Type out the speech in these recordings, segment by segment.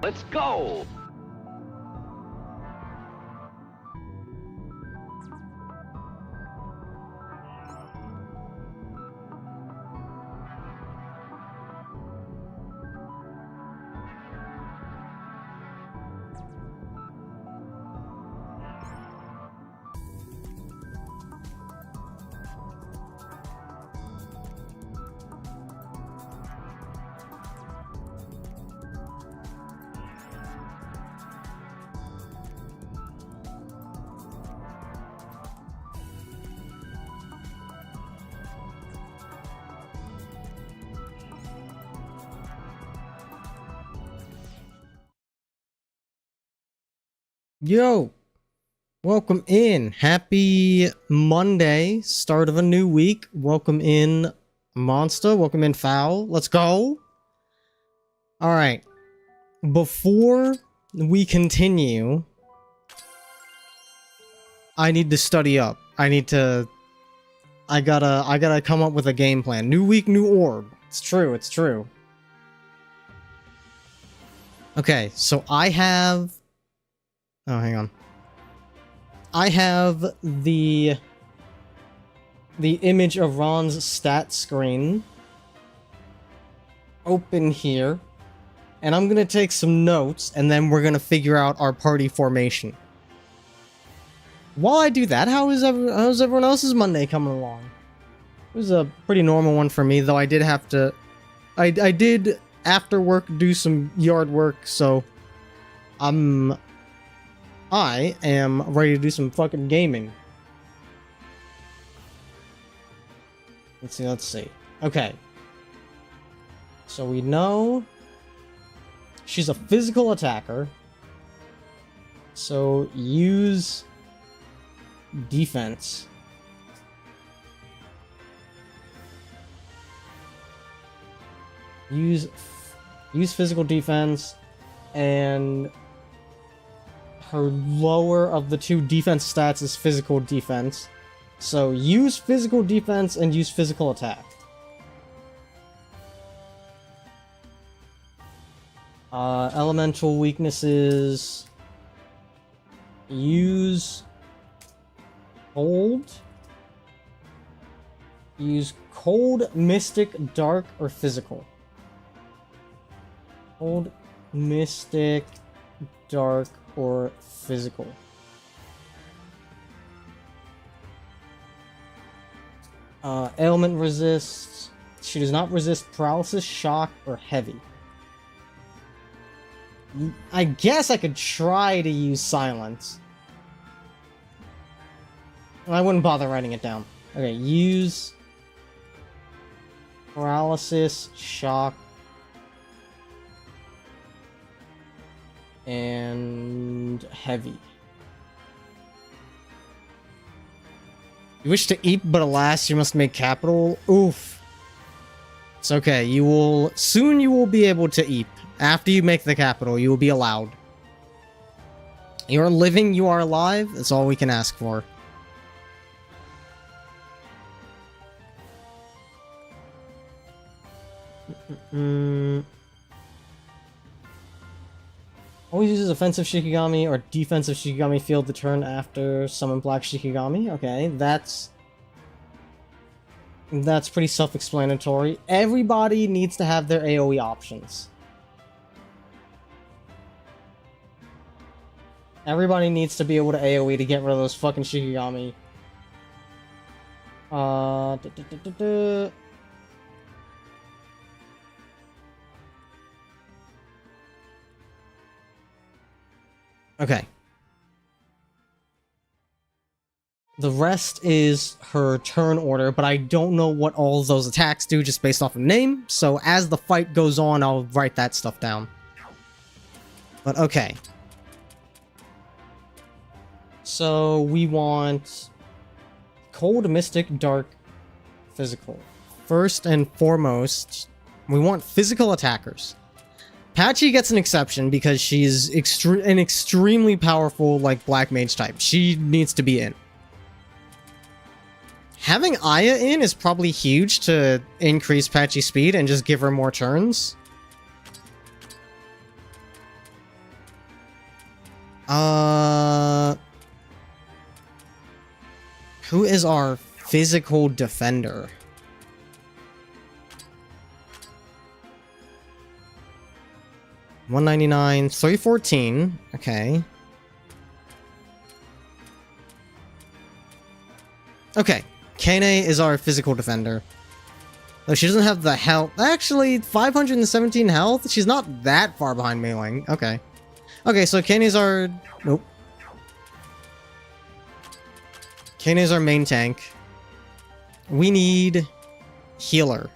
Let's go! Yo, welcome in. Happy Monday, start of a new week. Welcome in, Monster. Welcome in, Foul. Let's go. All right. Before we continue, I need to study up. I gotta come up with a game plan. New week, new orb. It's true. It's true. Okay, so I have. Oh, hang on. I have the image of Ron's stat screen open here, and I'm gonna take some notes, and then we're gonna figure out our party formation. While I do that, how's everyone else's Monday coming along? It was a pretty normal one for me, though I did have to... I did, after work, do some yard work, so... I am ready to do some fucking gaming. Let's see. Okay. So we know she's a physical attacker. So use defense. Use physical defense, and her lower of the two defense stats is physical defense. So use physical defense and use physical attack. Elemental weaknesses. Use cold. Use cold, mystic, dark, or physical. Cold, mystic, dark, or physical. Ailment resists. She does not resist paralysis, shock, or heavy. I guess I could try to use silence. I wouldn't bother writing it down. Okay, use paralysis, shock, and heavy. You wish to eat, but alas, you must make capital. Oof. It's okay. You will be able to eat. After you make the capital, you will be allowed. You're living, you are alive. That's all we can ask for. Always uses offensive Shikigami or defensive Shikigami field to turn after summon Black Shikigami. Okay, that's pretty self-explanatory. Everybody needs to have their AoE options. Everybody needs to be able to AoE to get rid of those fucking Shikigami. Okay. The rest is her turn order, but I don't know what all of those attacks do just based off of name, so as the fight goes on, I'll write that stuff down. But okay. So we want cold, mystic, dark, physical. First and foremost, we want physical attackers. Patchy gets an exception because she's an extremely powerful, like, black mage type. She needs to be in. Having Aya in is probably huge to increase Patchy's speed and just give her more turns. Who is our physical defender? $199, 314. Okay. Okay. Kane is our physical defender. Though she doesn't have the health. Actually, 517 health? She's not that far behind Mei Ling. Okay. Okay, so Kane is our... Nope. Kane is our main tank. We need... healer.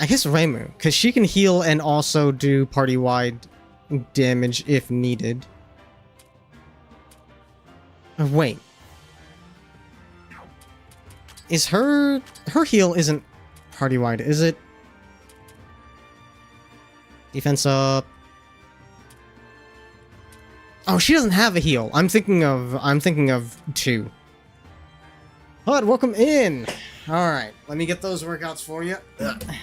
I guess Reimu, because she can heal and also do party-wide damage if needed. Wait. Is her heal isn't party-wide, is it? Defense up. Oh, she doesn't have a heal. I'm thinking of 2. Bud, welcome in. All right, let me get those workouts for you. Ugh. I'm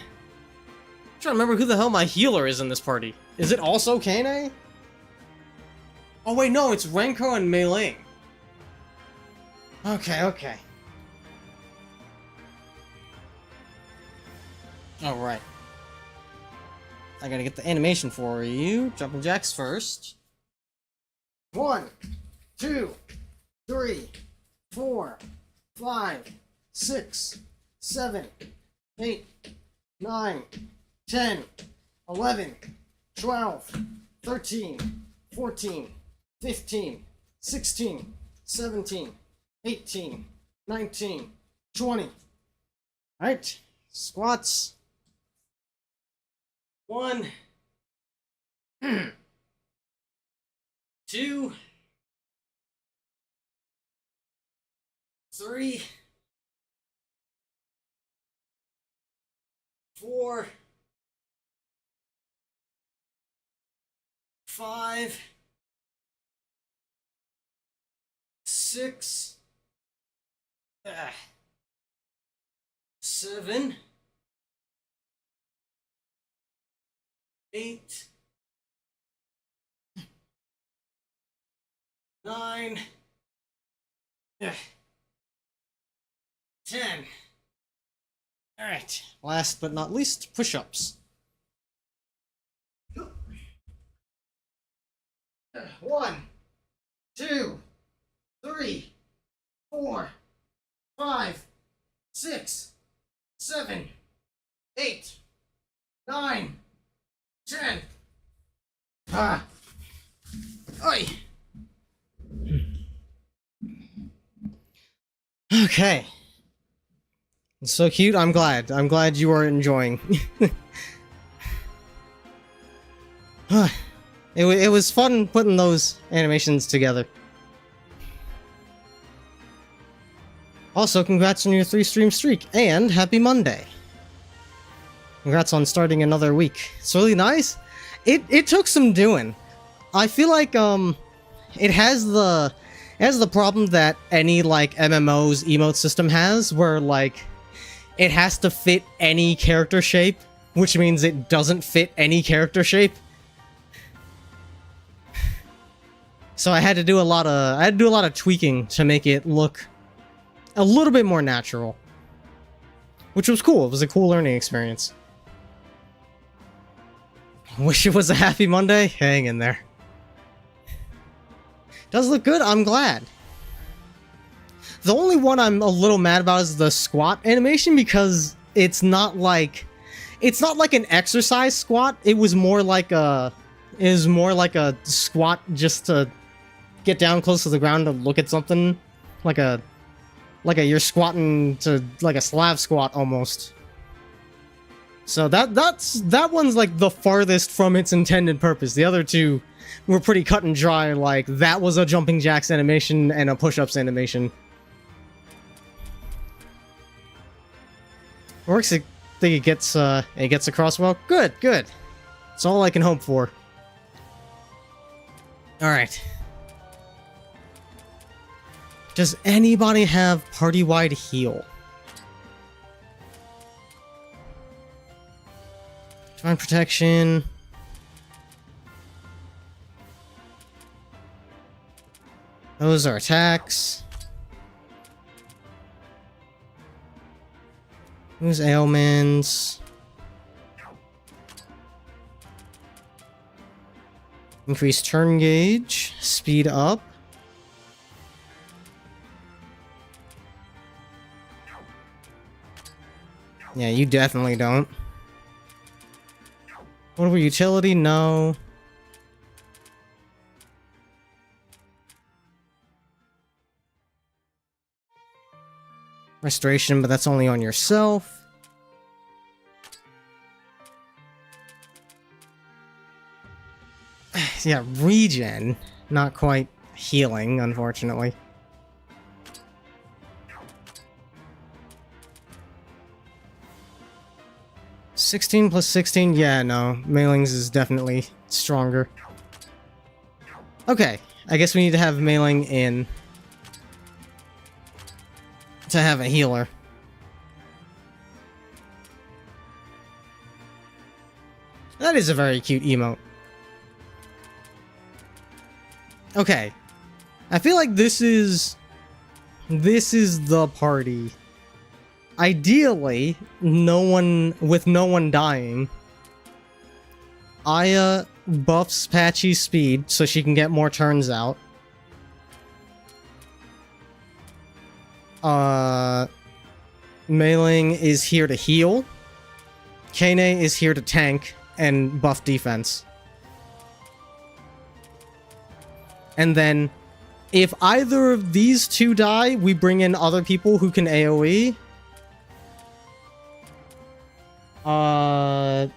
trying to remember who the hell my healer is in this party. Is it also Kane? Oh wait, no, it's Renko and Mei Ling. Okay, okay. All right. I gotta get the animation for you. Jumping jacks first. 1, 2, 3, 4, 5, 6, 7, 8, 9, 10, 11, 12, 13, 14, 15, 16, 17, 18, 19, 20. Alright, squats. 1, 2, 3, 4, 5, 6, 7, 8, 9, 10. Alright, last but not least, push-ups. 1, 2, 3, 4, 5, 6, 7, 8, 9, 10. Oi. Okay. It's so cute. I'm glad. I'm glad you are enjoying. It was fun putting those animations together. Also, congrats on your 3-stream streak, and happy Monday. Congrats on starting another week. It's really nice. It took some doing. I feel like it has the problem that any like MMO's emote system has, where like it has to fit any character shape, which means it doesn't fit any character shape. So I had to do a lot of tweaking to make it look a little bit more natural, which was cool. It was a cool learning experience. Wish it was a happy Monday. Hang in there. Does look good. I'm glad. The only one I'm a little mad about is the squat animation, because it's not like an exercise squat. It was more like a squat just to get down close to the ground to look at something, like a you're squatting to like a Slav squat almost. So that one's like the farthest from its intended purpose. The other two were pretty cut and dry. Like that was a jumping jacks animation and a push-ups animation. Works. I think it gets across well. Good. That's all I can hope for. All right. Does anybody have party-wide heal? Divine protection. Those are attacks. Who's ailments? Increase turn gauge. Speed up. Yeah, you definitely don't. Portable utility? No. Restoration, but that's only on yourself. Yeah, regen. Not quite healing, unfortunately. $16 plus 16? Yeah, no. Mailings is definitely stronger. Okay, I guess we need to have Mailing in to have a healer. That is a very cute emote. Okay. I feel like this is the party. Ideally, with no one dying. Aya buffs Patchy's speed so she can get more turns out. Mei-Ling is here to heal. Kane is here to tank and buff defense. And then, if either of these two die, we bring in other people who can AoE.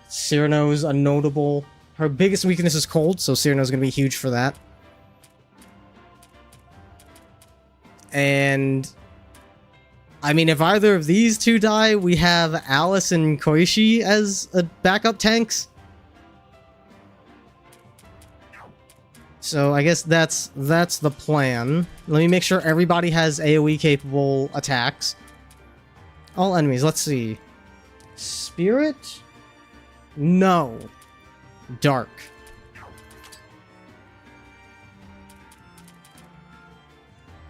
Cyrano's a notable... Her biggest weakness is cold, so Cyrano's gonna be huge for that. And... I mean, if either of these two die, we have Alice and Koichi as backup tanks. So I guess that's the plan. Let me make sure everybody has AoE capable attacks. All enemies, let's see. Spirit? No. Dark.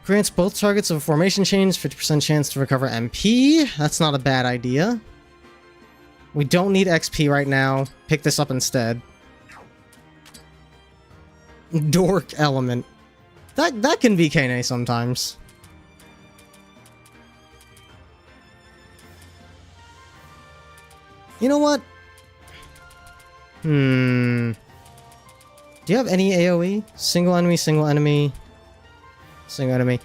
Grants both targets of a formation change 50% chance to recover MP. That's not a bad idea. We don't need XP right now. Pick this up instead. Dork element. That can be Kane sometimes. You know what? Do you have any AoE? Single enemy, single enemy. Single enemy.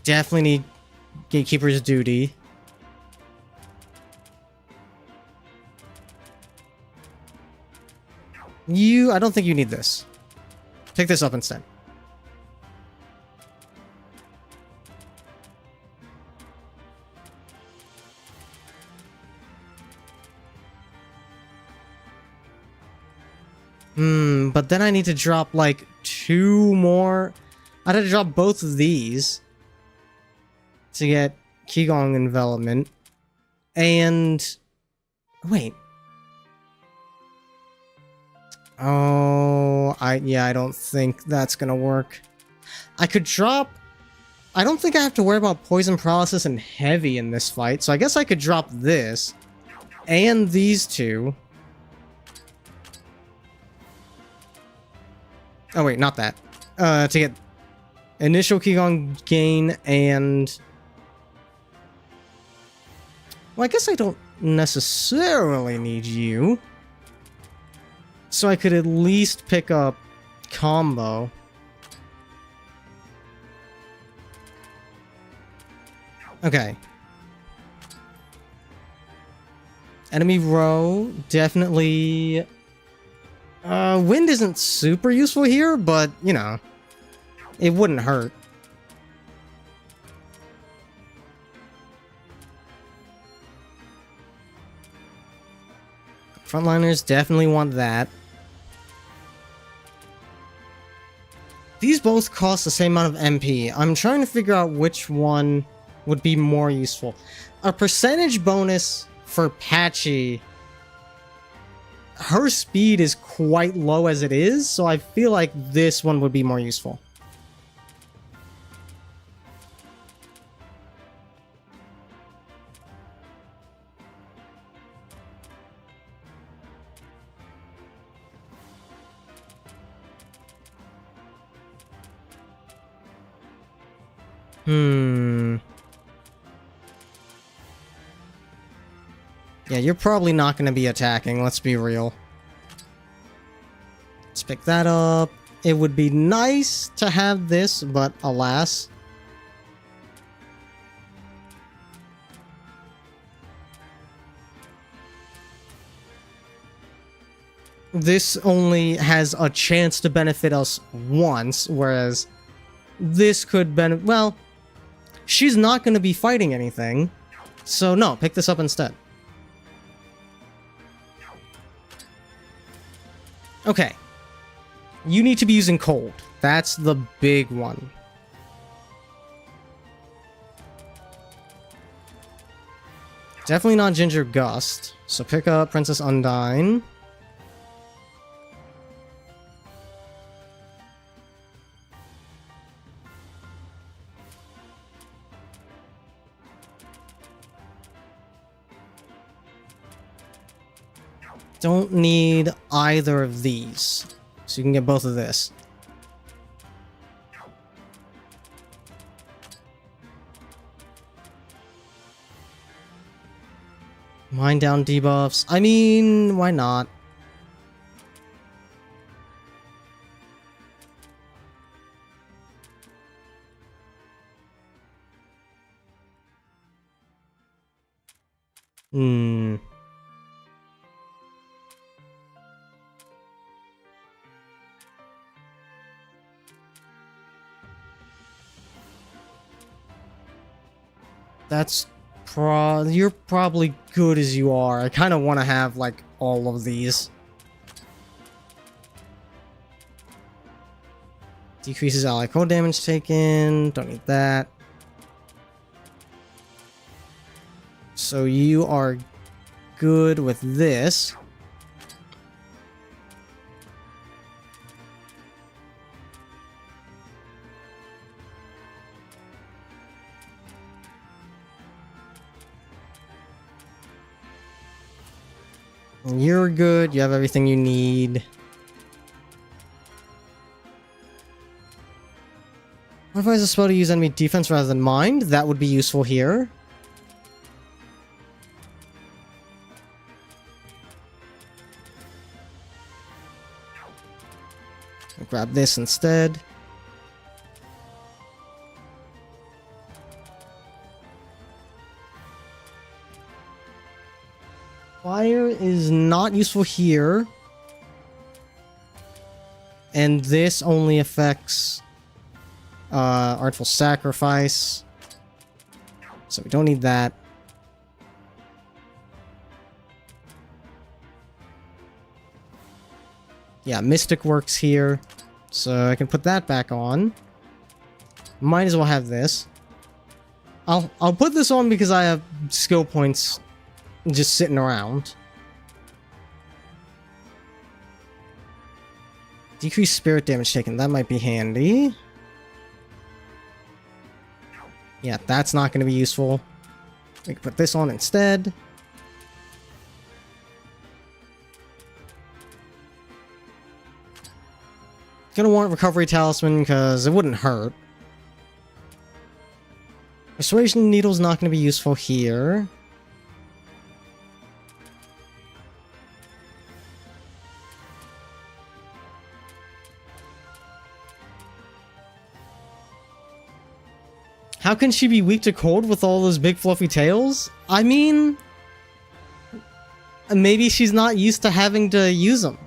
Definitely need Gatekeeper's Duty. I don't think you need this. Pick this up instead. But then I need to drop like 2 more. I'd have to drop both of these to get Qigong envelopment. And wait. Oh, I don't think that's gonna work. I could drop... I don't think I have to worry about poison paralysis and heavy in this fight, so I guess I could drop this and these two. Oh wait, not that. To get initial Qigong gain and... Well, I guess I don't necessarily need you. So I could at least pick up combo. Okay. Enemy row, definitely... wind isn't super useful here, but, you know, it wouldn't hurt. Frontliners definitely want that. These both cost the same amount of MP. I'm trying to figure out which one would be more useful. A percentage bonus for Patchy. Her speed is quite low as it is, so I feel like this one would be more useful. Yeah, you're probably not going to be attacking, let's be real. Let's pick that up. It would be nice to have this, but alas. This only has a chance to benefit us once, whereas this could benefit... Well, she's not going to be fighting anything, so no, pick this up instead. Okay. You need to be using cold. That's the big one. Definitely not Ginger Gust. So pick up Princess Undyne. Don't need either of these. So you can get both of this. Mind down debuffs. I mean, why not? That's you're probably good as you are. I kind of want to have, like, all of these. Decreases ally cold damage taken. Don't need that. So you are good with this. You're good. You have everything you need. What if I was a spell to use enemy defense rather than mind? That would be useful here. I'll grab this instead. Fire is not useful here. And this only affects Artful Sacrifice. So we don't need that. Yeah, Mystic works here. So I can put that back on. Might as well have this. I'll put this on because I have skill points just sitting around. Decrease spirit damage taken. That might be handy. Yeah, that's not going to be useful. We can put this on instead. Gonna want Recovery Talisman because it wouldn't hurt. Persuasion Needle's not going to be useful here. How can she be weak to cold with all those big fluffy tails? I mean, maybe she's not used to having to use them.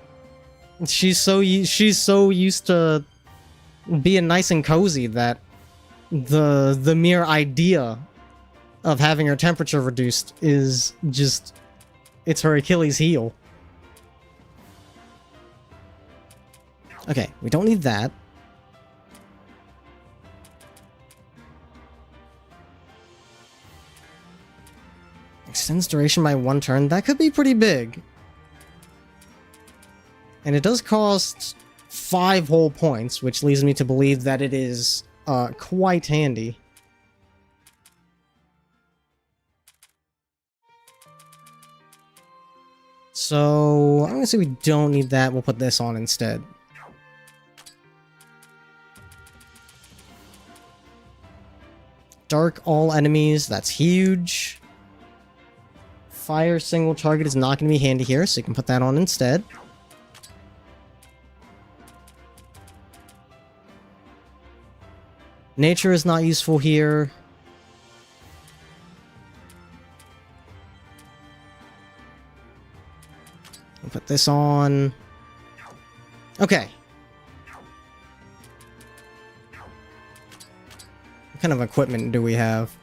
She's so used to being nice and cozy that the mere idea of having her temperature reduced is just, it's her Achilles heel. Okay, we don't need that. Extends duration by 1 turn. That could be pretty big. And it does cost 5 whole points, which leads me to believe that it is quite handy. So, I'm gonna say we don't need that. We'll put this on instead. Dark all enemies. That's huge. Fire single target is not going to be handy here, so you can put that on instead. Nature is not useful here. I'll put this on. Okay. What kind of equipment do we have?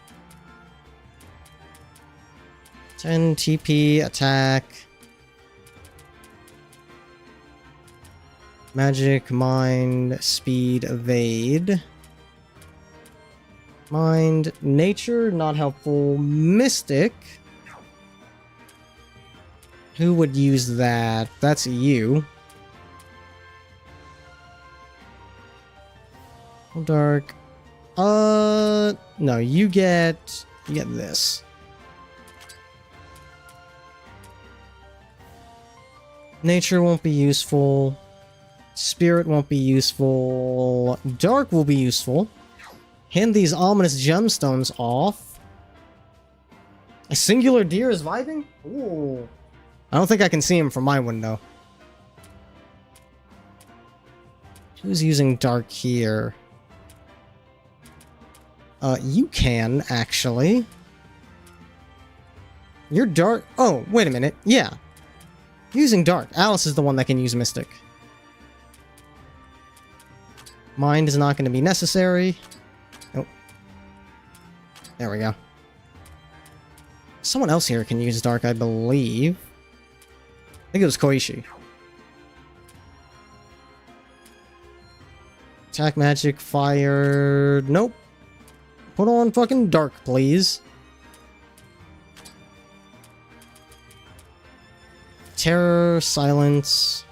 10 TP, attack. Magic, mind, speed, evade. Mind, nature, not helpful. Mystic. Who would use that? That's you. Dark. No, you get this. Nature won't be useful. Spirit won't be useful. Dark will be useful. Hand these ominous gemstones off. A singular deer is vibing? Ooh. I don't think I can see him from my window. Who's using dark here? You can, actually. You're dark. Oh, wait a minute. Yeah. Using dark. Alice is the one that can use mystic. Mind is not going to be necessary. Nope. There we go. Someone else here can use dark, I believe. I think it was Koishi. Attack, magic, fire. Nope. Put on fucking dark, please. Terror, silence.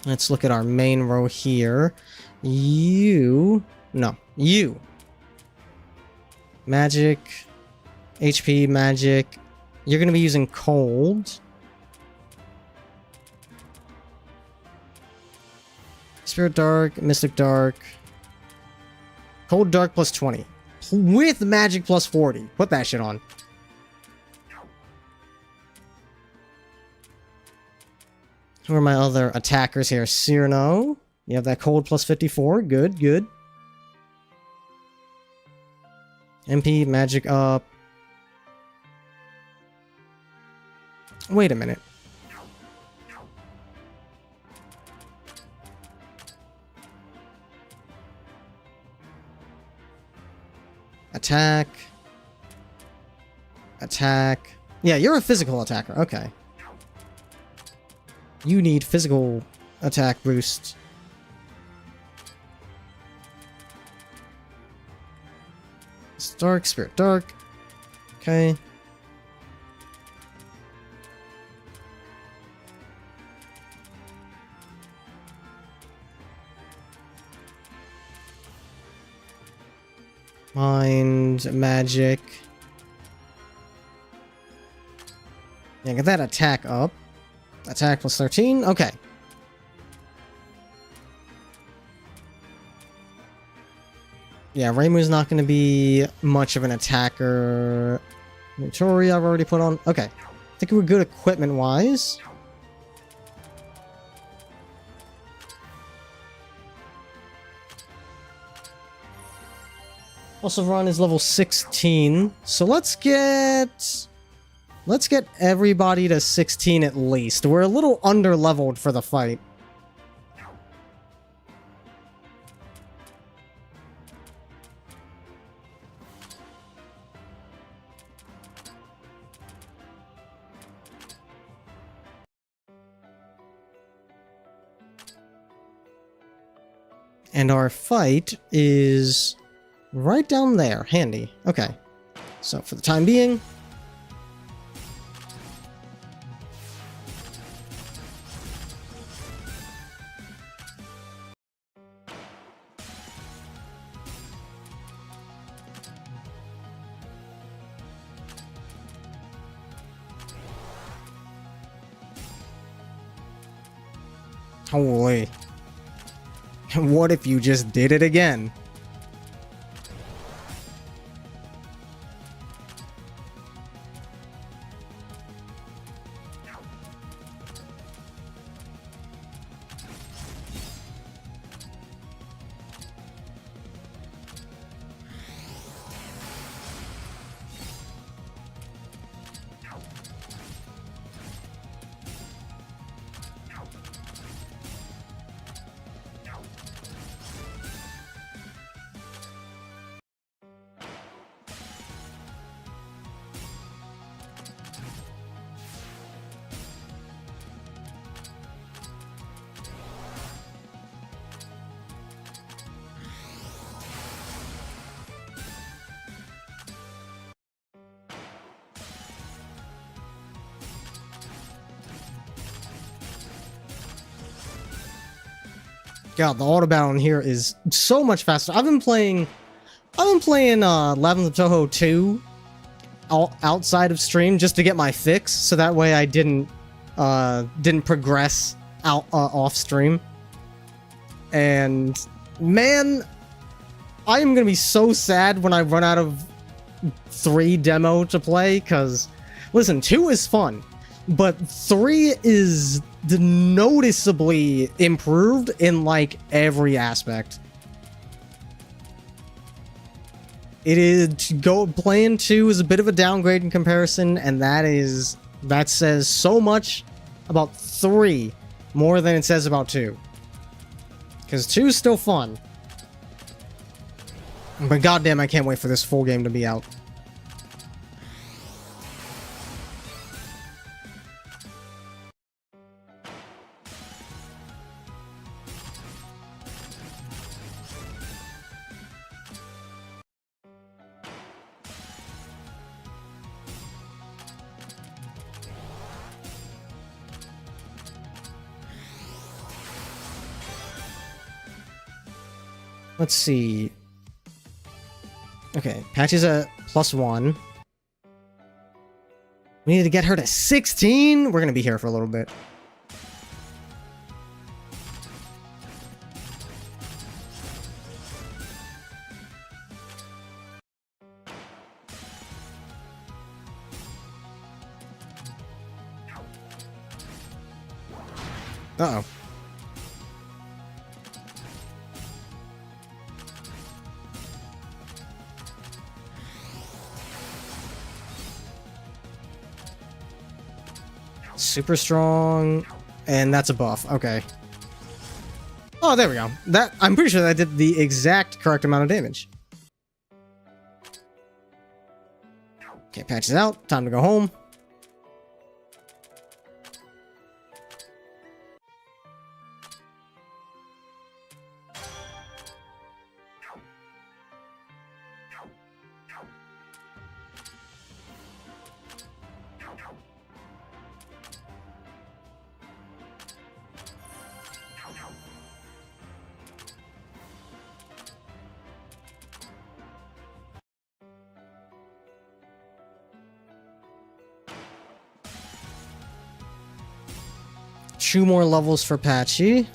Let's look at our main row here. You. Magic. HP, magic. You're going to be using cold. Spirit dark, mystic dark. Cold dark plus 20. With magic plus 40. Put that shit on. Who are my other attackers here? Cyrano. You have that cold plus 54. Good, good. MP, magic up. Wait a minute. Attack. Attack. Yeah, you're a physical attacker. Okay. You need physical attack boost. It's dark, spirit dark. Okay. Mind, magic. Yeah, get that attack up. Attack plus 13. Okay. Yeah, Reimu's not going to be much of an attacker. Notori I've already put on. Okay. I think we're good equipment-wise. Also, Ron is level 16. So let's get Let's get everybody to 16 at least. We're a little under-leveled for the fight. And our fight is right down there. Handy. Okay. So for the time being... Holy. What if you just did it again? God, the auto battle in here is so much faster. I've been playing Labyrinth of Touhou 2 outside of stream just to get my fix, so that way I didn't progress out off stream. And man, I am gonna be so sad when I run out of 3 demo to play, because listen, 2 is fun, but 3 is noticeably improved in like every aspect. It is playing 2 is a bit of a downgrade in comparison, and that says so much about 3 more than it says about 2. Because 2 is still fun. But goddamn, I can't wait for this full game to be out. Let's see. Okay, Patchy's a +1. We need to get her to 16? We're gonna be here for a little bit. Uh-oh. Super strong, and that's a buff. Okay. Oh, there we go. I'm pretty sure that did the exact correct amount of damage. Okay, patches out. Time to go home. Two more levels for Patchy.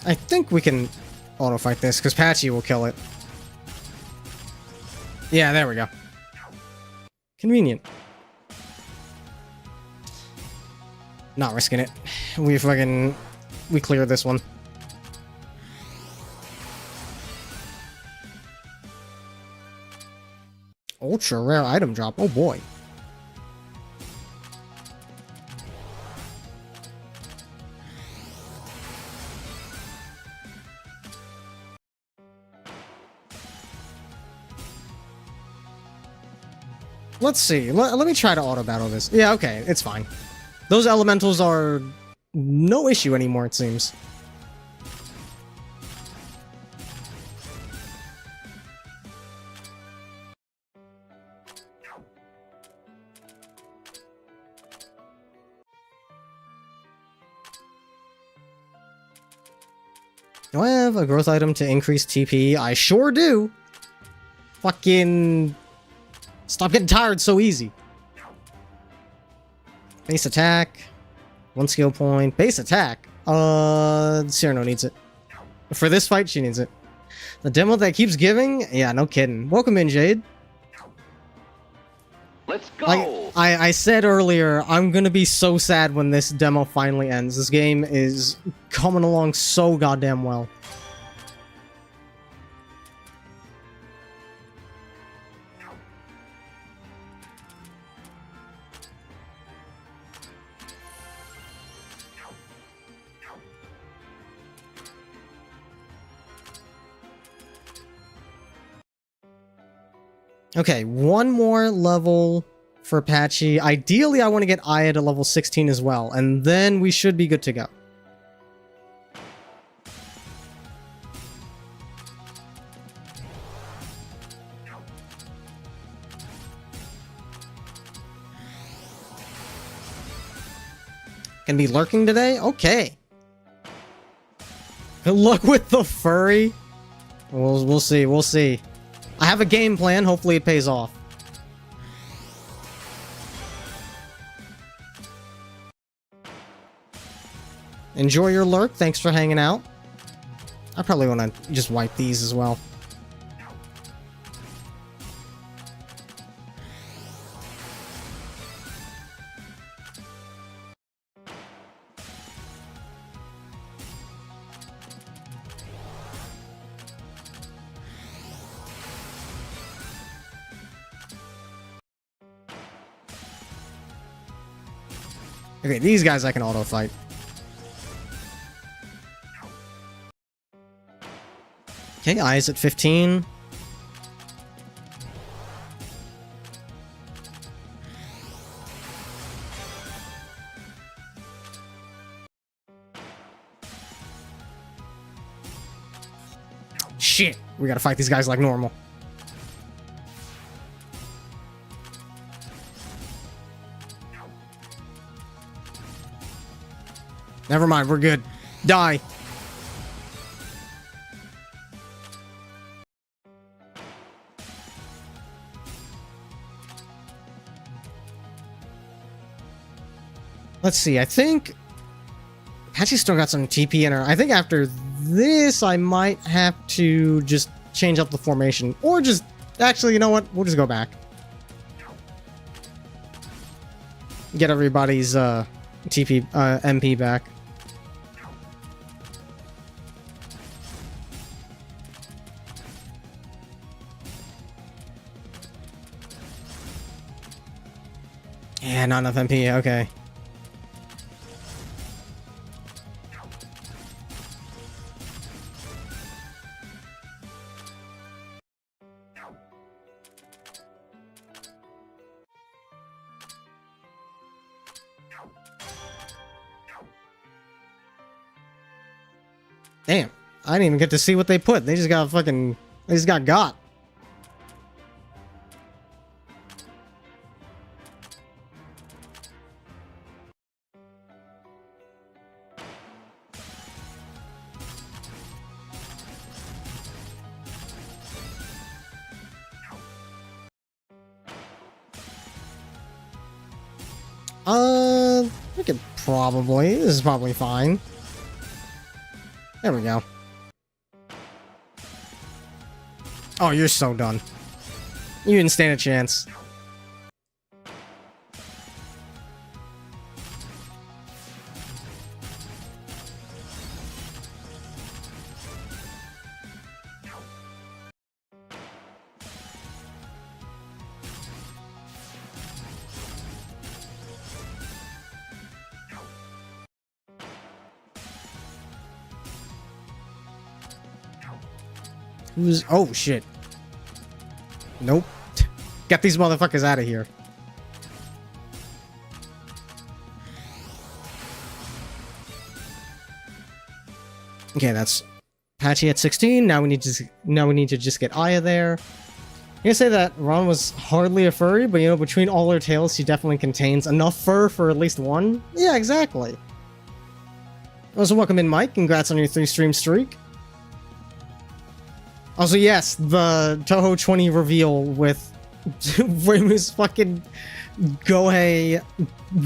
I think we can auto-fight this, because Patchy will kill it. Yeah, there we go. Convenient. Not risking it. We clear this one. Ultra rare item drop. Oh boy. Let's see. Let me try to auto-battle this. Yeah, okay. It's fine. Those elementals are no issue anymore, it seems. Do I have a growth item to increase TP? I sure do! Fucking... Stop getting tired so easy. Base attack. 1 skill point. Base attack? Cyrano needs it. For this fight, she needs it. The demo that keeps giving? Yeah, no kidding. Welcome in, Jade. Let's go! I said earlier, I'm gonna be so sad when this demo finally ends. This game is coming along so goddamn well. Okay, one more level for Patchy. Ideally, I want to get Aya to level 16 as well, and then we should be good to go. Can be lurking today? Okay. Good luck with the furry. We'll see, we'll see. I have a game plan, hopefully it pays off. Enjoy your lurk, thanks for hanging out. I probably want to just wipe these as well. Okay, these guys I can auto-fight. Okay, Eyes at 15. Shit! We gotta fight these guys like normal. Never mind, we're good. Die! Let's see, I think... Patchy's still got some TP in her. I think after this, I might have to just change up the formation. Or just... Actually, you know what? We'll just go back. Get everybody's, TP, MP back. Yeah, not enough MP, okay. Damn, I didn't even get to see what they put. They just got fucking... They just got. We could probably... This is probably fine. There we go. Oh, you're so done. You didn't stand a chance. Who's... Oh, shit. Nope. Get these motherfuckers out of here. Okay, that's Patchy at 16. Now we need to just get Aya there. I'm gonna say that Ron was hardly a furry, but you know, between all her tails, she definitely contains enough fur for at least one. Yeah, exactly. Also, welcome in, Mike. Congrats on your 3-stream streak. Also, yes, the Touhou 20 reveal with Reimu's fucking Gohei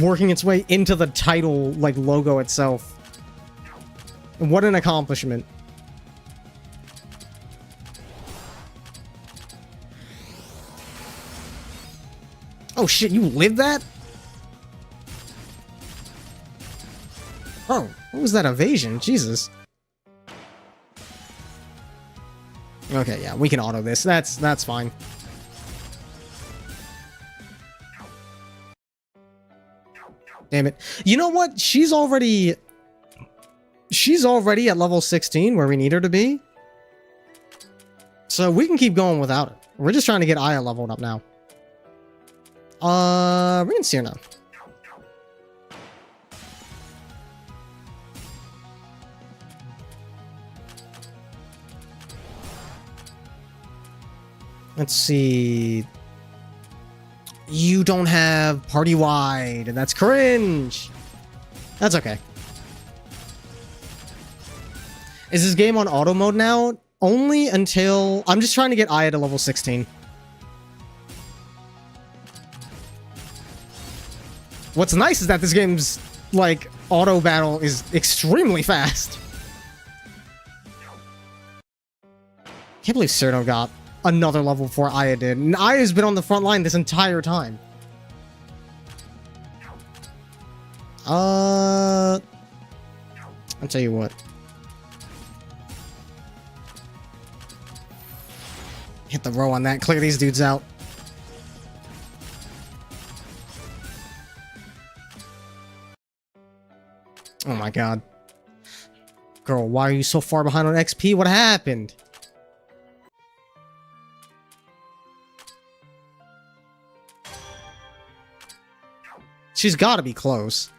working its way into the title, like, logo itself. What an accomplishment. Oh shit, you lived that? Oh, what was that evasion? Jesus. Okay, yeah, we can auto this. That's fine. Damn it. You know what? She's already at level 16 where we need her to be. So we can keep going without her. We're just trying to get Aya leveled up now. We can see her now. Let's see. You don't have party-wide, and that's cringe. That's okay. Is this game on auto mode now? Only until... I'm just trying to get Aya to level 16. What's nice is that this game's, like, auto battle is extremely fast. Can't believe Cerno got another level before Aya did. And Aya's been on the front line this entire time. I'll tell you what. Hit the row on that. Clear these dudes out. Oh my god. Girl, why are you so far behind on XP? What happened? She's gotta be close.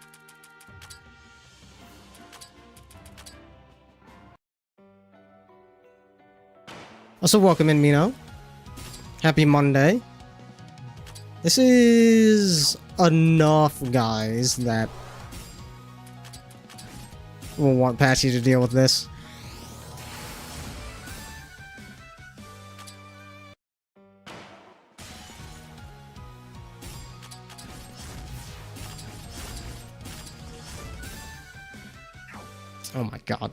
Also, welcome in, Mino. Happy Monday. This is enough, guys, that we'll want Patchy to deal with this. Oh my god.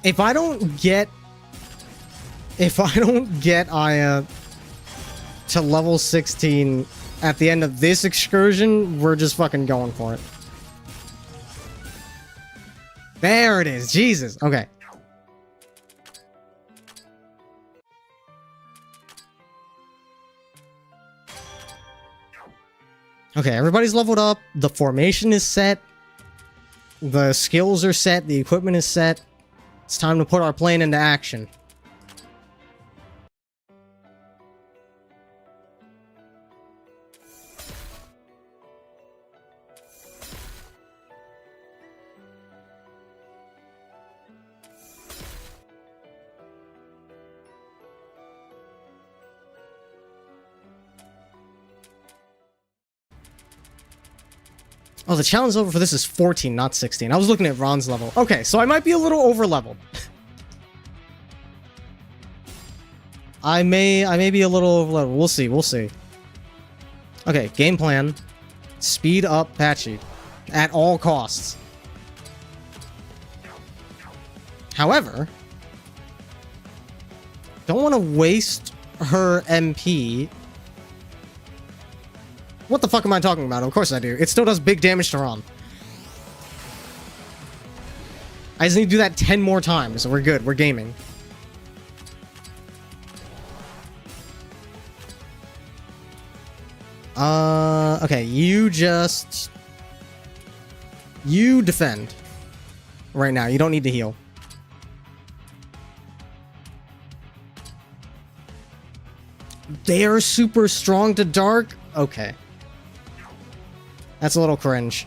If I don't get Aya to level 16 at the end of this excursion, we're just fucking going for it. There it is. Jesus. Okay. Okay, everybody's leveled up. The formation is set. The skills are set. The equipment is set. It's time to put our plan into action. Oh, the challenge level for this is 14, not 16. I was looking at Ron's level. Okay, so I might be a little over-leveled. I may be a little over-leveled. We'll see, we'll see. Okay, game plan. Speed up Patchy. At all costs. However, don't want to waste her MP. What the fuck am I talking about? Of course I do. It still does big damage to Ron. I just need to do that 10 more times, so we're good. We're gaming. Okay, you defend. Right now, you don't need to heal. They're super strong to dark? Okay. That's a little cringe.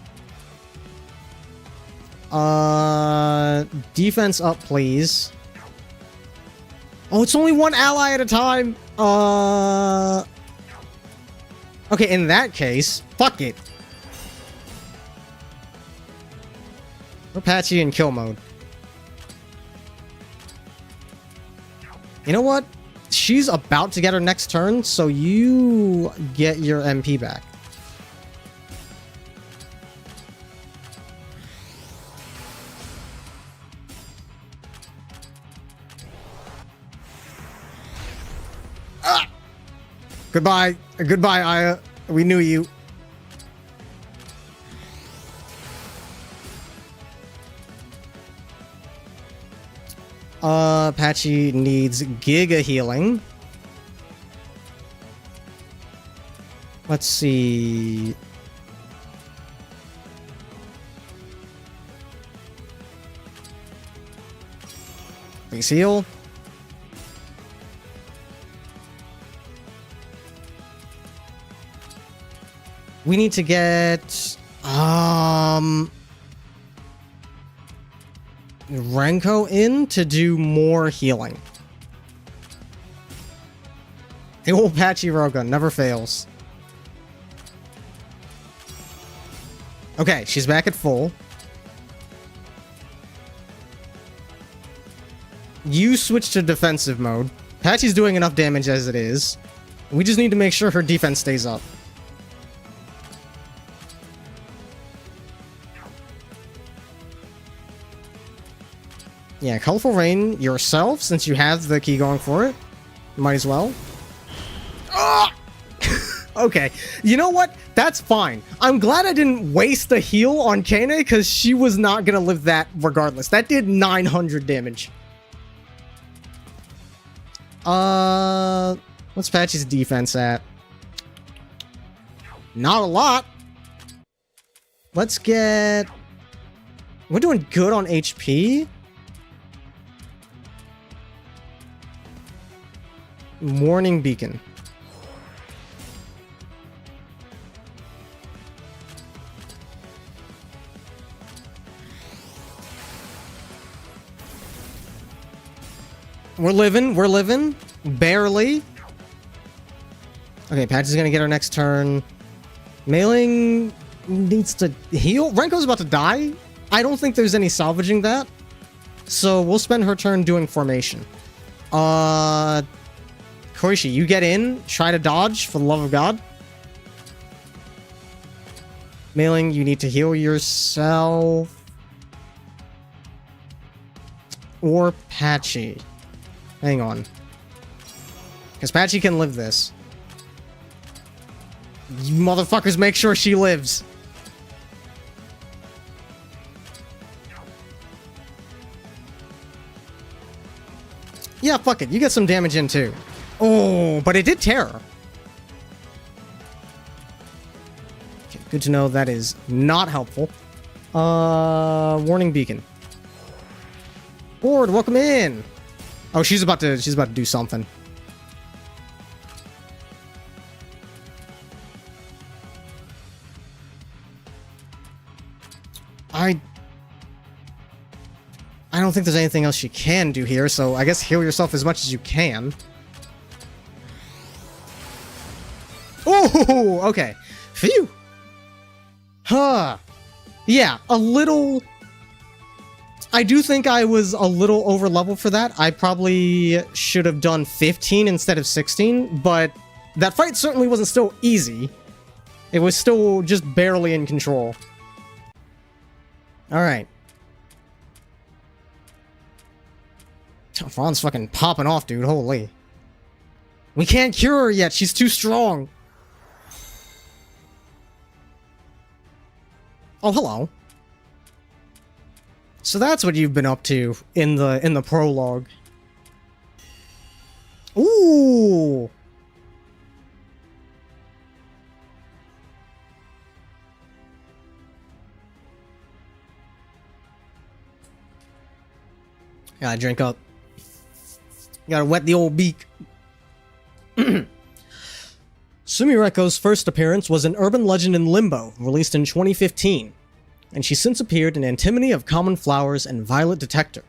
Defense up, please. Oh, it's only one ally at a time. Okay, in that case, fuck it. We're Patchy in kill mode. You know what? She's about to get her next turn, so you get your MP back. Ah! Goodbye. Goodbye, Aya. We knew you. Patchy needs Giga healing. Let's see. Please heal. We need to get Renko in to do more healing. The old Patchy Roga never fails. Okay, she's back at full. You switch to defensive mode. Patchy's doing enough damage as it is. We just need to make sure her defense stays up. Yeah, Colorful Rain yourself, since you have the key going for it. Might as well. Ah! Okay, you know what? That's fine. I'm glad I didn't waste the heal on Kane, because she was not going to live that regardless. That did 900 damage. What's Patchy's defense at? Not a lot. Let's get... We're doing good on HP. Warning Beacon. We're living. Barely. Okay, Patchy's gonna get our next turn. Mailing needs to heal. Renko's about to die. I don't think there's any salvaging that. So we'll spend her turn doing formation. Koishi, you get in, try to dodge, for the love of God. Mailing, you need to heal yourself. Or Patchy. Hang on. Because Patchy can live this. You motherfuckers make sure she lives. Yeah, fuck it. You get some damage in too. Oh, but it did tear her. Okay, good to know that is not helpful. Warning Beacon. Board, welcome in. Oh, she's about to do something. I don't think there's anything else you can do here, so I guess heal yourself as much as you can. Oh, okay. Phew. Huh. Yeah, a little... I do think I was a little over level for that. I probably should have done 15 instead of 16, but that fight certainly wasn't still easy. It was still just barely in control. Alright. Fawn's fucking popping off, dude. Holy. We can't cure her yet. She's too strong. Oh, hello. So that's what you've been up to in the prologue. Ooh. Gotta drink up. Gotta wet the old beak. Sumireko's first appearance was in Urban Legend in Limbo, released in 2015. And she's since appeared in Antinomy of Common Flowers and Violet Detector.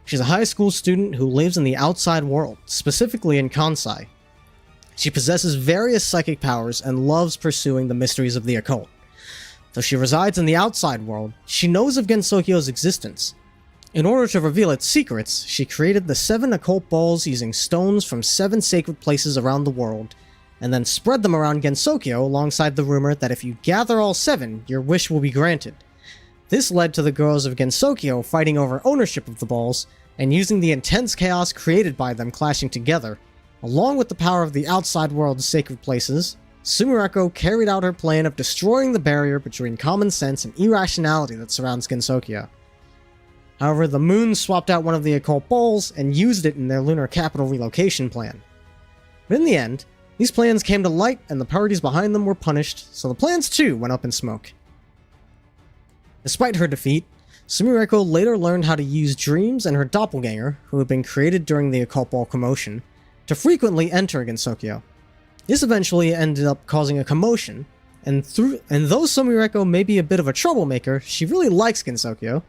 She's a high school student who lives in the outside world, specifically in Kansai. She possesses various psychic powers and loves pursuing the mysteries of the occult. Though she resides in the outside world, she knows of Gensokyo's existence. In order to reveal its secrets, she created the 7 occult balls using stones from 7 sacred places around the world, and then spread them around Gensokyo alongside the rumor that if you gather all 7, your wish will be granted. This led to the girls of Gensokyo fighting over ownership of the balls, and using the intense chaos created by them clashing together. Along with the power of the outside world's sacred places, Sumireko carried out her plan of destroying the barrier between common sense and irrationality that surrounds Gensokyo. However, the Moon swapped out one of the occult balls and used it in their lunar capital relocation plan. But in the end, these plans came to light and the parties behind them were punished, so the plans too went up in smoke. Despite her defeat, Sumireko later learned how to use dreams and her doppelganger, who had been created during the occult ball commotion, to frequently enter Gensokyo. This eventually ended up causing a commotion, and though Sumireko may be a bit of a troublemaker, she really likes Gensokyo,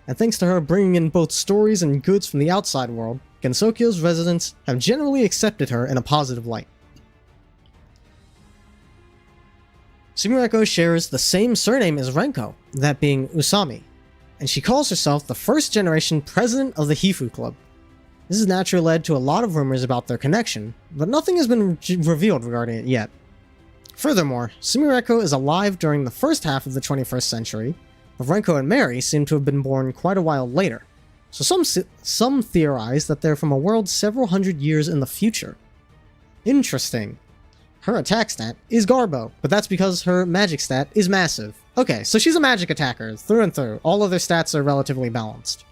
and thanks to her bringing in both stories and goods from the outside world, Gensokyo's residents have generally accepted her in a positive light. Sumireko shares the same surname as Renko, that being Usami, and she calls herself the first-generation president of the Hifu Club. This has naturally led to a lot of rumors about their connection, but nothing has been revealed regarding it yet. Furthermore, Sumireko is alive during the first half of the 21st century, but Renko and Mary seem to have been born quite a while later, so some theorize that they're from a world several hundred years in the future. Interesting. Her attack stat is Garbo, but that's because her magic stat is massive. Okay, so she's a magic attacker, through and through. All of their stats are relatively balanced.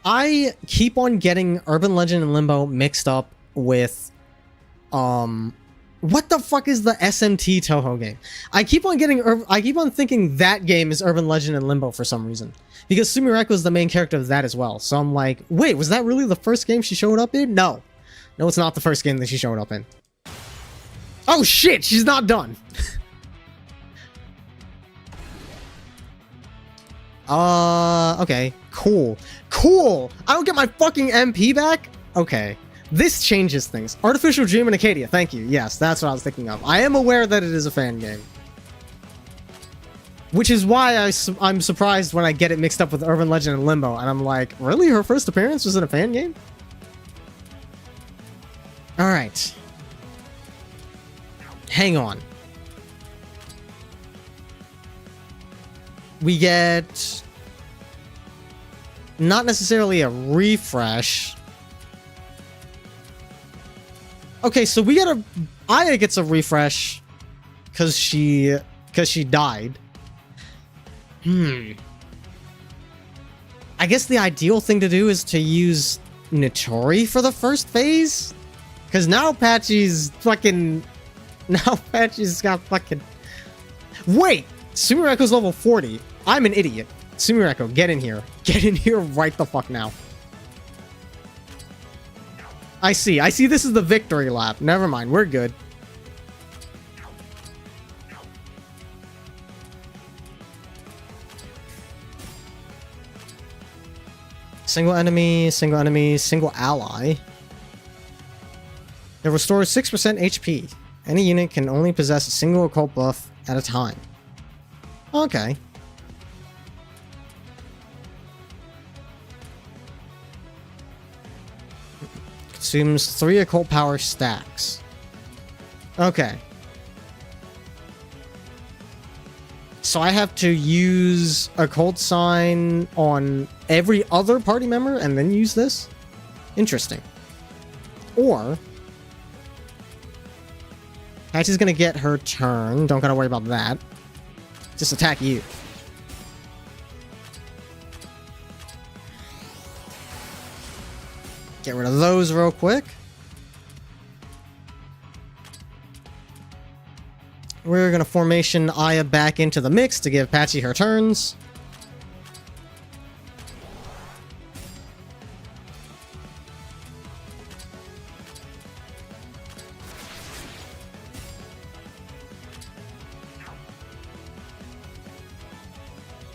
I keep on getting Urban Legend and Limbo mixed up with, what the fuck is the SMT Touhou game? I keep on thinking that game is Urban Legend and Limbo for some reason. Because Sumireko is the main character of that as well. So I'm like, wait, was that really the first game she showed up in? No. No, it's not the first game that she showed up in. Oh shit, she's not done. Okay, cool. Cool! I don't get my fucking MP back? Okay. This changes things. Artificial Dream and Acadia, thank you. Yes, that's what I was thinking of. I am aware that it is a fan game. Which is why I'm surprised when I get it mixed up with Urban Legend and Limbo, and I'm like, really? Her first appearance was in a fan game? Alright. Hang on. We get... not necessarily a refresh. Okay, so we get a... Aya gets a refresh because she died. I guess the ideal thing to do is to use Nitori for the first phase? Because now Patchy's fucking... Now Patchy's got fucking... Wait! Sumireko's level 40. I'm an idiot. Sumireko, get in here. Get in here right the fuck now. I see this is the victory lap. Never mind, we're good. Single enemy, single ally. It restores 6% HP Any unit can only possess a single occult buff at a time. Okay. Consumes 3 occult power stacks. Okay. So I have to use occult sign on every other party member and then use this? Interesting. Or Patchy's gonna get her turn. Don't gotta worry about that. Just attack you. Get rid of those real quick. We're gonna formation Aya back into the mix to give Patchy her turns.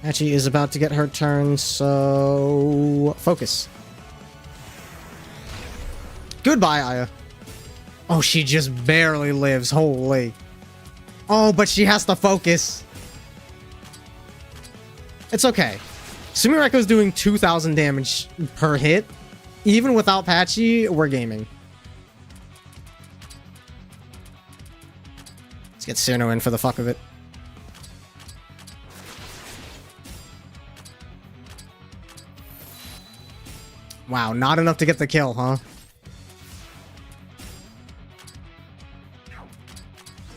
Patchy is about to get her turn, so focus. Goodbye, Aya. Oh, she just barely lives. Holy. Oh, but she has to focus. It's okay. Sumireko's doing 2,000 damage per hit. Even without Patchy, we're gaming. Let's get Cyrano in for the fuck of it. Wow, not enough to get the kill, huh?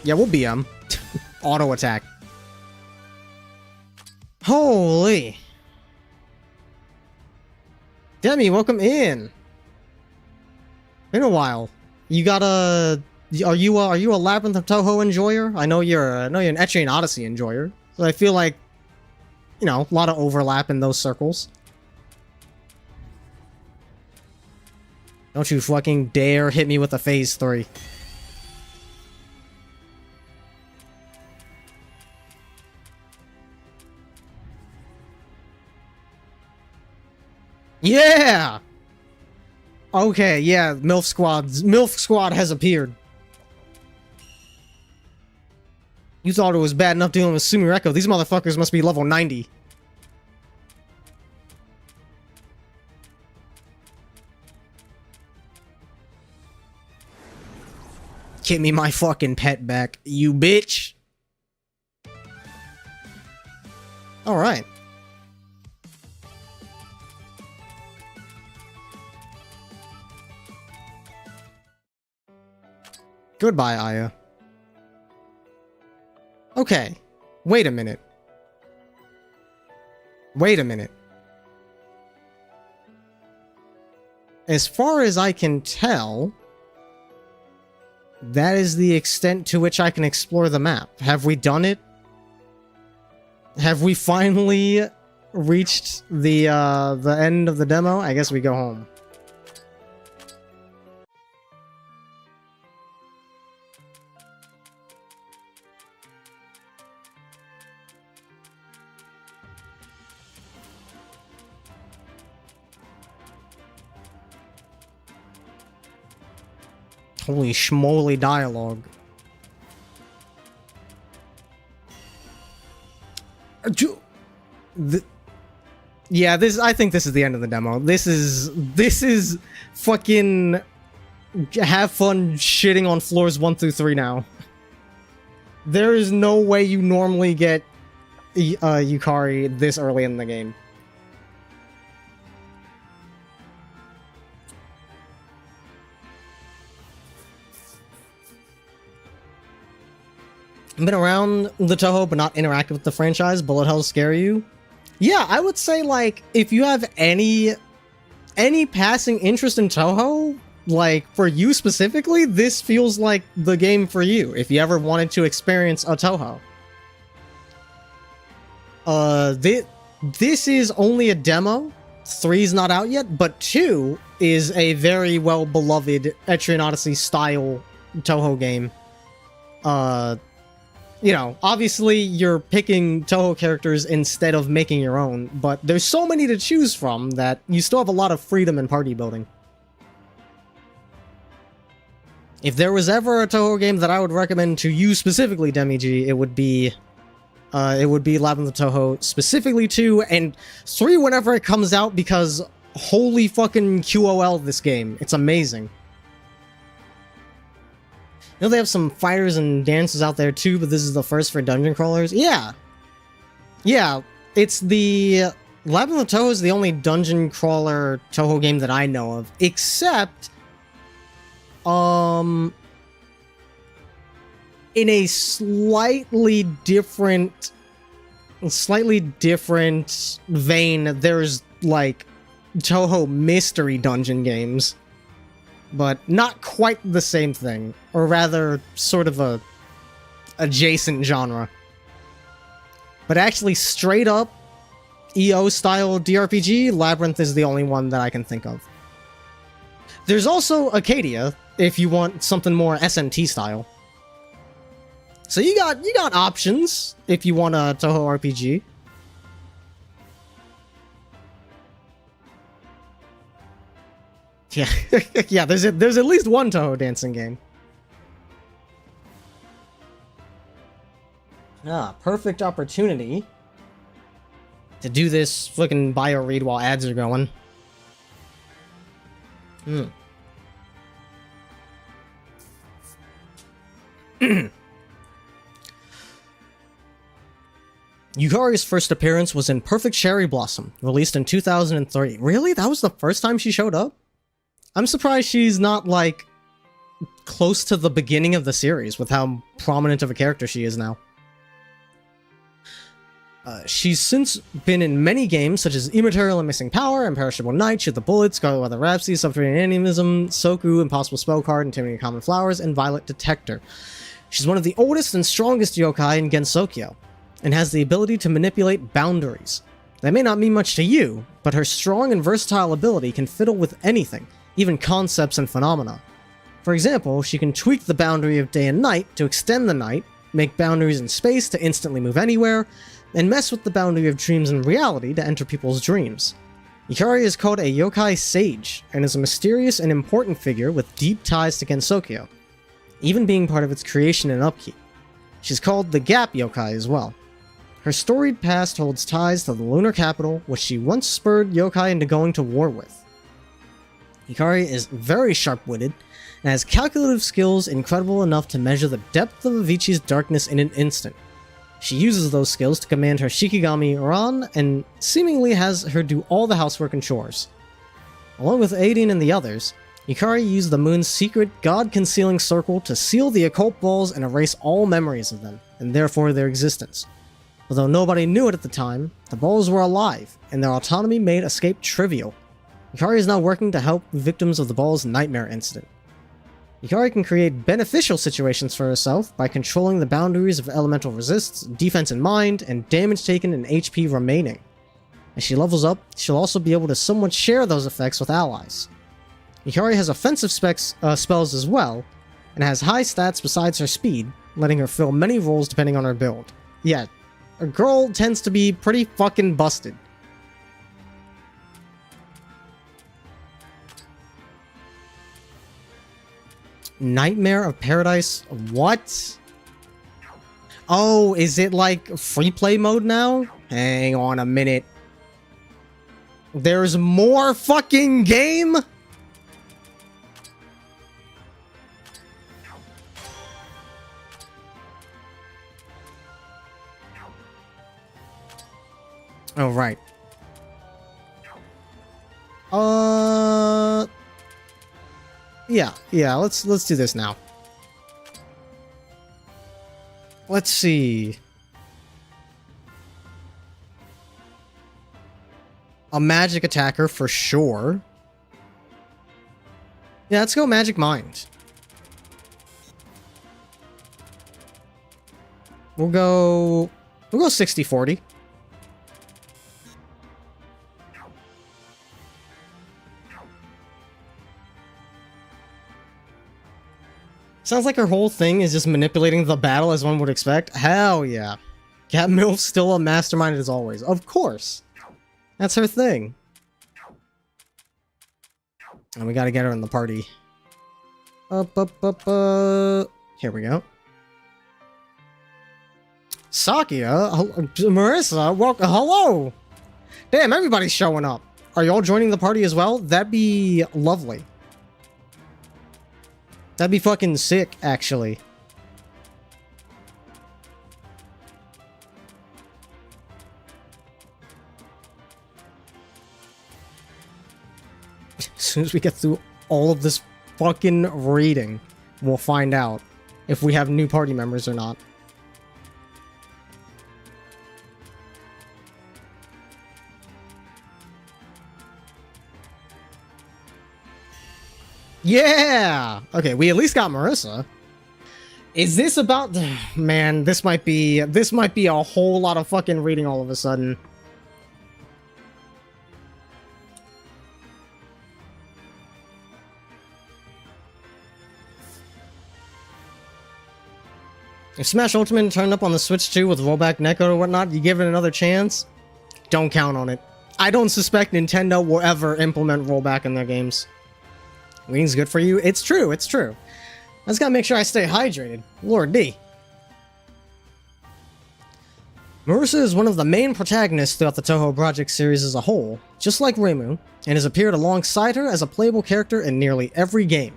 Yeah, we'll BM. Auto attack. Holy. Demi, welcome in. Been a while. You got a... Are you a Labyrinth of Touhou enjoyer? I know you're an Etrian Odyssey enjoyer. So I feel like, you know, a lot of overlap in those circles. Don't you fucking dare hit me with a phase 3. Yeah! Okay, yeah, MILF Squad has appeared. You thought it was bad enough dealing with Sumireko. These motherfuckers must be level 90. Give me my fucking pet back, you bitch. Alright. Goodbye, Aya. Okay. Wait a minute. Wait a minute. As far as I can tell, that is the extent to which I can explore the map. Have we done it? Have we finally reached the end of the demo? I guess we go home. Holy schmoly dialogue. Yeah, I think this is the end of the demo. This is fucking have fun shitting on floors 1 through 3 now. There is no way you normally get Yukari this early in the game. Been around the Touhou but not interacted with the franchise. Bullet hells scare you? Yeah, I would say, like, if you have any passing interest in Touhou, like, for you specifically, this feels like the game for you, if you ever wanted to experience a Touhou. This is only a demo. 3's not out yet, but 2 is a very well-beloved Etrian Odyssey style Touhou game. You know, obviously you're picking Touhou characters instead of making your own, but there's so many to choose from that you still have a lot of freedom in party building. If there was ever a Touhou game that I would recommend to you specifically, Demi-G, it would be Labyrinth of Touhou, specifically 2, and 3 whenever it comes out, because holy fucking QOL this game. It's amazing. You know they have some fighters and dances out there too, but this is the first for dungeon crawlers? Yeah. Yeah, it's the... Labyrinth of Touhou is the only dungeon crawler Touhou game that I know of, except... in a slightly different vein, there's, like, Touhou mystery dungeon games. But not quite the same thing. Or rather, sort of a adjacent genre. But actually, straight up, EO-style DRPG, Labyrinth is the only one that I can think of. There's also Acadia, if you want something more SNT style. So you got options if you want a Touhou RPG. Yeah, yeah. There's at least one Touhou dancing game. Perfect opportunity to do this fucking bio read while ads are going. Yukari's first appearance was in Perfect Cherry Blossom, released in 2003. Really? That was the first time she showed up? I'm surprised she's not, like, close to the beginning of the series with how prominent of a character she is now. She's since been in many games such as Immaterial and Missing Power, Imperishable Night, Shoot the Bullet, Scarlet Weather Rhapsody, Subterranean Animism, Soku, Impossible Spell Card, Intimidating Common Flowers, and Violet Detector. She's one of the oldest and strongest yokai in Gensokyo, and has the ability to manipulate boundaries. That may not mean much to you, but her strong and versatile ability can fiddle with anything, even concepts and phenomena. For example, she can tweak the boundary of day and night to extend the night, make boundaries in space to instantly move anywhere, and mess with the boundary of dreams and reality to enter people's dreams. Yukari is called a yokai sage, and is a mysterious and important figure with deep ties to Gensokyo, even being part of its creation and upkeep. She's called the Gap Yokai as well. Her storied past holds ties to the lunar capital, which she once spurred yokai into going to war with. Yukari is very sharp-witted, and has calculative skills incredible enough to measure the depth of Avicii's darkness in an instant. She uses those skills to command her Shikigami Ran, and seemingly has her do all the housework and chores. Along with Aideen and the others, Yukari used the moon's secret god-concealing circle to seal the occult balls and erase all memories of them, and therefore their existence. Although nobody knew it at the time, the balls were alive, and their autonomy made escape trivial. Yukari is now working to help victims of the ball's nightmare incident. Yukari can create beneficial situations for herself by controlling the boundaries of elemental resists, defense in mind, and damage taken and HP remaining. As she levels up, she'll also be able to somewhat share those effects with allies. Yukari has offensive spells as well, and has high stats besides her speed, letting her fill many roles depending on her build. Yeah, a girl tends to be pretty fucking busted. Nightmare of Paradise? What? Oh, is it like free play mode now? Hang on a minute. There's more fucking game? Oh, right. Yeah, let's do this now. Let's see. A magic attacker for sure. Yeah, let's go Magic Mind. We'll go 60-40. Sounds like her whole thing is just manipulating the battle as one would expect. Hell yeah. Cat Milf's still a mastermind as always. Of course. That's her thing. And we gotta get her in the party. Here we go. Sakia, Marissa, welcome. Hello. Damn, everybody's showing up. Are y'all joining the party as well? That'd be lovely. That'd be fucking sick, actually. As soon as we get through all of this fucking reading, we'll find out if we have new party members or not. Yeah! Okay, we at least got Marissa. Is this about... Man, this might be a whole lot of fucking reading all of a sudden. If Smash Ultimate turned up on the Switch 2 with rollback netcode or whatnot, you give it another chance? Don't count on it. I don't suspect Nintendo will ever implement rollback in their games. Reading's good for you? It's true, it's true. I just gotta make sure I stay hydrated. Lord D. Marissa is one of the main protagonists throughout the Touhou project series as a whole, just like Reimu, and has appeared alongside her as a playable character in nearly every game.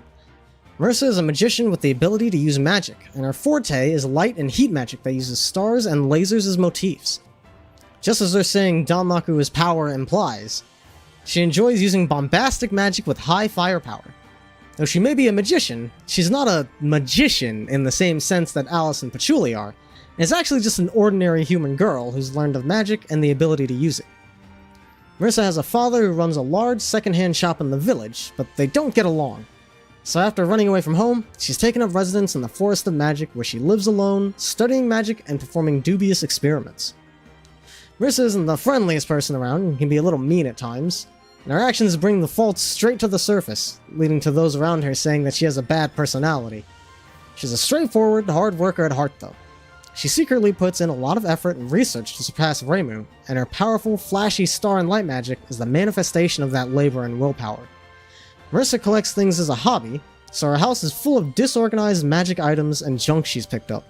Marissa is a magician with the ability to use magic, and her forte is light and heat magic that uses stars and lasers as motifs. Just as their saying Danmaku is power implies, she enjoys using bombastic magic with high firepower. Though she may be a magician, she's not a magician in the same sense that Alice and Patchouli are, and is actually just an ordinary human girl who's learned of magic and the ability to use it. Marissa has a father who runs a large secondhand shop in the village, but they don't get along. So after running away from home, she's taken up residence in the Forest of Magic where she lives alone, studying magic and performing dubious experiments. Marissa isn't the friendliest person around and can be a little mean at times, and her actions bring the faults straight to the surface, leading to those around her saying that she has a bad personality. She's a straightforward, hard worker at heart though. She secretly puts in a lot of effort and research to surpass Reimu, and her powerful, flashy star and light magic is the manifestation of that labor and willpower. Marissa collects things as a hobby, so her house is full of disorganized magic items and junk she's picked up.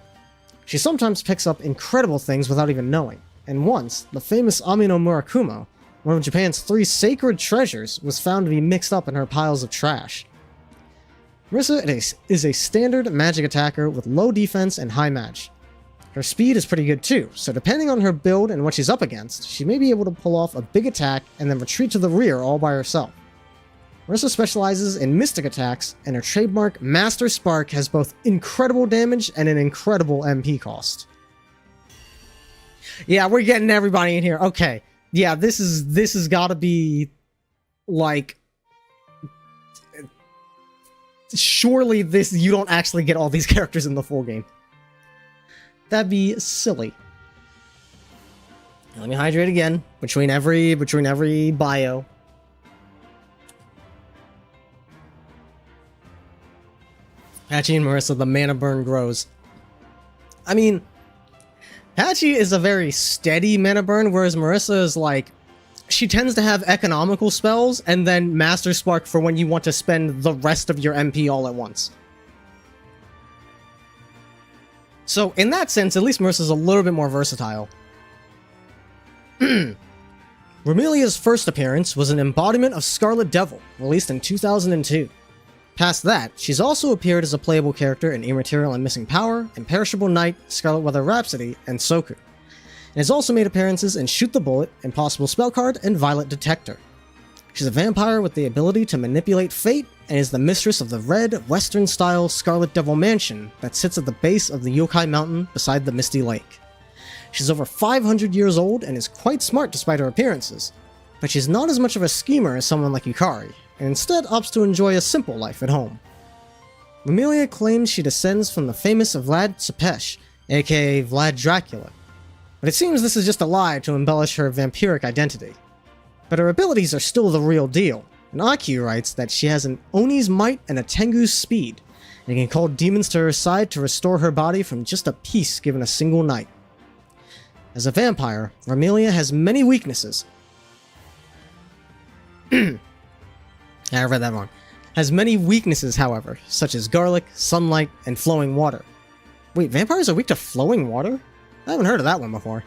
She sometimes picks up incredible things without even knowing, and once, the famous Amino Murakumo, one of Japan's 3 sacred treasures, was found to be mixed up in her piles of trash. Marissa is a standard magic attacker with low defense and high match. Her speed is pretty good too, so depending on her build and what she's up against, she may be able to pull off a big attack and then retreat to the rear all by herself. Marissa specializes in mystic attacks, and her trademark Master Spark has both incredible damage and an incredible MP cost. Yeah, we're getting everybody in here. Okay. Yeah, this has gotta be, like... Surely you don't actually get all these characters in the full game. That'd be silly. Let me hydrate again, between every bio. Hachi and Marissa, the mana burn grows. I mean, Hachi is a very steady mana burn, whereas Marissa is like, she tends to have economical spells and then Master Spark for when you want to spend the rest of your MP all at once. So in that sense, at least Marissa's a little bit more versatile. Romelia's first appearance was an embodiment of Scarlet Devil, released in 2002. Past that, she's also appeared as a playable character in Immaterial and Missing Power, Imperishable Night, Scarlet Weather Rhapsody, and Soku. And has also made appearances in Shoot the Bullet, Impossible Spell Card, and Violet Detector. She's a vampire with the ability to manipulate fate, and is the mistress of the red, Western-style Scarlet Devil Mansion that sits at the base of the Yokai Mountain beside the Misty Lake. She's over 500 years old and is quite smart despite her appearances, but she's not as much of a schemer as someone like Yukari, and instead opts to enjoy a simple life at home. Romelia claims she descends from the famous Vlad Tepes, aka Vlad Dracula, but it seems this is just a lie to embellish her vampiric identity. But her abilities are still the real deal, and A.Kei writes that she has an Oni's might and a Tengu's speed, and can call demons to her side to restore her body from just a piece given a single night. As a vampire, Romelia has many weaknesses. I read that wrong. Has many weaknesses, however, such as garlic, sunlight, and flowing water. Wait, vampires are weak to flowing water? I haven't heard of that one before.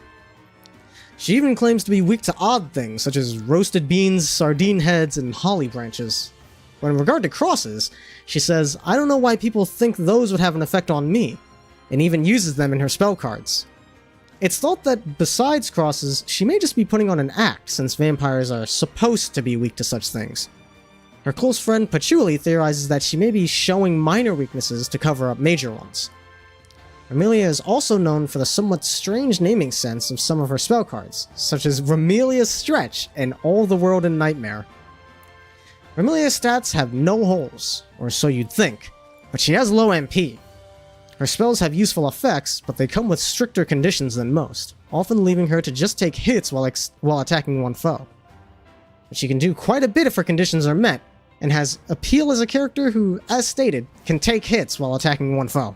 She even claims to be weak to odd things, such as roasted beans, sardine heads, and holly branches. But in regard to crosses, she says, I don't know why people think those would have an effect on me, and even uses them in her spell cards. It's thought that besides crosses, she may just be putting on an act, since vampires are supposed to be weak to such things. Her close friend Patchouli theorizes that she may be showing minor weaknesses to cover up major ones. Remelia is also known for the somewhat strange naming sense of some of her spell cards, such as Remelia's Stretch and All the World in Nightmare. Remelia's stats have no holes, or so you'd think, but she has low MP. Her spells have useful effects, but they come with stricter conditions than most, often leaving her to just take hits while attacking one foe. But she can do quite a bit if her conditions are met, and has appeal as a character who, as stated, can take hits while attacking one foe.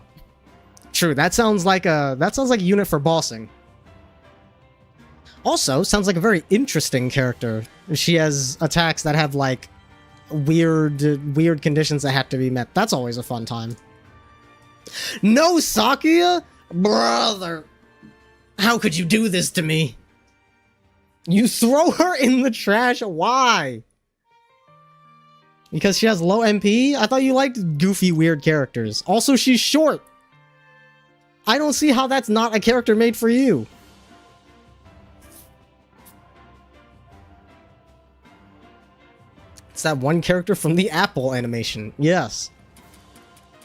True, that sounds like a unit for bossing. Also, sounds like a very interesting character. She has attacks that have like weird conditions that have to be met. That's always a fun time. No, Sakia? Brother! How could you do this to me? You throw her in the trash? Why? Because she has low MP? I thought you liked goofy, weird characters. Also, she's short! I don't see how that's not a character made for you. It's that one character from the Apple animation. Yes.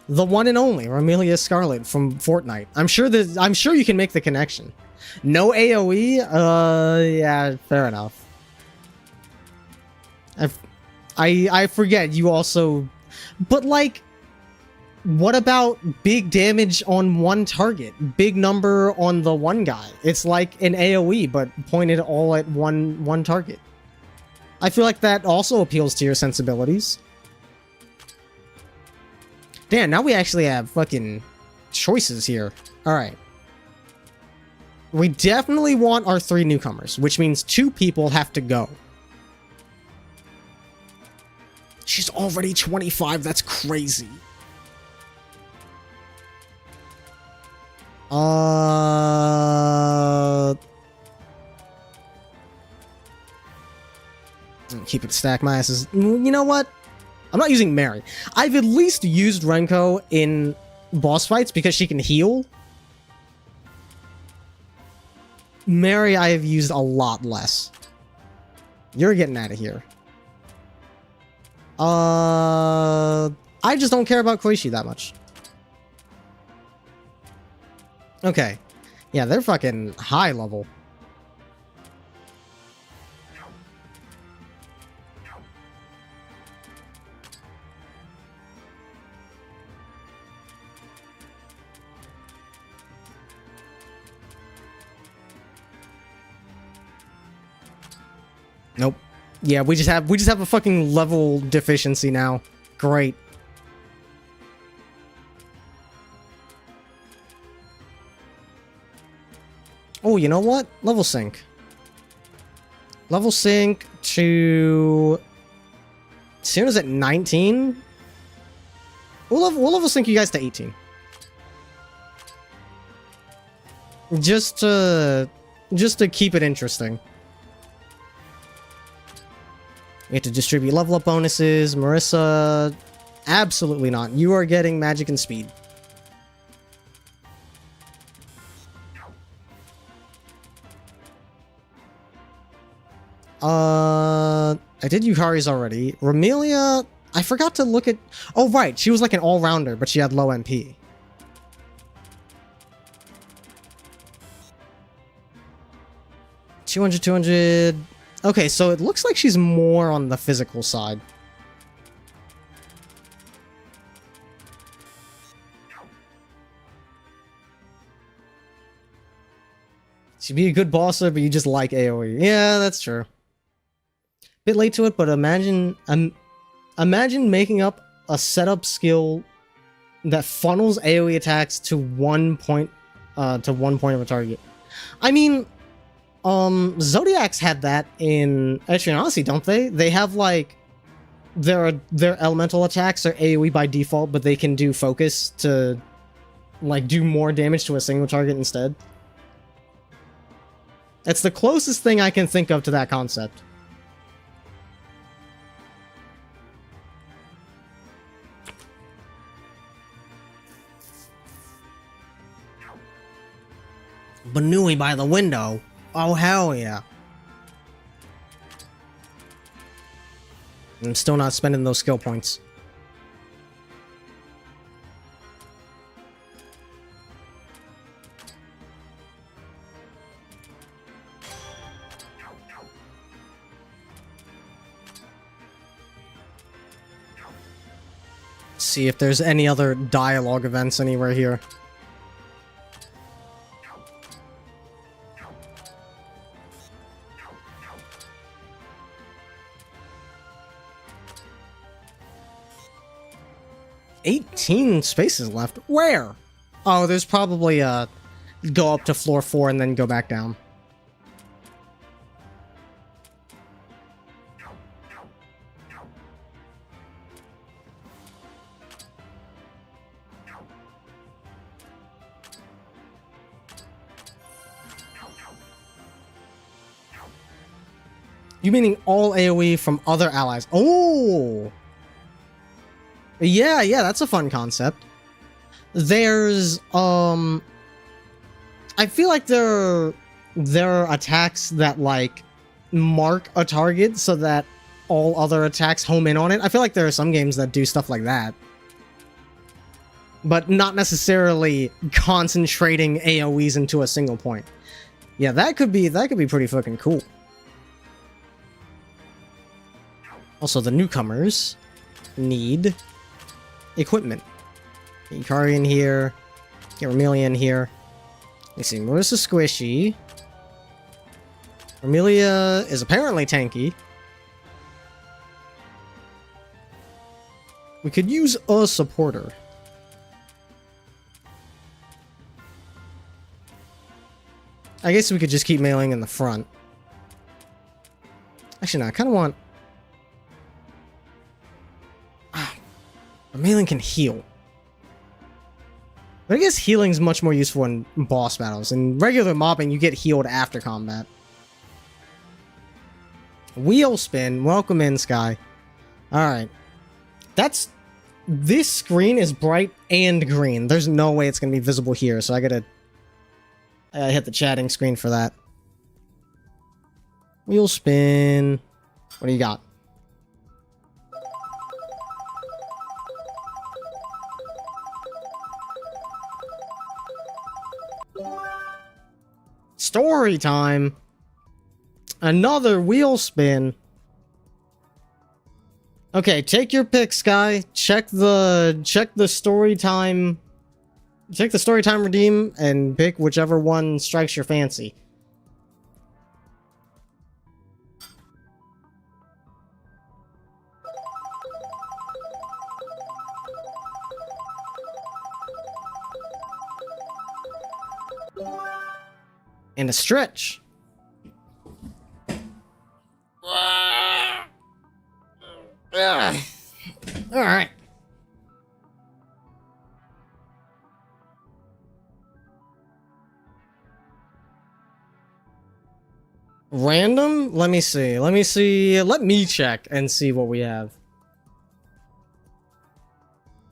The one and only, Remelia Scarlet from Fortnite. I'm sure you can make the connection. No AoE? Yeah, fair enough. I forget you also... But like, what about big damage on one target? Big number on the one guy. It's like an AoE, but pointed all at one target. I feel like that also appeals to your sensibilities. Damn, now we actually have fucking choices here. Alright. We definitely want our 3 newcomers, which means 2 people have to go. She's already 25, that's crazy. Keep it stacked, my asses. You know what? I'm not using Mary. I've at least used Renko in boss fights because she can heal. Mary, I have used a lot less. You're getting out of here. I just don't care about Koishi that much. Okay. Yeah, they're fucking high level. Nope. Yeah, we just have a fucking level deficiency now. Great. Oh, you know what? Level sync. Level sync to... Soon as at 19? We'll level sync you guys to 18. Just to keep it interesting. We have to distribute level up bonuses. Marissa, absolutely not. You are getting magic and speed. I did Yukari's already. Remelia, I forgot to look at... Oh, right. She was like an all-rounder, but she had low MP. $200. Okay, so it looks like she's more on the physical side. She'd be a good bosser, but you just like AoE. Yeah, that's true. Bit late to it, but imagine making up a setup skill that funnels AoE attacks to one point of a target. I mean, Zodiacs had that in Etrian Odyssey, don't they? They have like their elemental attacks are AoE by default, but they can do focus to, like, do more damage to a single target instead. It's the closest thing I can think of to that concept. Banui by the window. Oh, hell yeah. I'm still not spending those skill points. See if there's any other dialogue events anywhere here. $18 spaces left. Where? Oh, there's probably a go up to floor 4 and then go back down. You meaning all AoE from other allies? Oh! Yeah, that's a fun concept. There's, I feel like there are attacks that, like, mark a target so that all other attacks home in on it. I feel like there are some games that do stuff like that. But not necessarily concentrating AoEs into a single point. Yeah, that could be pretty fucking cool. Also, the newcomers need equipment. Ikari in here. Get Romelia in here. Let's see, Marissa squishy. Romelia is apparently tanky. We could use a supporter. I guess we could just keep mailing in the front. Actually, no, I kind of want... Mailing can heal. But I guess healing is much more useful in boss battles. In regular mobbing, you get healed after combat. Wheel spin. Welcome in, Sky. Alright. This screen is bright and green. There's no way it's going to be visible here, so I gotta hit the chatting screen for that. Wheel spin. What do you got? Story time. Another wheel spin. Okay, take your pick, Sky. Check the story time. Check the story time redeem and pick whichever one strikes your fancy. And a stretch. Alright. Random? Let me see. Let me check and see what we have.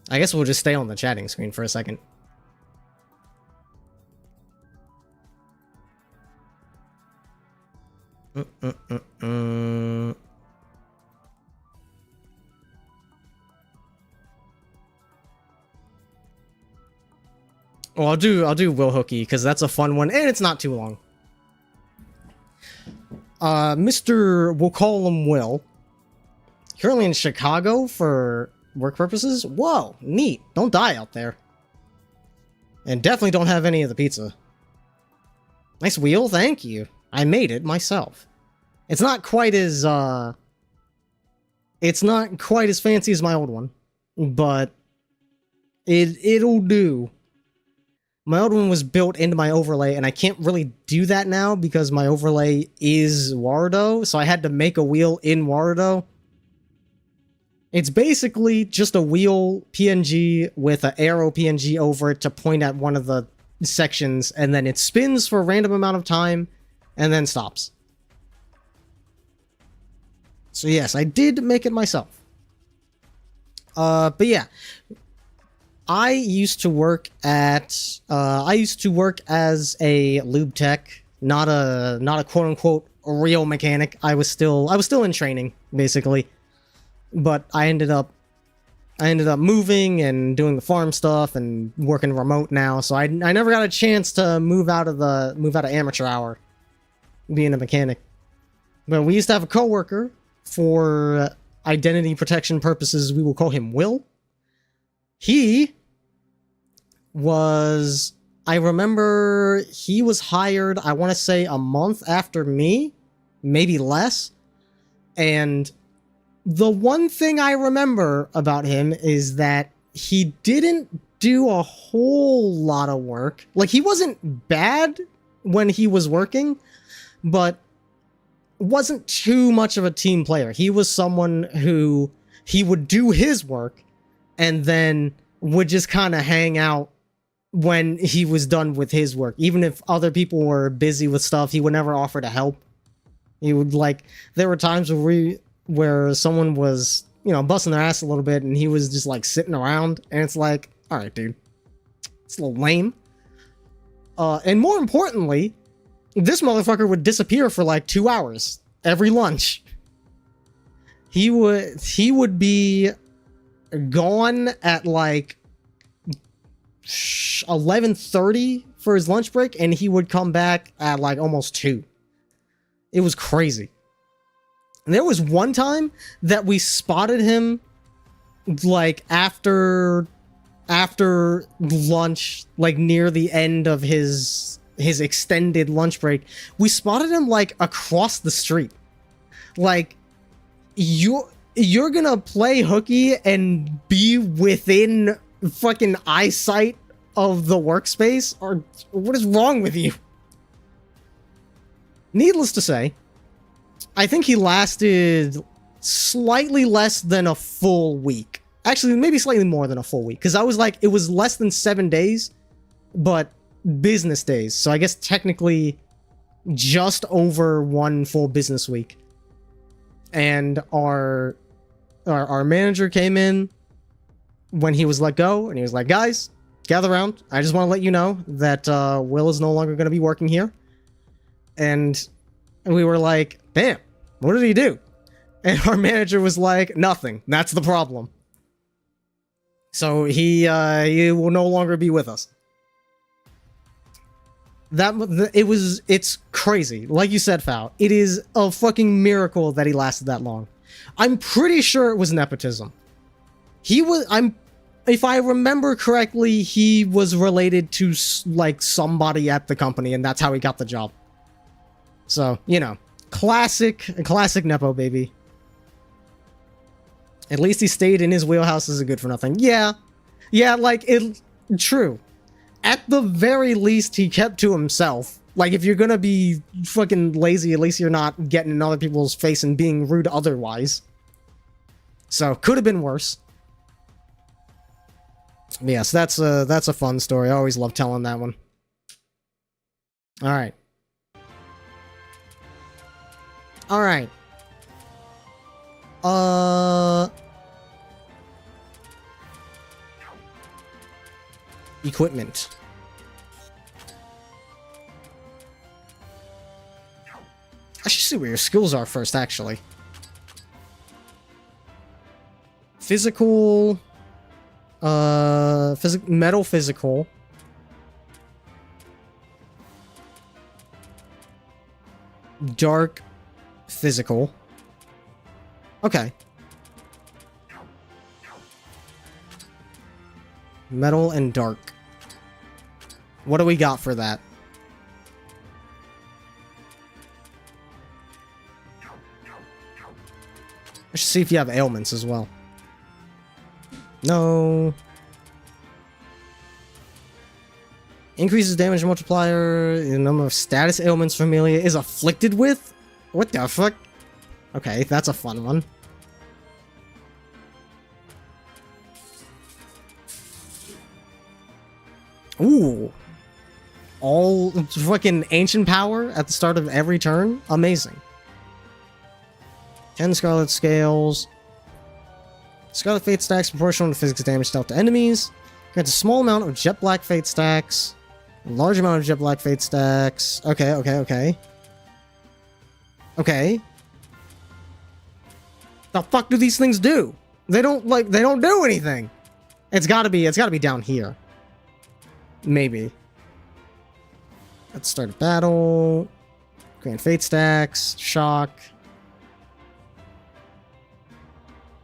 I guess we'll just stay on the chatting screen for a second. Well, I'll do Will Hooky because that's a fun one and it's not too long. We'll call him Will. Currently in Chicago for work purposes. Whoa, neat. Don't die out there. And definitely don't have any of the pizza. Nice wheel, thank you. I made it myself. It's not quite as fancy as my old one, but it'll do. My old one was built into my overlay, and I can't really do that now because my overlay is Warudo, so I had to make a wheel in Warudo. It's basically just a wheel PNG with an arrow PNG over it to point at one of the sections, and then it spins for a random amount of time and then stops. So yes, I did make it myself. But yeah, I used to work as a lube tech, not a quote unquote real mechanic. I was still in training, basically. But I ended up moving and doing the farm stuff and working remote now, so I never got a chance to move out of amateur hour being a mechanic. But we used to have a coworker, for identity protection purposes, we will call him Will. He was, I remember he was hired, I want to say a month after me, maybe less. And the one thing I remember about him is that he didn't do a whole lot of work. Like, he wasn't bad when he was working, but wasn't too much of a team player. He was someone who, he would do his work and then would just kind of hang out when he was done with his work. Even if other people were busy with stuff, he would never offer to help. He would, like, there were times where someone was, you know, busting their ass a little bit and he was just like sitting around, and it's like, all right, dude, it's a little lame. And more importantly, this motherfucker would disappear for like 2 hours every lunch. He would be gone at like 11:30 for his lunch break, and he would come back at like almost 2. It was crazy. And there was one time that we spotted him like after lunch, like near the end of his extended lunch break. We spotted him like across the street. Like, you're gonna play hooky and be within fucking eyesight of the workspace, or what is wrong with you? Needless to say, I think he lasted slightly less than a full week. Actually, maybe slightly more than a full week, because I was like, it was less than 7 days, but business days. So I guess technically just over 1 full business week. And our manager came in when he was let go, and he was like, guys, gather around. I just want to let you know that Will is no longer going to be working here. And we were like, damn, what did he do? And our manager was like, nothing. That's the problem. So he will no longer be with us. It's crazy. Like you said, Fao, it is a fucking miracle that he lasted that long. I'm pretty sure it was nepotism. If I remember correctly, he was related to like somebody at the company, and that's how he got the job. So, you know, classic nepo baby. At least he stayed in his wheelhouse as a good for nothing. Yeah, like, true. At the very least, he kept to himself. Like, if you're gonna be fucking lazy, at least you're not getting in other people's face and being rude otherwise. So, could have been worse. Yes, that's a fun story. I always love telling that one. Alright. Alright. Equipment. I should see where your skills are first, actually. Physical... metal physical. Dark physical. Okay. Metal and dark. What do we got for that? I should see if you have ailments as well. No. Increases damage multiplier. The number of status ailments Familia is afflicted with? What the fuck? Okay, that's a fun one. Ooh. All fucking ancient power at the start of every turn? Amazing. 10 Scarlet Scales. Scarlet Fate stacks proportional to physics damage dealt to enemies. Grants a small amount of Jet Black Fate stacks. A large amount of Jet Black Fate stacks. Okay. Okay. The fuck do these things do? They don't do anything. It's gotta be down here. Maybe. Let's start a battle. Grant Fate stacks. Shock.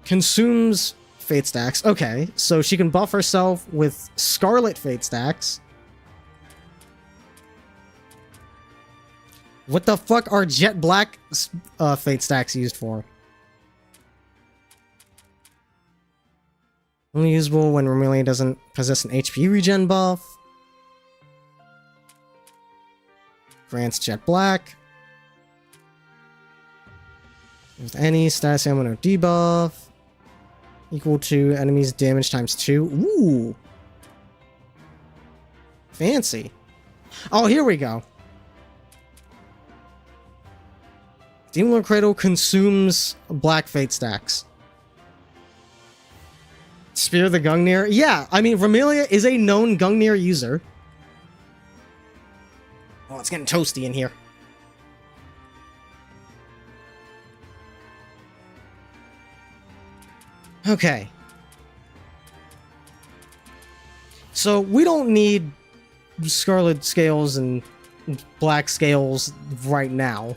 Consumes Fate stacks. Okay, so she can buff herself with Scarlet Fate stacks. What the fuck are Jet Black Fate stacks used for? Only usable when Romelia doesn't possess an HP regen buff. Grants Jet Black. With any status ammo debuff. Equal to enemies damage times 2. Ooh. Fancy. Oh, here we go. Demon Lord Cradle consumes Black Fate stacks. Spear the Gungnir? Yeah, I mean, Romelia is a known Gungnir user. Oh, it's getting toasty in here. Okay. So, we don't need Scarlet Scales and Black Scales right now.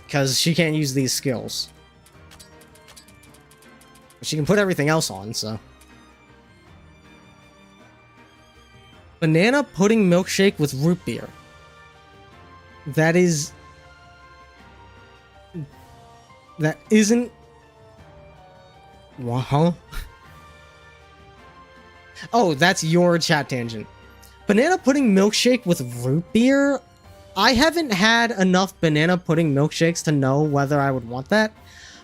Because she can't use these skills. She can put everything else on, so. Banana pudding milkshake with root beer. That isn't... What, huh? Oh, that's your chat tangent. Banana pudding milkshake with root beer? I haven't had enough banana pudding milkshakes to know whether I would want that,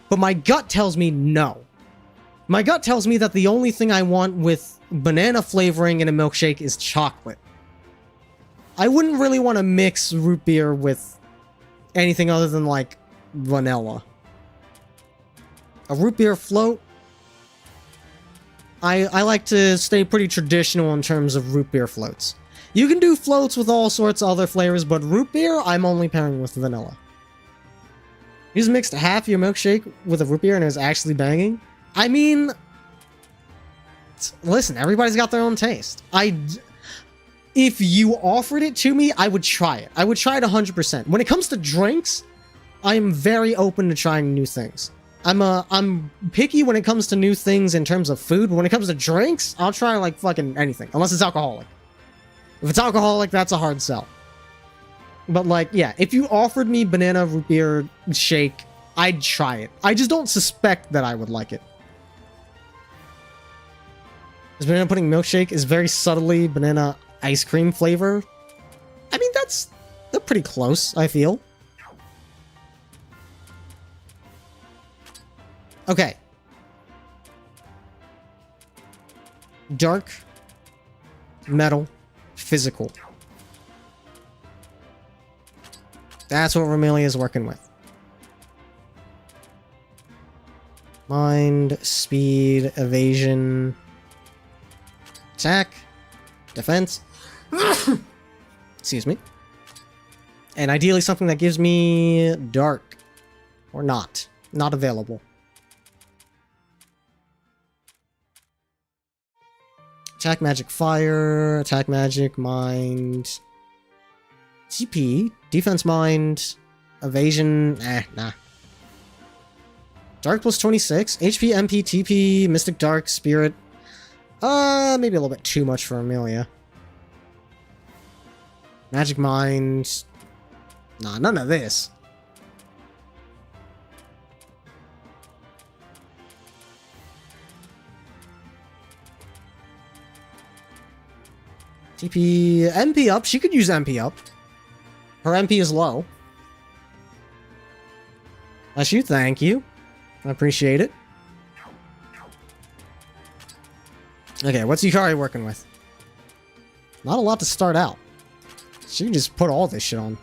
but my gut tells me no. My gut tells me that the only thing I want with banana flavoring in a milkshake is chocolate. I wouldn't really want to mix root beer with anything other than, like, vanilla. A root beer float? I like to stay pretty traditional in terms of root beer floats. You can do floats with all sorts of other flavors, but root beer, I'm only pairing with vanilla. You just mixed half your milkshake with a root beer and it was actually banging? I mean... Listen, everybody's got their own taste. If you offered it to me, I would try it. I would try it 100%. When it comes to drinks, I am very open to trying new things. I'm picky when it comes to new things in terms of food, but when it comes to drinks, I'll try like fucking anything, unless it's alcoholic. If it's alcoholic, that's a hard sell. But like, yeah, if you offered me banana root beer shake, I'd try it. I just don't suspect that I would like it. This banana pudding milkshake is very subtly banana ice cream flavor. I mean, they're pretty close, I feel. Okay. Dark, metal, physical. That's what Romelia is working with. Mind, speed, evasion, attack, defense. Excuse me. And ideally something that gives me dark. Or not. Not available. Attack, magic, fire. Attack, magic, mind. TP. Defense, mind. Evasion. Nah. Dark plus 26. HP, MP, TP, Mystic, Dark, Spirit. Maybe a little bit too much for Amelia. Magic, mind. Nah, none of this. TP, MP up. She could use MP up. Her MP is low. Bless you, thank you. I appreciate it. Okay, what's Yukari working with? Not a lot to start out. She can just put all this shit on.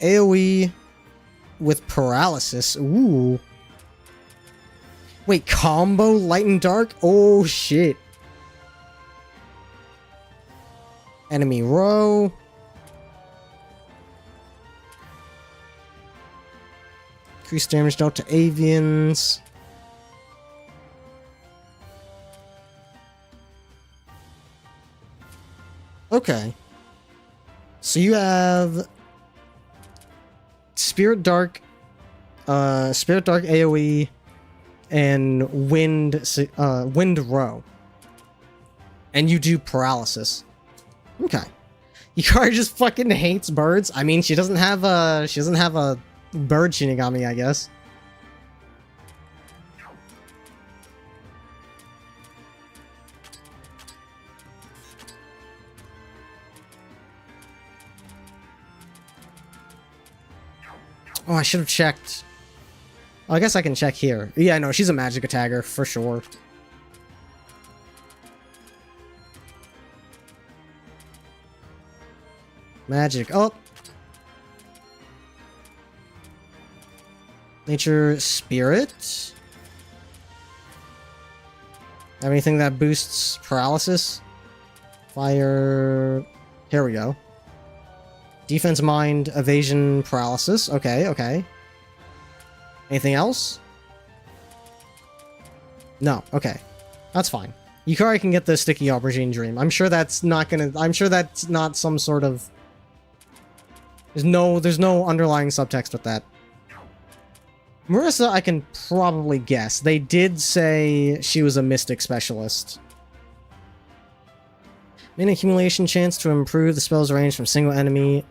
AoE with paralysis. Ooh. Wait, combo light and dark? Oh, shit. Enemy row. Increase damage dealt to avians. Okay. So you have Spirit Dark AoE and Wind Row. And you do paralysis. Okay. Yukari just fucking hates birds. I mean, she doesn't have a bird Shinigami, I guess. Oh, I should have checked. Oh, I guess I can check here. Yeah, no, she's a magic attacker for sure. Magic up. Nature Spirit. Have anything that boosts paralysis? Fire. Here we go. Defense, mind, evasion, paralysis. Okay, okay. Anything else? No, okay. That's fine. Yukari can get the sticky aubergine dream. I'm sure that's not gonna... I'm sure that's not some sort of... There's no underlying subtext with that. Marissa, I can probably guess. They did say she was a mystic specialist. Main accumulation chance to improve the spell's range from single enemy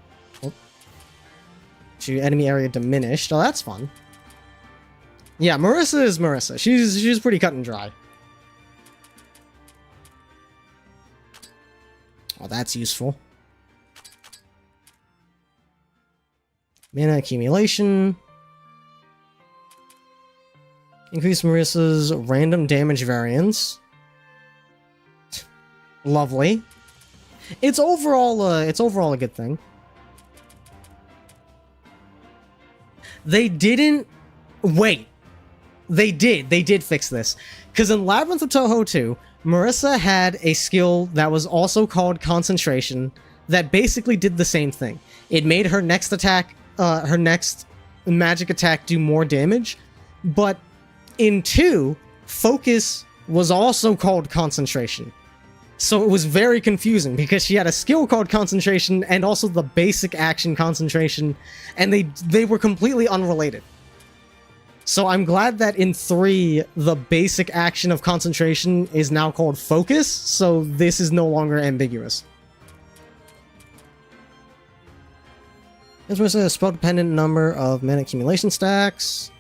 to enemy area diminished. Oh, that's fun. Yeah, Marissa is Marissa. She's pretty cut and dry. Oh, that's useful. Mana accumulation. Increase Marissa's random damage variance. Lovely. It's overall a good thing. They didn't wait. They did fix this. Because in Labyrinth of Touhou 2, Marissa had a skill that was also called Concentration that basically did the same thing. It made her next attack, her next magic attack do more damage, but in 2, Focus was also called Concentration. So it was very confusing because she had a skill called Concentration and also the basic action Concentration, and they were completely unrelated. So I'm glad that in 3, the basic action of Concentration is now called Focus, so this is no longer ambiguous. This was a spell-dependent number of mana accumulation stacks.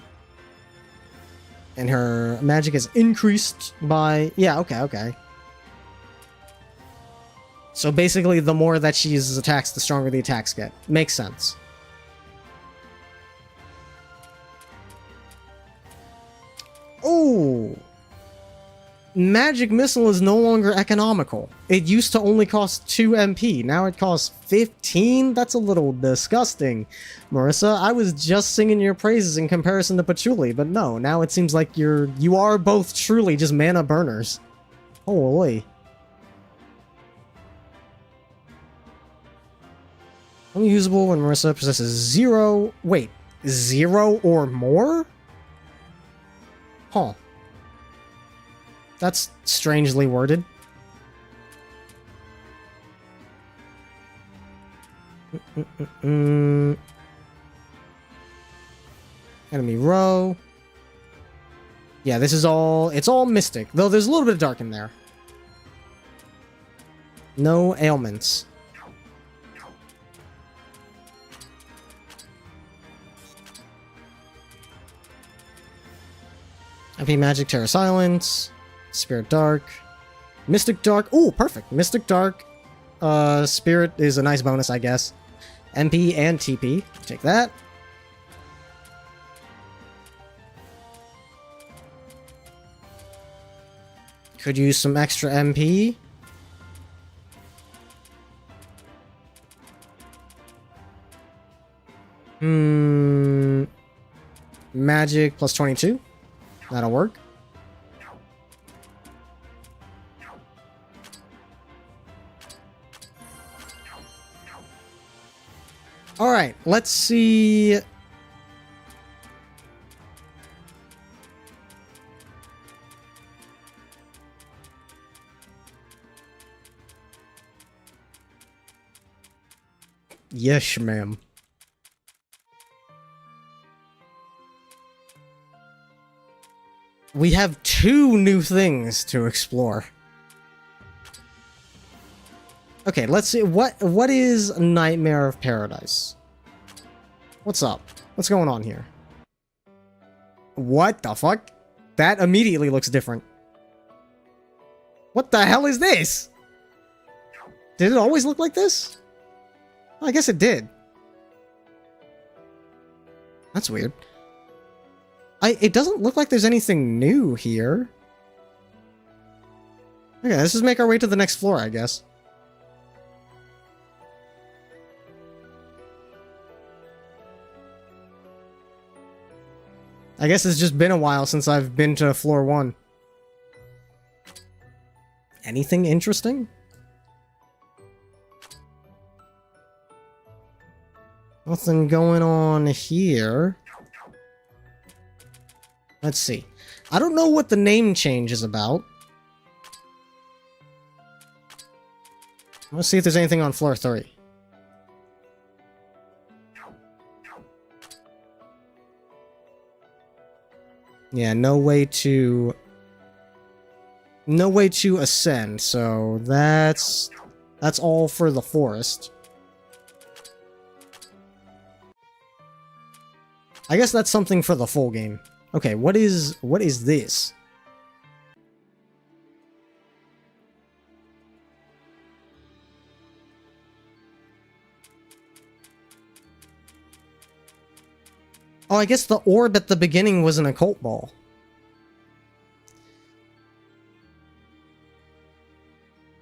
And her magic is increased by... Yeah, okay. So basically, the more that she uses attacks, the stronger the attacks get. Makes sense. Oh! Magic Missile is no longer economical. It used to only cost 2 MP. Now it costs 15? That's a little disgusting. Marissa, I was just singing your praises in comparison to Patchouli, but no, now it seems like you are both truly just mana burners. Holy. Only usable when Marissa possesses 0... Wait, 0 or more? Huh. That's strangely worded. Enemy row. Yeah, this is all... It's all mystic, though there's a little bit of dark in there. No ailments. MP Magic, Terra Silence, Spirit Dark, Mystic Dark. Ooh, perfect. Mystic Dark. Spirit is a nice bonus, I guess. MP and TP. Take that. Could use some extra MP. Magic plus 22. That'll work. All right, let's see. Yes, ma'am. We have 2 new things to explore. Okay, let's see. What is Nightmare of Paradise? What's up? What's going on here? What the fuck? That immediately looks different. What the hell is this? Did it always look like this? I guess it did. That's weird. It doesn't look like there's anything new here. Okay, let's just make our way to the next floor, I guess. I guess it's just been a while since I've been to floor 1. Anything interesting? Nothing going on here. Let's see. I don't know what the name change is about. Let's see if there's anything on floor 3. Yeah, no way to ascend, so that's all for the forest. I guess that's something for the full game. Okay, what is this? Oh, I guess the orb at the beginning was an occult ball.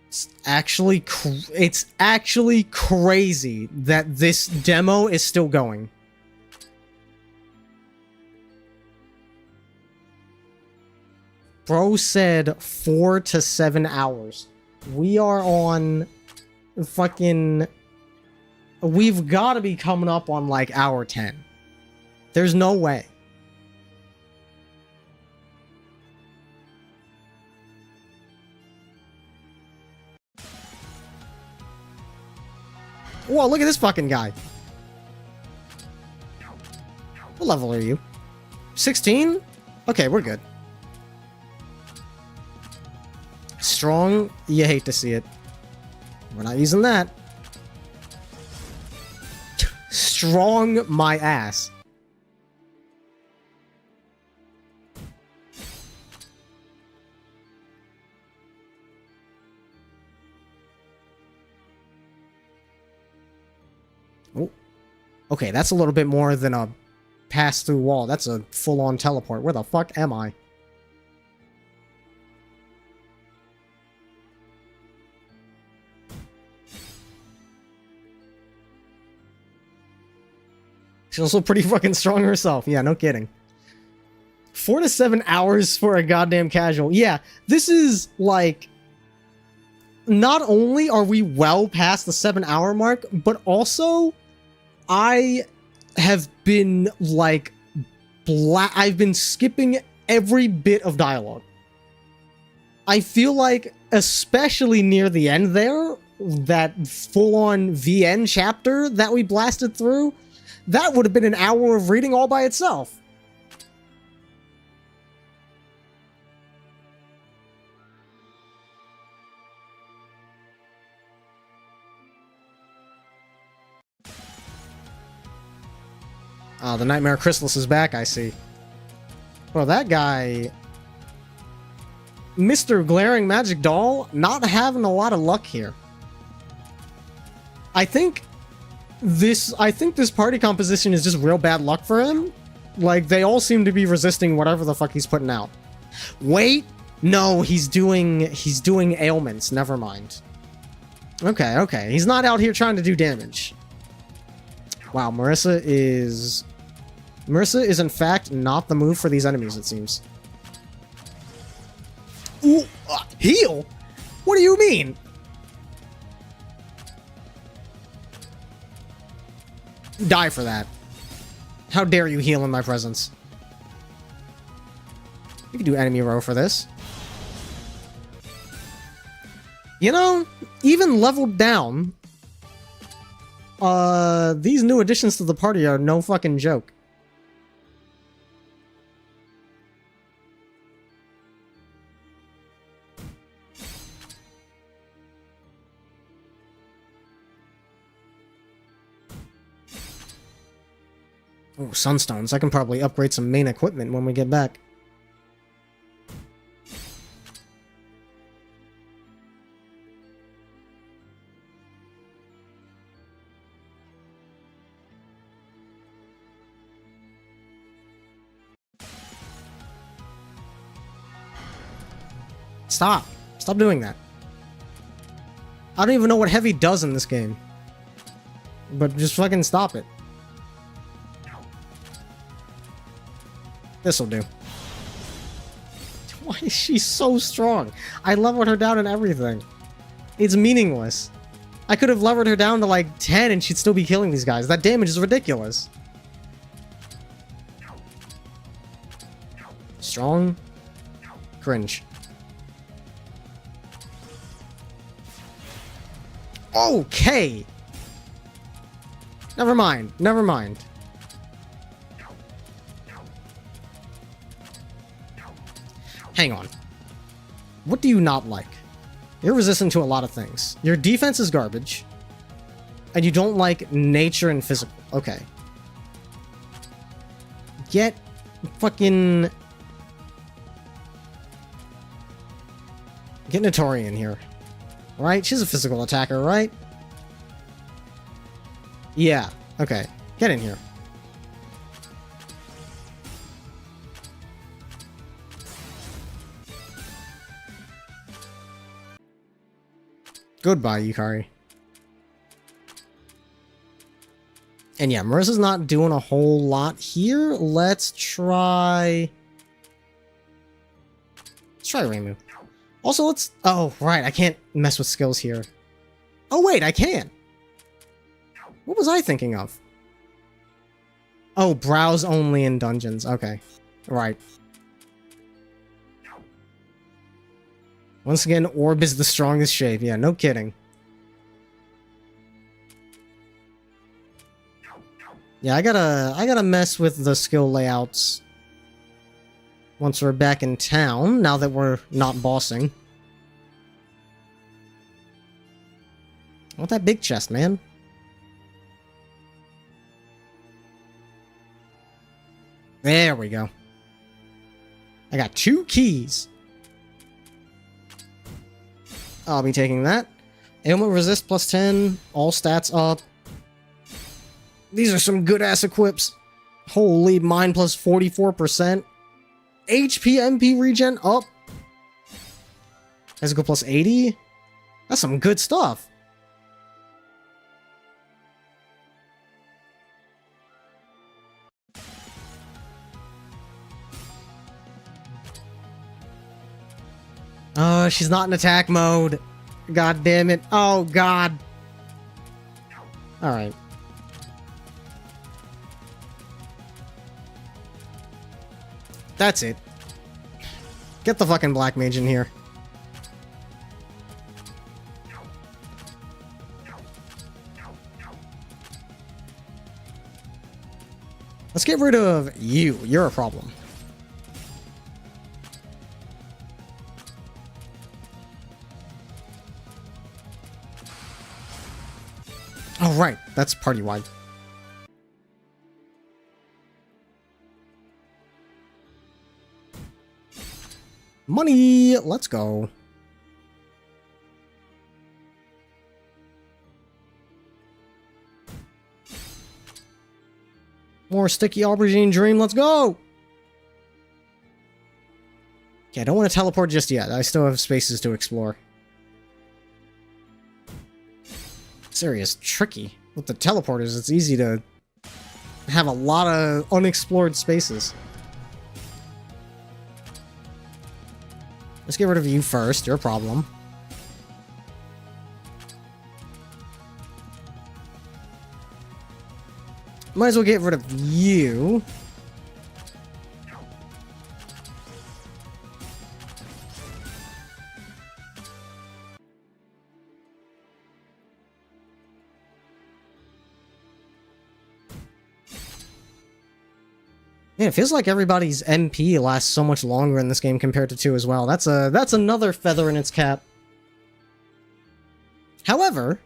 It's actually crazy that this demo is still going. Bro said 4 to 7 hours. We are on fucking... We've got to be coming up on like hour 10. There's no way. Whoa, look at this fucking guy. What level are you? 16? Okay, we're good. Strong? You hate to see it. We're not using that. Strong my ass. Oh. Okay, that's a little bit more than a pass-through wall. That's a full-on teleport. Where the fuck am I? She's also pretty fucking strong herself. Yeah, no kidding. 4 to 7 hours for a goddamn casual. Yeah, this is like... Not only are we well past the 7-hour mark, but also... I have been, like... I've been skipping every bit of dialogue. I feel like, especially near the end there, that full-on VN chapter that we blasted through... That would have been an hour of reading all by itself. Oh, the Nightmare Chrysalis is back, I see. Well, that guy... Mr. Glaring Magic Doll, not having a lot of luck here. I think this party composition is just real bad luck for him. Like, they all seem to be resisting whatever the fuck he's putting out. Wait, No, he's doing ailments. Never mind. Okay, okay. He's not out here trying to do damage. Wow, Marissa is in fact not the move for these enemies, it seems. Ooh, heal? What do you mean? Die for that. How dare you heal in my presence? You can do enemy row for this. You know, even leveled down, these new additions to the party are no fucking joke. Oh, sunstones. I can probably upgrade some main equipment when we get back. Stop. Stop doing that. I don't even know what heavy does in this game. But just fucking stop it. This'll do. Why is she so strong? I leveled her down and everything. It's meaningless. I could have levered her down to like 10 and she'd still be killing these guys. That damage is ridiculous. Strong. Cringe. Okay. Never mind. Never mind. Hang on. What do you not like? You're resistant to a lot of things. Your defense is garbage. And you don't like nature and physical. Okay. Get fucking... Get Notori in here. Right? She's a physical attacker, right? Yeah. Okay. Get in here. Goodbye, Yukari. And yeah, Marissa's not doing a whole lot here. Let's try Reimu. Also, let's... Oh, right, I can't mess with skills here. Oh, wait, I can. What was I thinking of? Oh, browse only in dungeons. Okay. Right. Once again, orb is the strongest shape. Yeah, no kidding. Yeah, I gotta mess with the skill layouts once we're back in town, now that we're not bossing. I want that big chest, man. There we go. I got 2 keys. I'll be taking that. Ailment resist plus 10. All stats up. These are some good-ass equips. Holy, mine plus 44%. HP MP regen up. Physical plus 80. That's some good stuff. Oh, she's not in attack mode. God damn it. Oh, God. Alright. That's it. Get the fucking black mage in here. Let's get rid of you. You're a problem. Oh, right. That's party-wide. Money! Let's go. More sticky aubergine dream. Let's go! Okay, I don't want to teleport just yet. I still have spaces to explore. This area is tricky. With the teleporters, it's easy to have a lot of unexplored spaces. Let's get rid of you first. Your problem. Might as well get rid of you. Yeah, it feels like everybody's MP lasts so much longer in this game compared to 2 as well. That's another feather in its cap. However,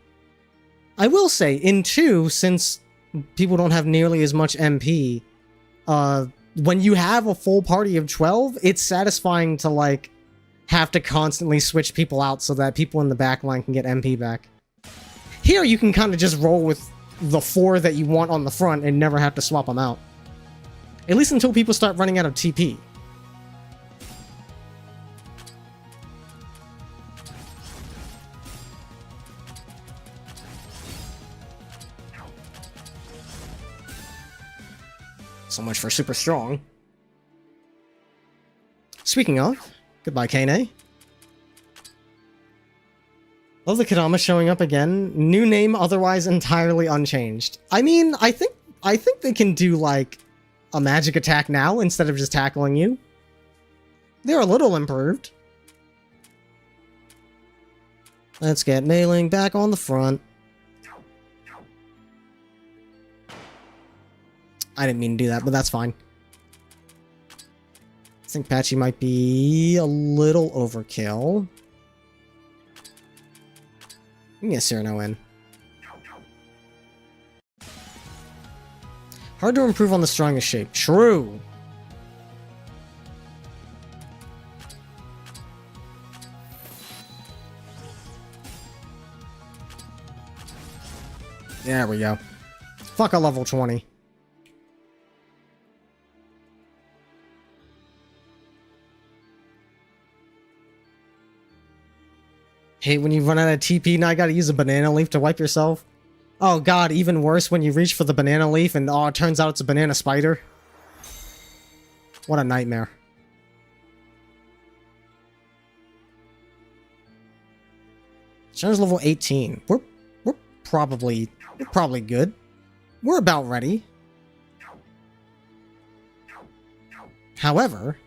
I will say, in 2, since people don't have nearly as much MP, when you have a full party of 12, it's satisfying to, like, have to constantly switch people out so that people in the back line can get MP back. Here, you can kind of just roll with the 4 that you want on the front and never have to swap them out. At least until people start running out of TP. So much for super strong. Speaking of, goodbye, Kane. Love the Kadama showing up again. New name, otherwise entirely unchanged. I mean, I think they can do, like, a magic attack now instead of just tackling you. They're a little improved. Let's get Mei-Ling back on the front. I didn't mean to do that, but that's fine. I think Patchy might be a little overkill. We can get Cyrano in. Hard to improve on the strongest shape. True. There we go. Fuck a level 20. Hate when you run out of TP and I gotta use a banana leaf to wipe yourself. Oh god, even worse when you reach for the banana leaf and oh, it turns out it's a banana spider. What a nightmare. Shannon's level 18. We're probably good. We're about ready. However,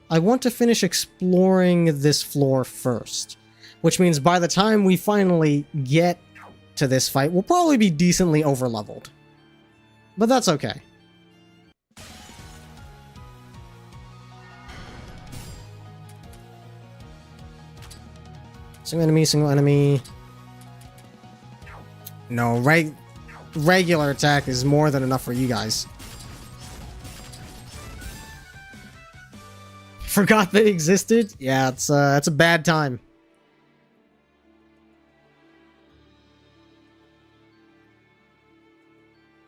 I want to finish exploring this floor first. Which means by the time we finally get to this fight, we'll probably be decently overleveled. But that's okay. Single enemy, single enemy. No, regular attack is more than enough for you guys. Forgot they existed? Yeah, it's a bad time.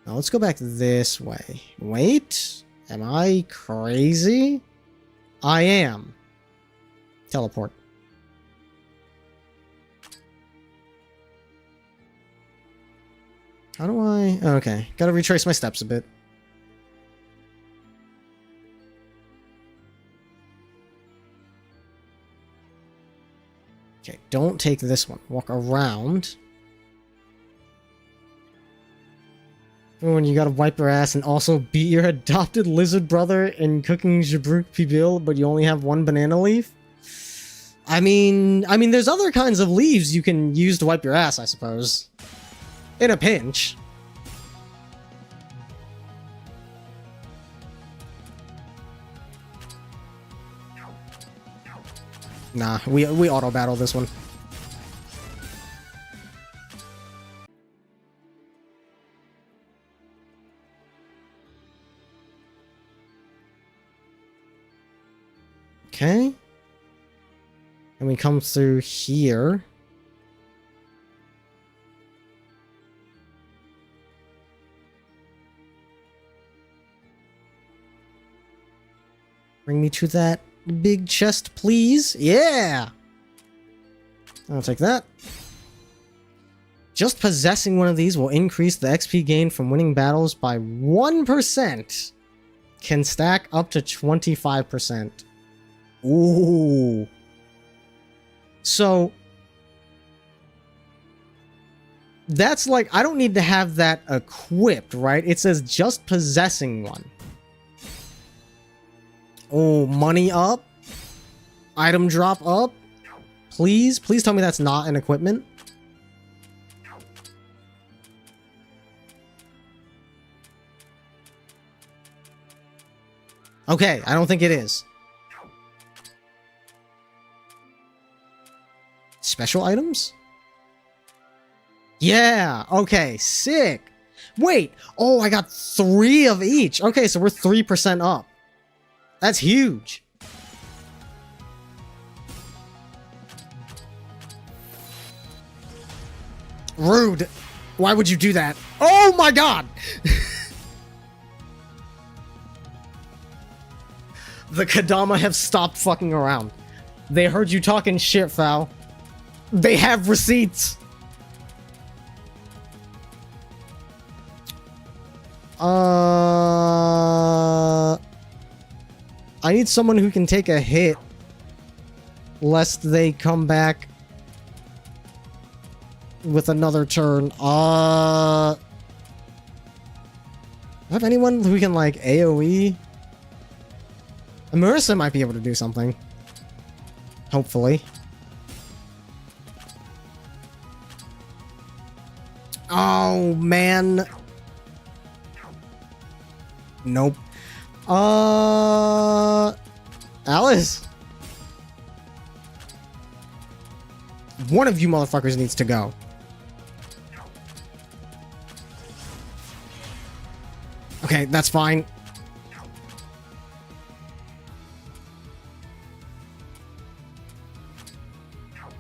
Now let's go back this way. Wait, am I crazy? I am. Teleport. How do I... Okay, gotta retrace my steps a bit. Okay, don't take this one. Walk around. When you gotta wipe your ass and also beat your adopted lizard brother in cooking Jabruk Pibil, but you only have one banana leaf? I mean, there's other kinds of leaves you can use to wipe your ass, I suppose. In a pinch. Nah, we auto-battle this one. Okay. And we come through here. Bring me to that Big chest, please. Yeah! I'll take that. Just possessing one of these will increase the XP gain from winning battles by 1%. Can stack up to 25%. Ooh. So, that's like, I don't need to have that equipped, right? It says just possessing one. Oh, money up. Item drop up. Please, please tell me that's not an equipment. Okay, I don't think it is. Special items? Yeah, okay, sick. Wait, oh, I got 3 of each. Okay, so we're 3% up. That's huge. Rude. Why would you do that? Oh my god! The Kadama have stopped fucking around. They heard you talking shit, Foul. They have receipts. I need someone who can take a hit lest they come back with another turn. Have anyone who can like AoE? Marissa might be able to do something. Hopefully. Oh, man. Nope. Alice? One of you motherfuckers needs to go. Okay, that's fine.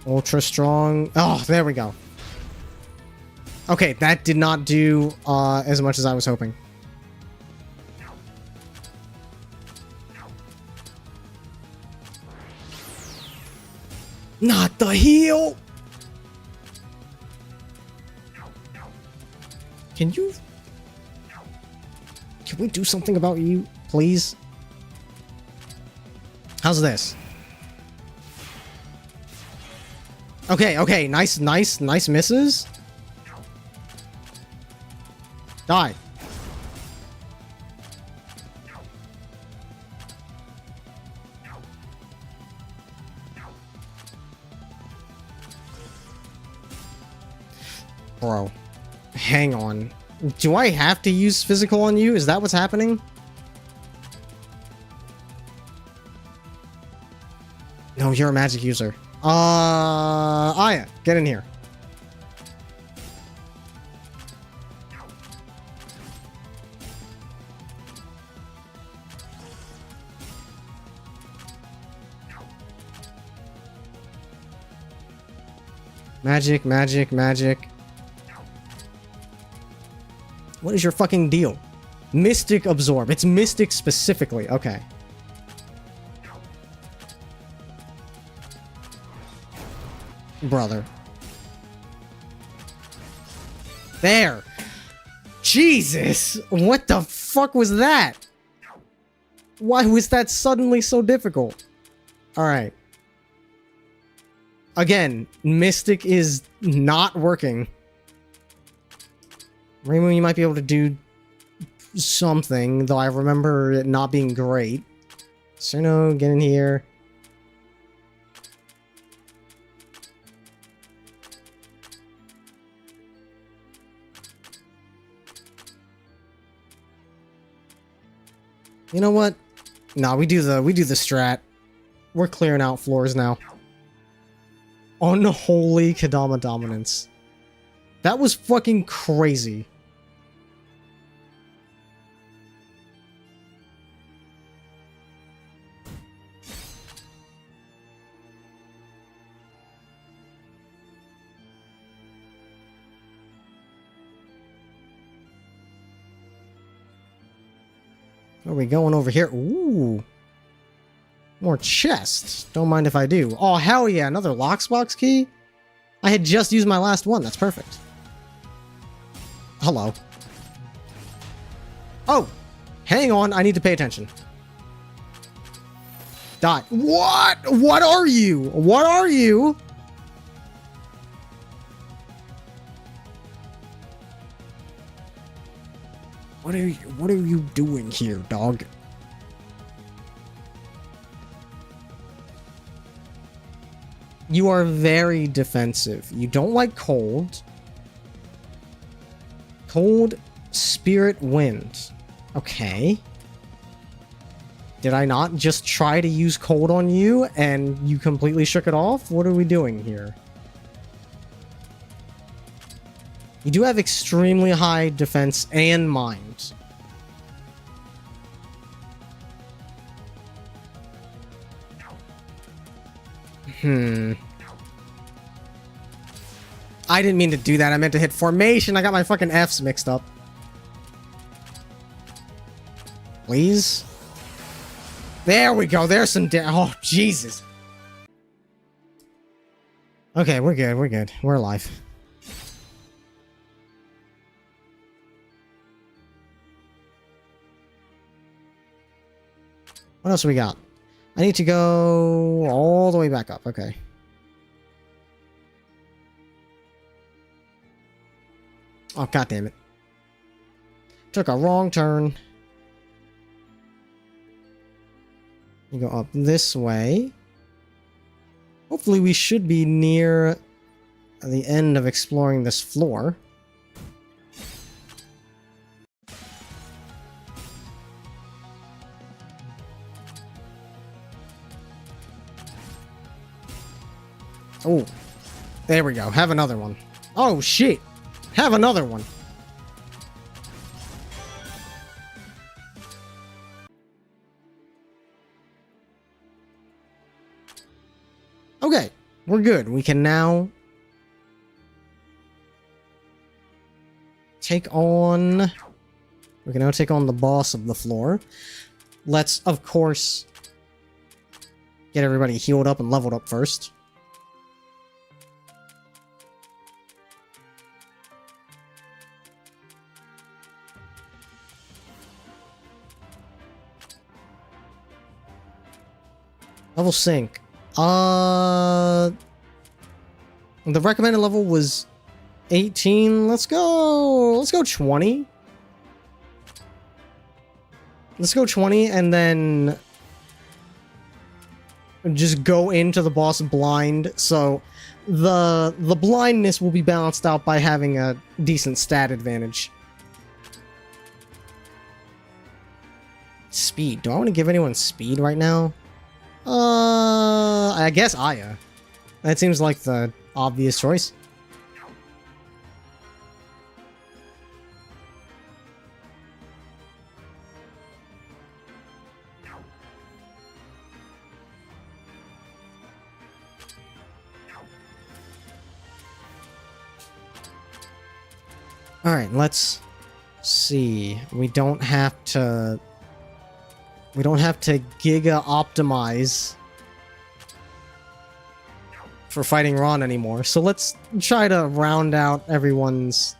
Ultra strong. Oh, there we go. Okay, that did not do as much as I was hoping. Not the heal! Can you... Can we do something about you, please? How's this? Okay, okay, nice misses. Die. Bro, hang on. Do I have to use physical on you? Is that what's happening? No, you're a magic user. Aya, get in here. Magic, magic, magic. What is your fucking deal? Mystic Absorb. It's Mystic specifically. Okay. Brother. There. Jesus! What the fuck was that? Why was that suddenly so difficult? Alright. Again, Mystic is not working. Rainbow, you might be able to do something, though I remember it not being great. Cerno, get in here. You know what? Nah, we do the strat. We're clearing out floors now. Unholy Kadama dominance. That was fucking crazy. Where are we going over here? Ooh. More chests. Don't mind if I do. Oh, hell yeah. Another locksbox key? I had just used my last one. That's perfect. Hello. Oh, hang on. I need to pay attention. Die. What? What are you? What are you? What are you doing here, dog? You are very defensive. You don't like cold. Cold, spirit, wind. Okay. Did I not just try to use cold on you and you completely shook it off? What are we doing here? You do have extremely high defense and mind. I didn't mean to do that. I meant to hit formation. I got my fucking F's mixed up. Please? There we go. There's some oh, Jesus. Okay, we're good. We're good. We're alive. What else we got? I need to go all the way back up. Okay. Oh, god damn it. Took a wrong turn. You go up this way. Hopefully we should be near the end of exploring this floor. Oh, there we go. Have another one. Oh, shit. Have another one. Okay, we're good. We can now take on... We can now take on the boss of the floor. Let's, of course, get everybody healed up and leveled up first. Level sync. The recommended level was 18. Let's go 20. Let's go 20 and then just go into the boss blind. So the blindness will be balanced out by having a decent stat advantage. Speed. Do I want to give anyone speed right now? I guess Aya. That seems like the obvious choice. Alright, let's see. We don't have to giga optimize for fighting Ron anymore. So let's try to round out everyone's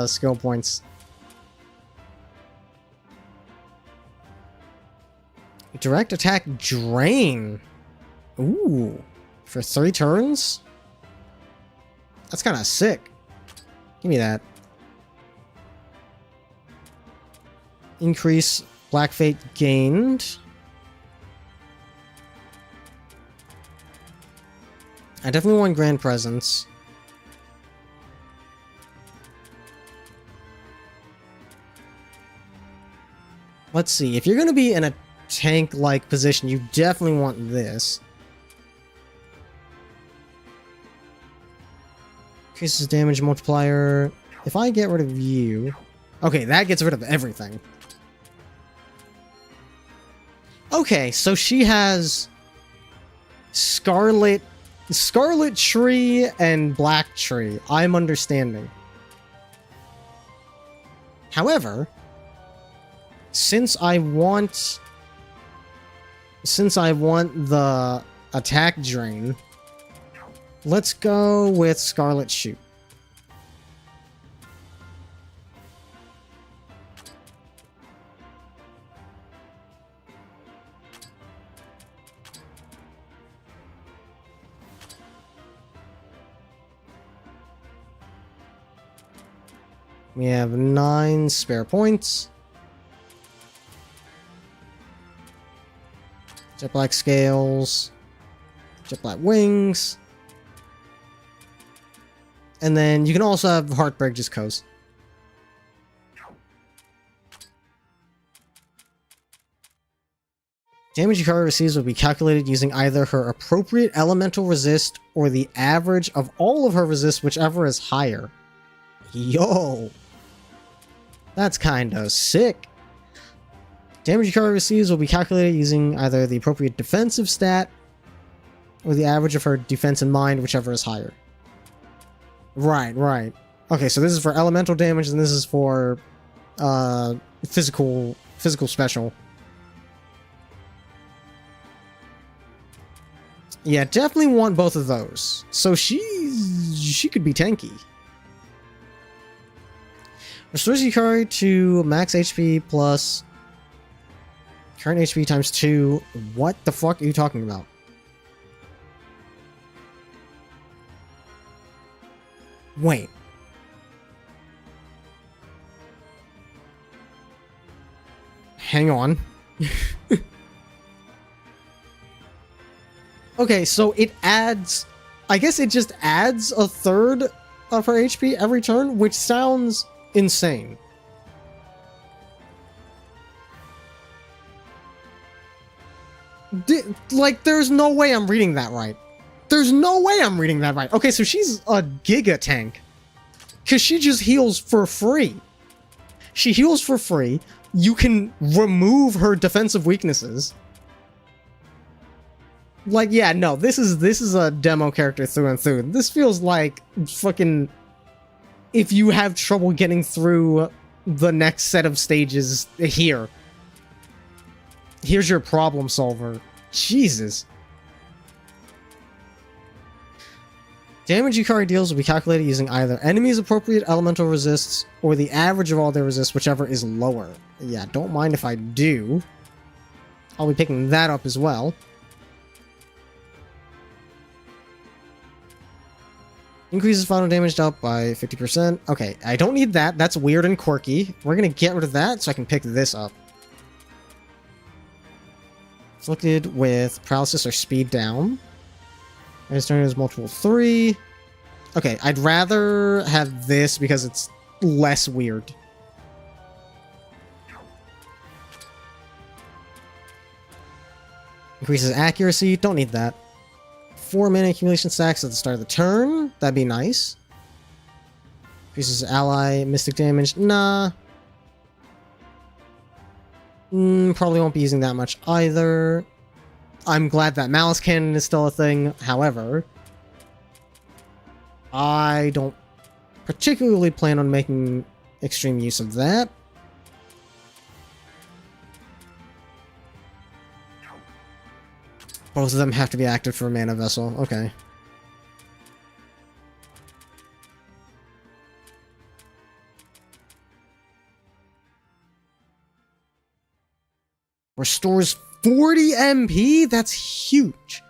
skill points. Direct attack drain. Ooh, for 3 turns? That's kind of sick. Give me that. Increase Black Fate gained. I definitely want Grand Presence. Let's see. If you're going to be in a tank-like position, you definitely want this. Increases damage multiplier. If I get rid of you... Okay, that gets rid of everything. Okay, so she has Scarlet Tree and Black Tree. I'm understanding. However, since I want since I want the attack drain, let's go with Scarlet Shoot. We have 9 spare points. Jet Black Scales. Jet Black Wings. And then you can also have Heartbreak just cause. Damage Yukari receives will be calculated using either her appropriate elemental resist or the average of all of her resists, whichever is higher. Yo! That's kinda sick. Damage Yukari receives will be calculated using either the appropriate defensive stat or the average of her defense in mind, whichever is higher. Right, right. Okay, so this is for elemental damage and this is for physical special. Yeah, definitely want both of those. So she could be tanky. Restores Yukari to max HP plus current HP times 2. What the fuck are you talking about? Wait. Hang on. Okay, so it adds... I guess it just adds a third of her HP every turn, which sounds insane. Like, there's no way I'm reading that right. There's no way I'm reading that right. Okay, so she's a giga tank. Because she just heals for free. She heals for free. You can remove her defensive weaknesses. Like, yeah, no, this is a demo character through and through. This feels like fucking... if you have trouble getting through the next set of stages here. Here's your problem solver. Jesus. Damage Yukari deals will be calculated using either enemies' appropriate elemental resists or the average of all their resists, whichever is lower. Yeah, don't mind if I do. I'll be picking that up as well. Increases final damage dealt by 50%. Okay, I don't need that. That's weird and quirky. We're gonna get rid of that so I can pick this up. Afflicted with paralysis or speed down. And turn is multiple 3. Okay, I'd rather have this because it's less weird. Increases accuracy. Don't need that. 4 mana accumulation stacks at the start of the turn. That'd be nice. Increases ally mystic damage. Nah. Probably won't be using that much either. I'm glad that Malice Cannon is still a thing. However, I don't particularly plan on making extreme use of that. Both of them have to be active for a mana vessel. Okay. Restores 40 MP? That's huge.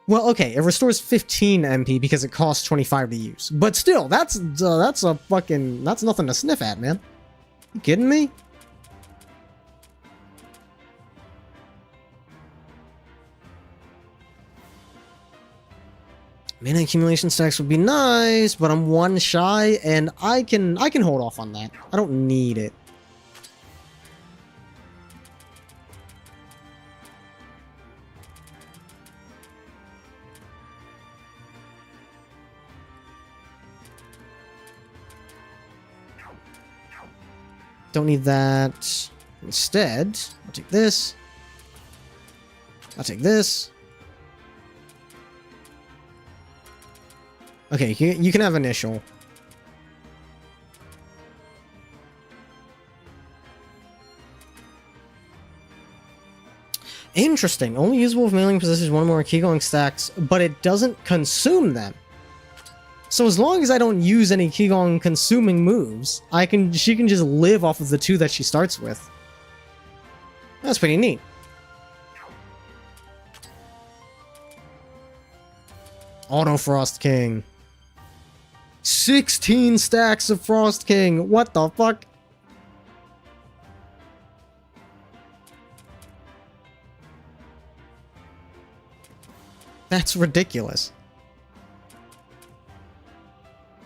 Well, okay, it restores 15 MP because it costs 25 to use. But still, that's a fucking... that's nothing to sniff at, man. You kidding me? Mana accumulation stacks would be nice, but I'm 1 shy, and I can hold off on that. I don't need it. Don't need that. Instead, I'll take this. I'll take this. Okay, you can have initial. Interesting. Only usable if mailing possesses one or more key going stacks, but it doesn't consume them. So as long as I don't use any Qigong consuming moves, she can just live off of the 2 that she starts with. That's pretty neat. Auto Frost King. 16 stacks of Frost King. What the fuck? That's ridiculous.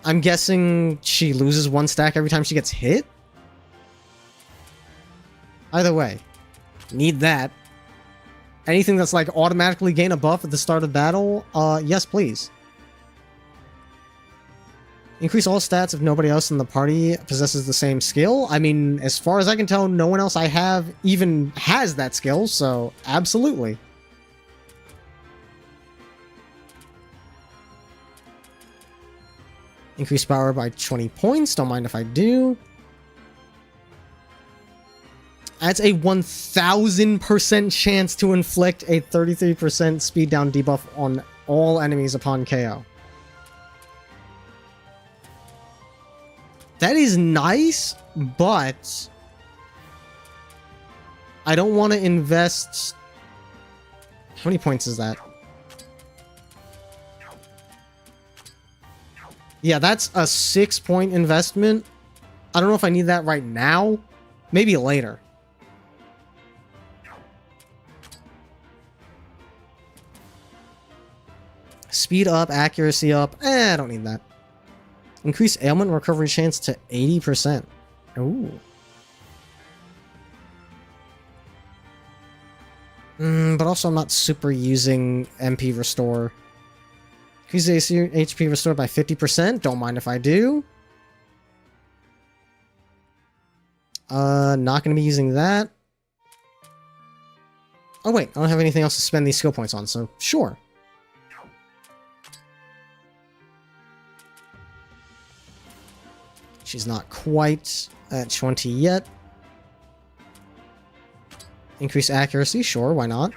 I'm guessing she loses 1 stack every time she gets hit? Either way, need that. Anything that's like automatically gain a buff at the start of battle, yes please. Increase all stats if nobody else in the party possesses the same skill. I mean, as far as I can tell, no one else I have even has that skill, so absolutely. Increase power by 20 points, don't mind if I do. That's a 1000% chance to inflict a 33% speed down debuff on all enemies upon KO. That is nice, but I don't want to invest... How many points is that? Yeah, that's a 6-point investment. I don't know if I need that right now. Maybe later. Speed up, accuracy up. I don't need that. Increase ailment recovery chance to 80%. Ooh. But also I'm not super using MP restore. Increase HP restored by 50%. Don't mind if I do. Not going to be using that. Oh wait, I don't have anything else to spend these skill points on, so sure. She's not quite at 20 yet. Increase accuracy, sure, why not?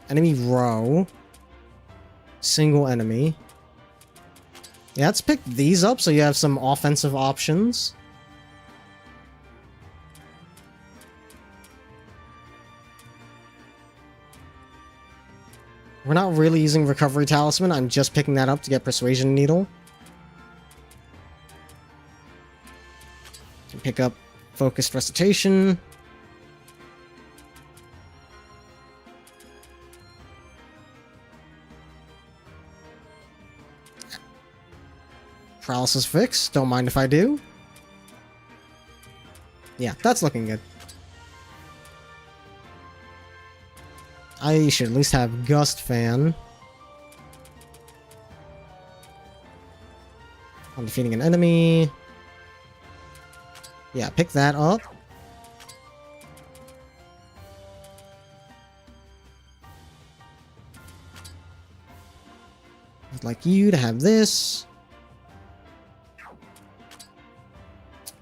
Enemy row. Single enemy. Yeah, let's pick these up so you have some offensive options. We're not really using Recovery Talisman, I'm just picking that up to get Persuasion Needle. Can pick up Focused Recitation. Paralysis Fix, don't mind if I do. Yeah, that's looking good. I should at least have Gust Fan. On defeating an enemy. Yeah, pick that up. I'd like you to have this.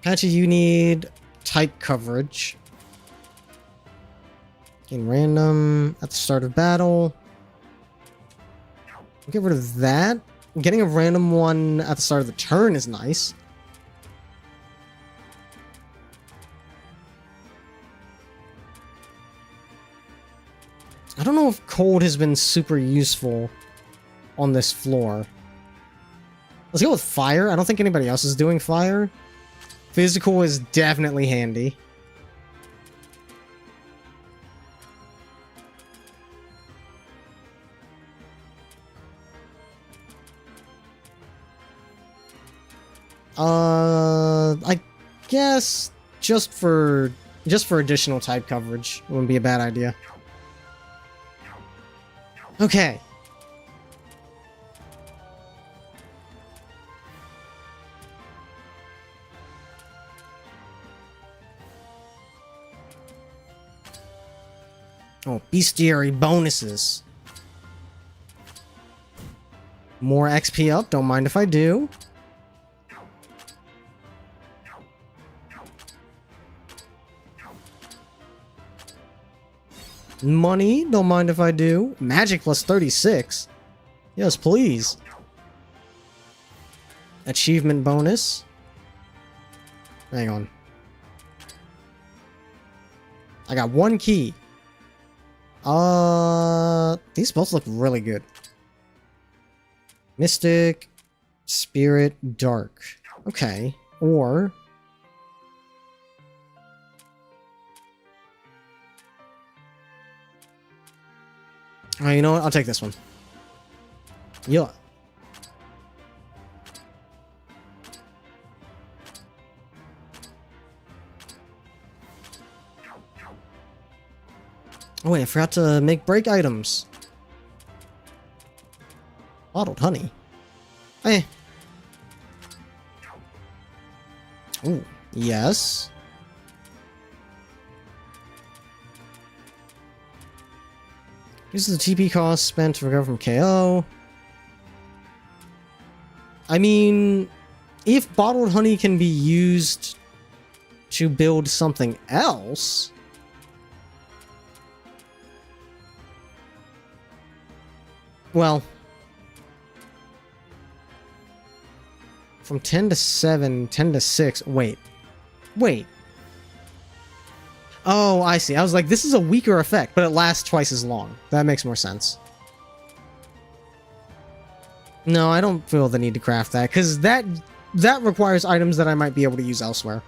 Patchy, you need type coverage. Gain random at the start of battle. Get rid of that. Getting a random one at the start of the turn is nice. I don't know if cold has been super useful on this floor. Let's go with fire. I don't think anybody else is doing fire. Physical is definitely handy. I guess just for additional type coverage wouldn't be a bad idea. Okay. Oh, bestiary bonuses. More XP up, don't mind if I do. Money, don't mind if I do. Magic plus 36. Yes, please. Achievement bonus. Hang on. I got one key. These both look really good. Mystic, Spirit, Dark. Okay. Or... oh, you know what? I'll take this one. Yeah. Oh wait, I forgot to make break items. Bottled honey. Eh. Ooh, yes. This is the TP cost spent to recover from KO. I mean, if bottled honey can be used to build something else... well... from 10 to 7, 10 to 6... wait. Wait. Oh, I see. I was like, this is a weaker effect, but it lasts twice as long. That makes more sense. No, I don't feel the need to craft that, because that requires items that I might be able to use elsewhere.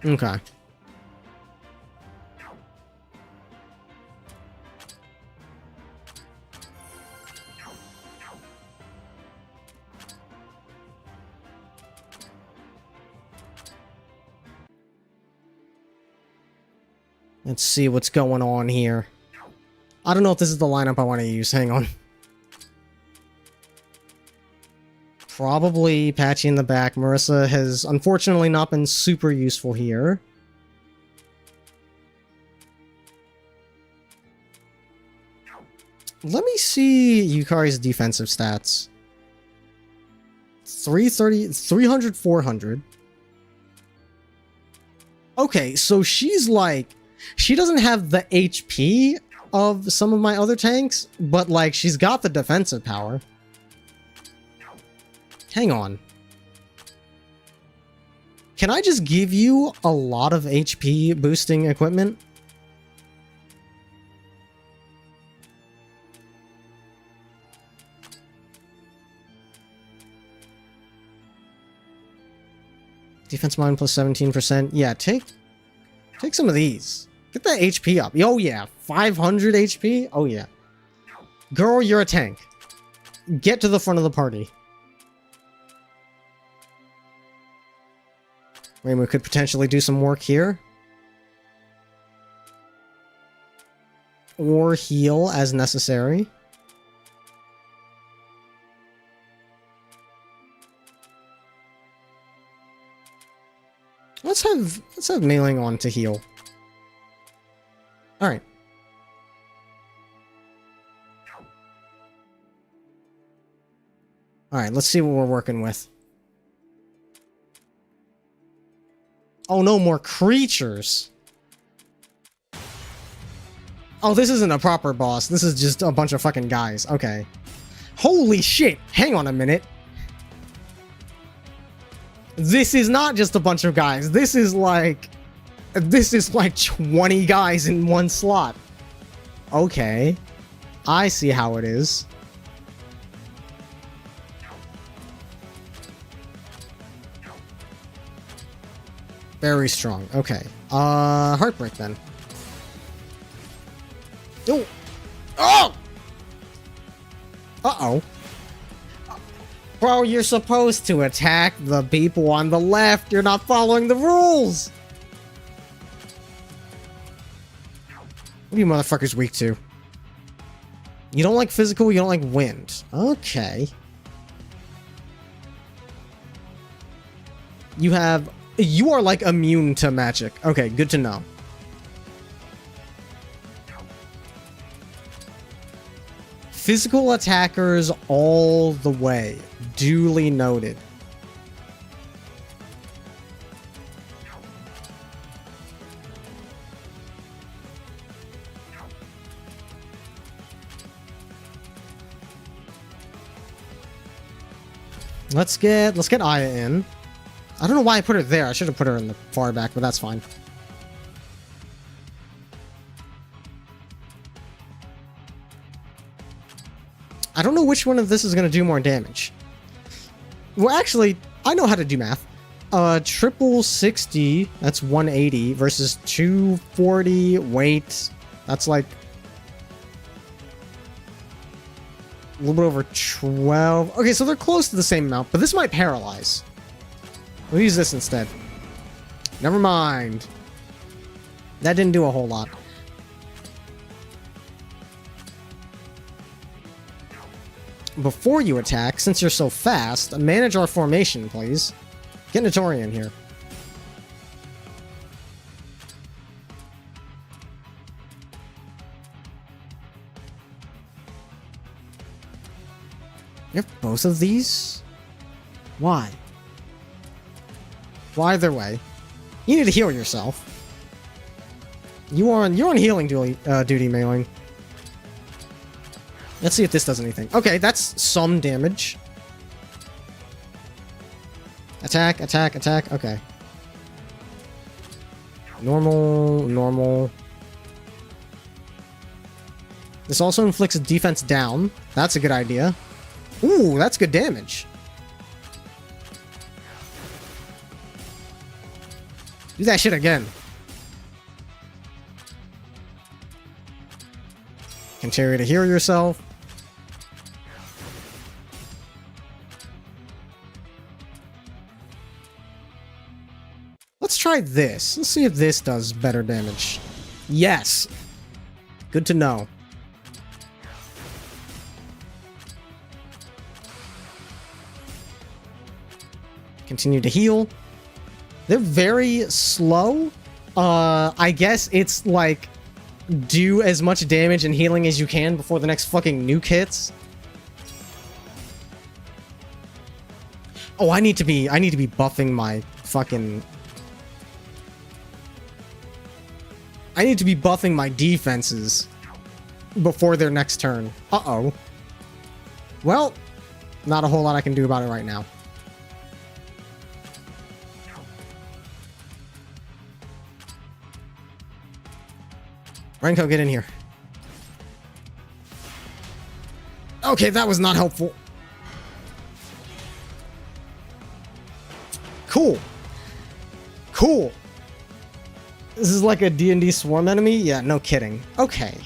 Okay. Let's see what's going on here. I don't know if this is the lineup I want to use. Hang on. Probably Patchy in the back. Marissa has unfortunately not been super useful here. Let me see Yukari's defensive stats. 330, 300, 400. Okay, so she's like... she doesn't have the HP of some of my other tanks, but like she's got the defensive power. Hang on. Can I just give you a lot of HP boosting equipment? Defense mine plus 17%. Yeah, take some of these. Get that HP up. Oh yeah, 500 HP? Oh yeah. Girl, you're a tank. Get to the front of the party. Wait, we could potentially do some work here. Or heal as necessary. Let's have Mailing on to heal. Alright. Alright, let's see what we're working with. Oh no, more creatures! Oh, this isn't a proper boss. This is just a bunch of fucking guys. Okay. Holy shit! Hang on a minute. This is not just a bunch of guys. This is like 20 guys in one slot. Okay. I see how it is. Very strong. Okay. Heartbreak then. Oh! Oh! Uh-oh. Bro, you're supposed to attack the people on the left. You're not following the rules. What are you motherfuckers weak to? You don't like physical, you don't like wind. Okay. You are like immune to magic. Okay, good to know. Physical attackers all the way. Duly noted. Let's get Aya in. I don't know why I put her there. I should have put her in the far back, but that's fine. I don't know which one of this is going to do more damage. Well, actually, I know how to do math. Triple 60, that's 180 versus 240. Wait, that's like a little bit over 12. Okay, so they're close to the same amount, but this might paralyze. We'll use this instead. Never mind. That didn't do a whole lot. Before you attack, since you're so fast, manage our formation, please. Get Notori in here. You have both of these? Why? Well, either way, you need to heal yourself. You're on healing duty, Mailing. Let's see if this does anything. Okay, that's some damage. Attack, attack, attack. Okay. Normal, normal. This also inflicts defense down. That's a good idea. Ooh, that's good damage. Do that shit again. Continue to heal yourself. Let's try this. Let's see if this does better damage. Yes. Good to know. Continue to heal. They're very slow. I guess it's like do as much damage and healing as you can before the next fucking nuke hits. Oh, I need to be buffing my fucking... I need to be buffing my defenses before their next turn. Uh-oh. Well, not a whole lot I can do about it right now. Renko, get in here. Okay, that was not helpful. Cool. Cool. This is like a D&D swarm enemy? Yeah, no kidding. Okay.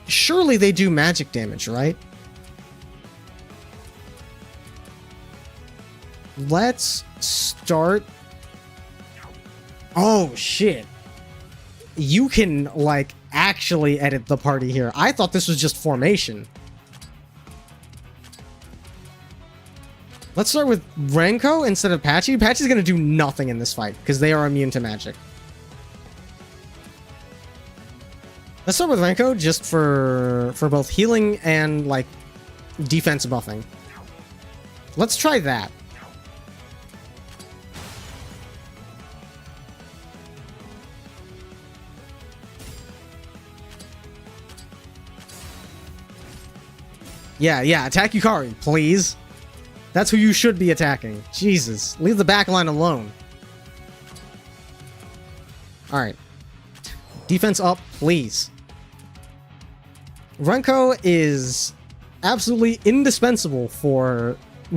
Surely they do magic damage, right? Let's start... Oh, shit. You can, like, actually edit the party here. I thought this was just formation. Let's start with Renko instead of Patchy. Patchy's gonna do nothing in this fight, because they are immune to magic. Let's start with Renko just for both healing and, like, defense buffing. Let's try that. Yeah, attack Yukari, please. That's who you should be attacking. Jesus, leave the backline alone. Alright. Defense up, please. Renko is absolutely indispensable for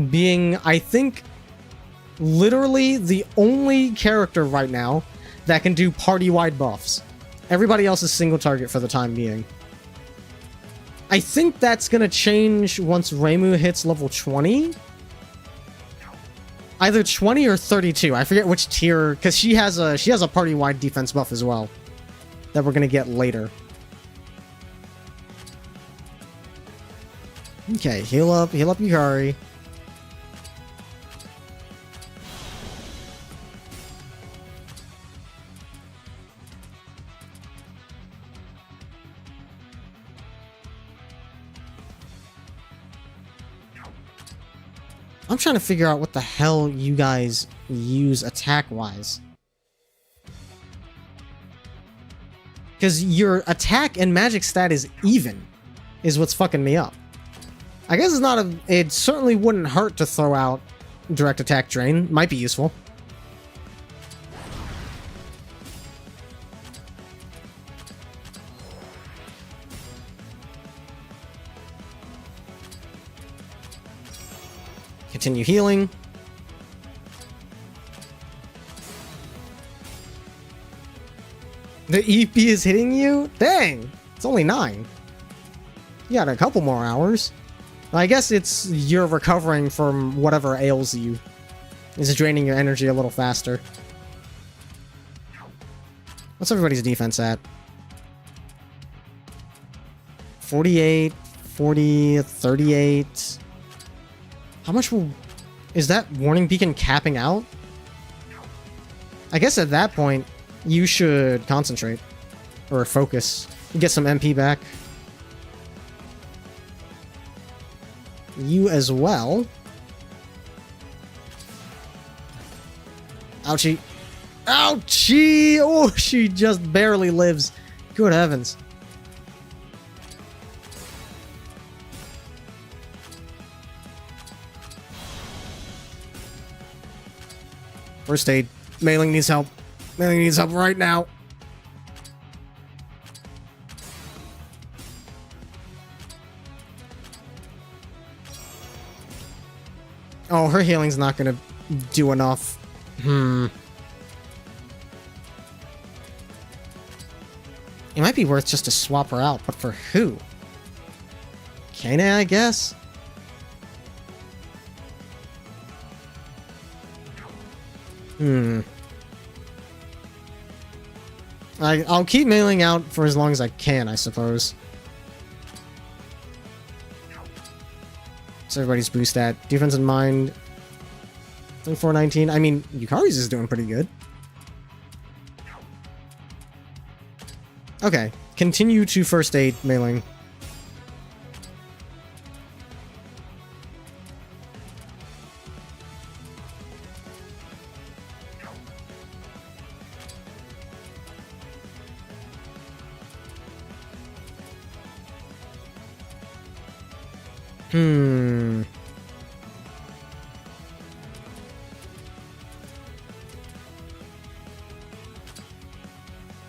being, I think, literally the only character right now that can do party-wide buffs. Everybody else is single target for the time being. I think that's gonna change once Reimu hits level 20. Either 20 or 32. I forget which tier, because she has a party-wide defense buff as well that we're gonna get later. Okay, heal up Yukari. I'm trying to figure out what the hell you guys use attack-wise. Because your attack and magic stat is even, is what's fucking me up. I guess it's not a... It certainly wouldn't hurt to throw out direct attack drain. Might be useful. Continue healing. The EP is hitting you? Dang! It's only 9. You got a couple more hours. I guess it's you're recovering from whatever ails you. It's draining your energy a little faster. What's everybody's defense at? 48, 40, 38... How much will... Is that warning beacon capping out? I guess at that point, you should concentrate. Or focus. Get some MP back. You as well. Ouchie. Ouchie! Oh, she just barely lives. Good heavens. First aid. Mailing needs help. Mailing needs help right now. Oh, her healing's not gonna do enough. It might be worth just to swap her out, but for who? Kana, I guess? I'll keep mailing out for as long as I can, I suppose. So everybody's boost at defense in mind. 419. I mean, Yukari's is doing pretty good. Okay, continue to first aid mailing.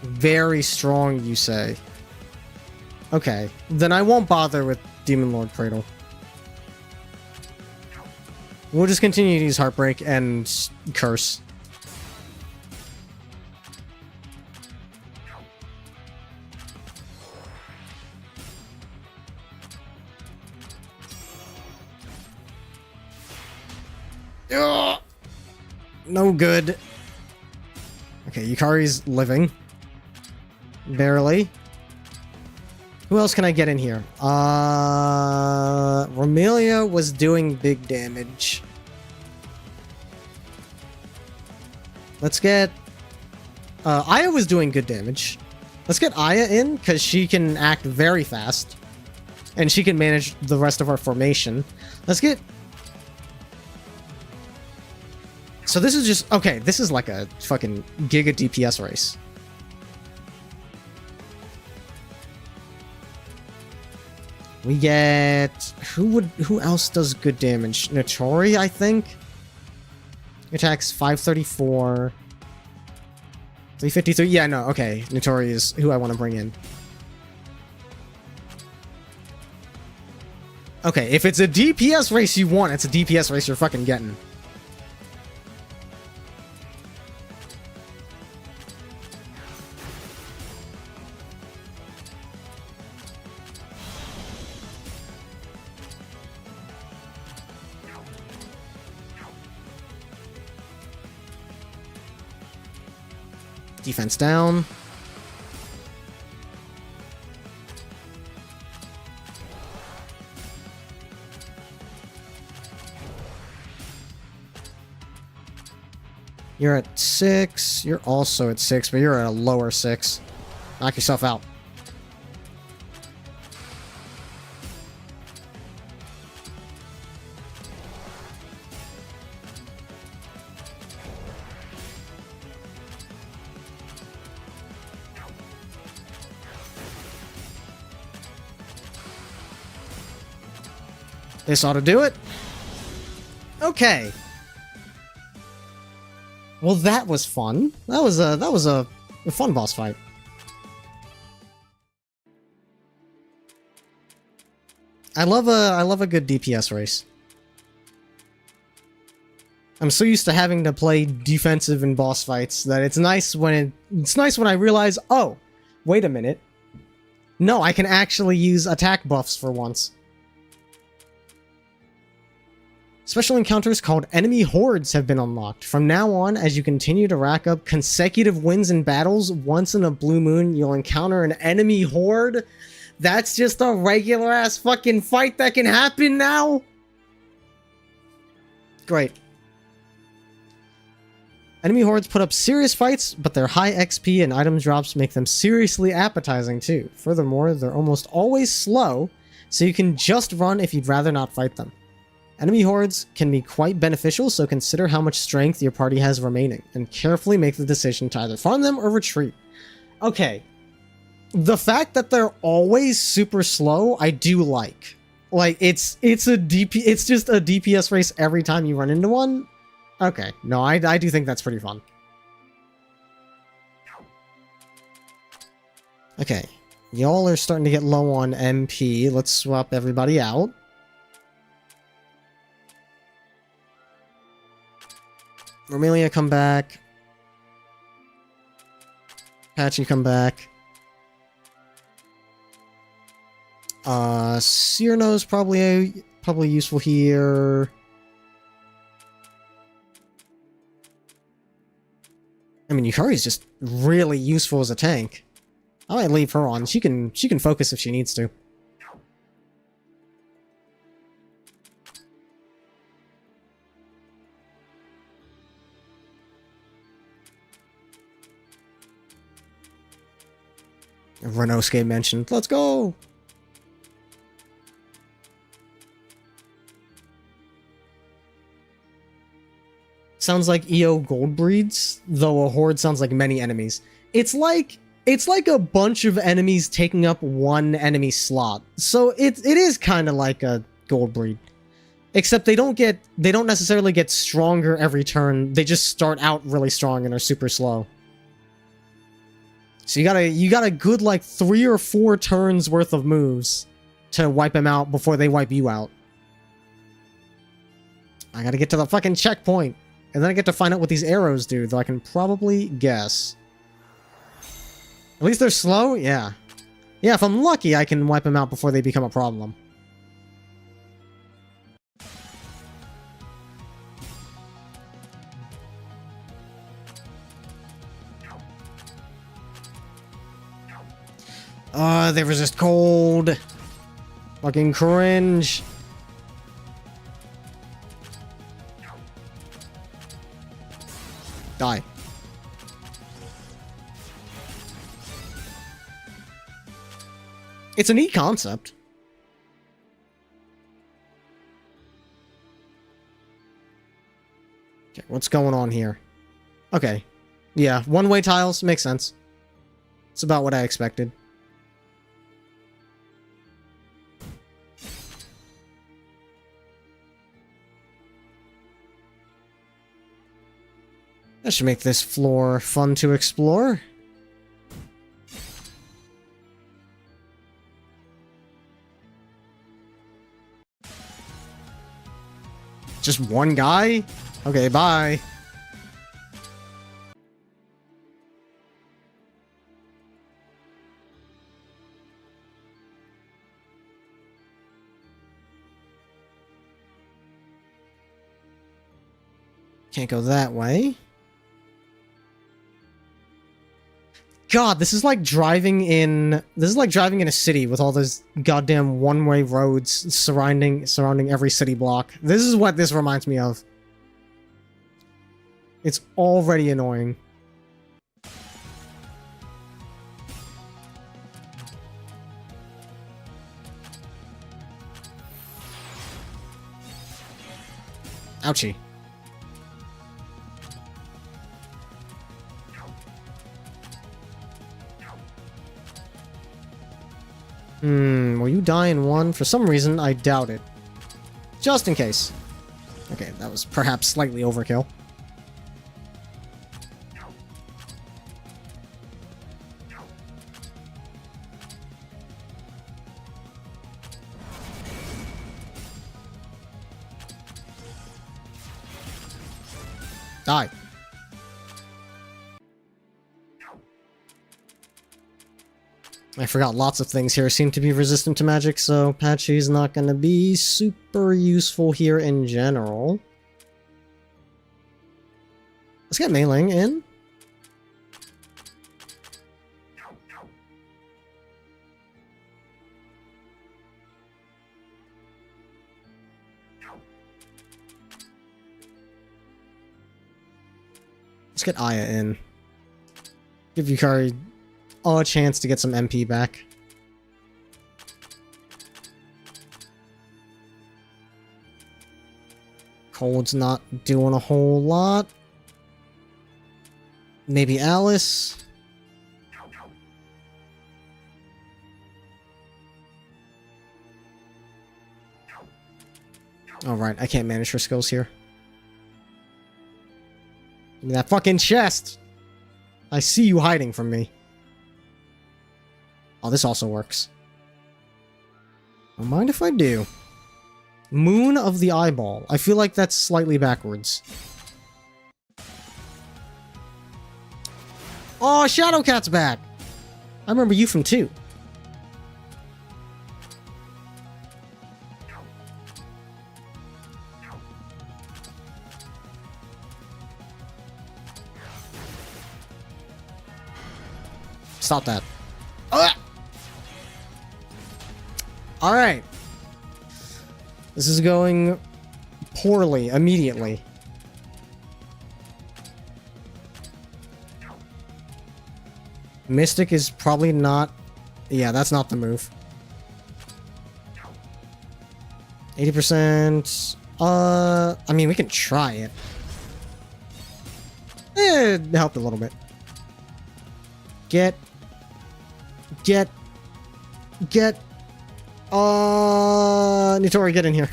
Very strong, you say. Okay, then I won't bother with Demon Lord Cradle. We'll just continue to use Heartbreak and Curse. Ugh! No good. Okay, Yukari's living. Barely. Who else can I get in here? Romelia was doing big damage. Let's get... Aya was doing good damage. Let's get Aya in, because she can act very fast. And she can manage the rest of our formation. Let's get... So this is just... Okay, this is like a fucking Giga DPS race. We get... Who else does good damage? Notori, I think? Attacks 534. 353. Yeah, no, okay. Notori is who I want to bring in. Okay, if it's a DPS race you want, it's a DPS race you're fucking getting. Defense down. You're at 6. You're also at 6, but you're at a lower 6. Knock yourself out. This ought to do it. Okay. Well, that was fun. That was a fun boss fight. I love a good DPS race. I'm so used to having to play defensive in boss fights that it's nice when I realize, oh, wait a minute. No, I can actually use attack buffs for once. Special encounters called enemy hordes have been unlocked. From now on, as you continue to rack up consecutive wins in battles, once in a blue moon, you'll encounter an enemy horde. That's just a regular ass fucking fight that can happen now? Great. Enemy hordes put up serious fights, but their high XP and item drops make them seriously appetizing too. Furthermore, they're almost always slow, so you can just run if you'd rather not fight them. Enemy hordes can be quite beneficial, so consider how much strength your party has remaining, and carefully make the decision to either farm them or retreat. Okay. The fact that they're always super slow, I do like. Like, it's just a DPS race every time you run into one. Okay, no, I do think that's pretty fun. Okay, y'all are starting to get low on MP. Let's swap everybody out. Romelia, come back. Patchy, come back. Cyrano's probably useful here. I mean, Yukari's just really useful as a tank. I might leave her on. She can focus if she needs to. Renosuke mentioned. Let's go! Sounds like EO gold breeds, though a horde sounds like many enemies. It's like a bunch of enemies taking up one enemy slot. So it is kind of like a gold breed. Except they don't necessarily get stronger every turn. They just start out really strong and are super slow. So you got a good like 3 or 4 turns worth of moves to wipe them out before they wipe you out. I gotta get to the fucking checkpoint. And then I get to find out what these arrows do, though I can probably guess. At least they're slow? Yeah. Yeah, if I'm lucky, I can wipe them out before they become a problem. They resist cold. Fucking cringe. Die. It's a neat concept. Okay, what's going on here? Okay. Yeah, one-way tiles makes sense. It's about what I expected. That should make this floor fun to explore. Just one guy? Okay, bye. Can't go that way. God, this is like driving in a city with all those goddamn one-way roads surrounding every city block. This is what this reminds me of. It's already annoying. Ouchie. Will you die in one? For some reason, I doubt it. Just in case. Okay, that was perhaps slightly overkill. Die. I forgot lots of things here seem to be resistant to magic, so Patchy's not going to be super useful here in general. Let's get Mei Ling in. Let's get Aya in. Give Yukari a chance to get some MP back. Cold's not doing a whole lot. Maybe Alice. Alright, I can't manage her skills here. Give me that fucking chest! I see you hiding from me. Oh, this also works. Don't mind if I do. Moon of the Eyeball. I feel like that's slightly backwards. Oh, Shadowcat's back! I remember you from 2. Stop that. Alright. This is going poorly immediately. Mystic is probably not... Yeah, that's not the move. 80%... I mean, we can try it. It helped a little bit. Get... Nitori, get in here.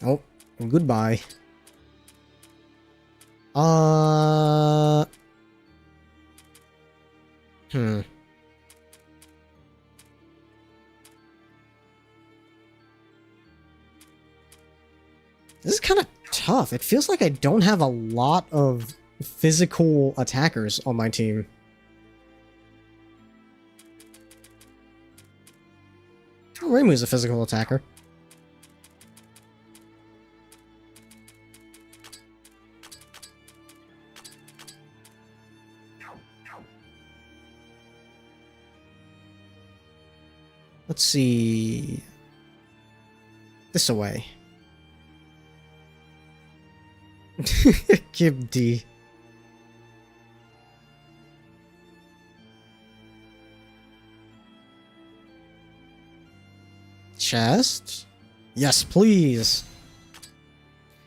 Oh, goodbye. This is kind of tough. It feels like I don't have a lot of physical attackers on my team. Oh, Reimu's a physical attacker. Let's see. This away. Give D. Chest? Yes, please.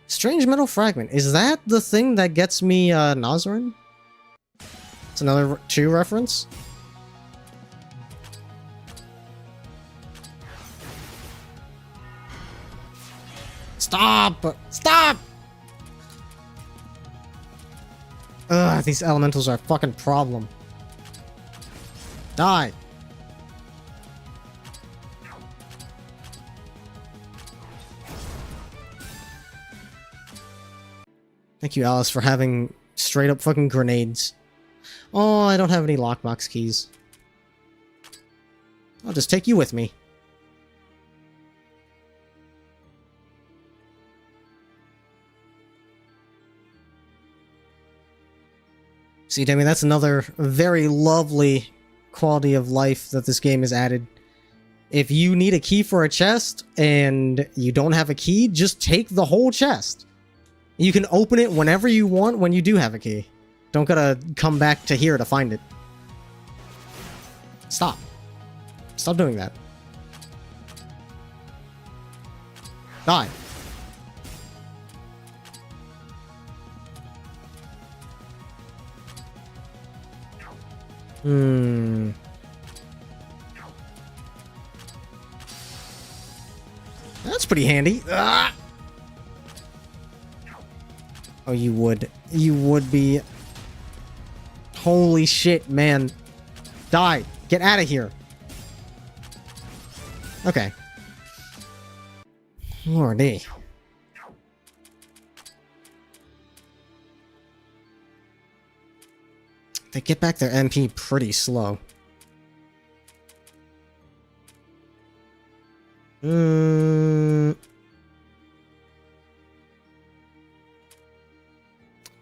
Strange metal fragment. Is that the thing that gets me Nazarin? It's another 2 reference. Stop! Stop! Ugh, these elementals are a fucking problem. Die! Thank you, Alice, for having straight up fucking grenades. Oh, I don't have any lockbox keys. I'll just take you with me. See, Demi, that's another very lovely quality of life that this game has added. If you need a key for a chest and you don't have a key, just take the whole chest. You can open it whenever you want when you do have a key. Don't gotta come back to here to find it. Stop. Stop doing that. Die. Hmm. That's pretty handy. Ah! Oh, you would. You would be. Holy shit, man. Die. Get out of here. Okay. Lordy. They get back their MP pretty slow.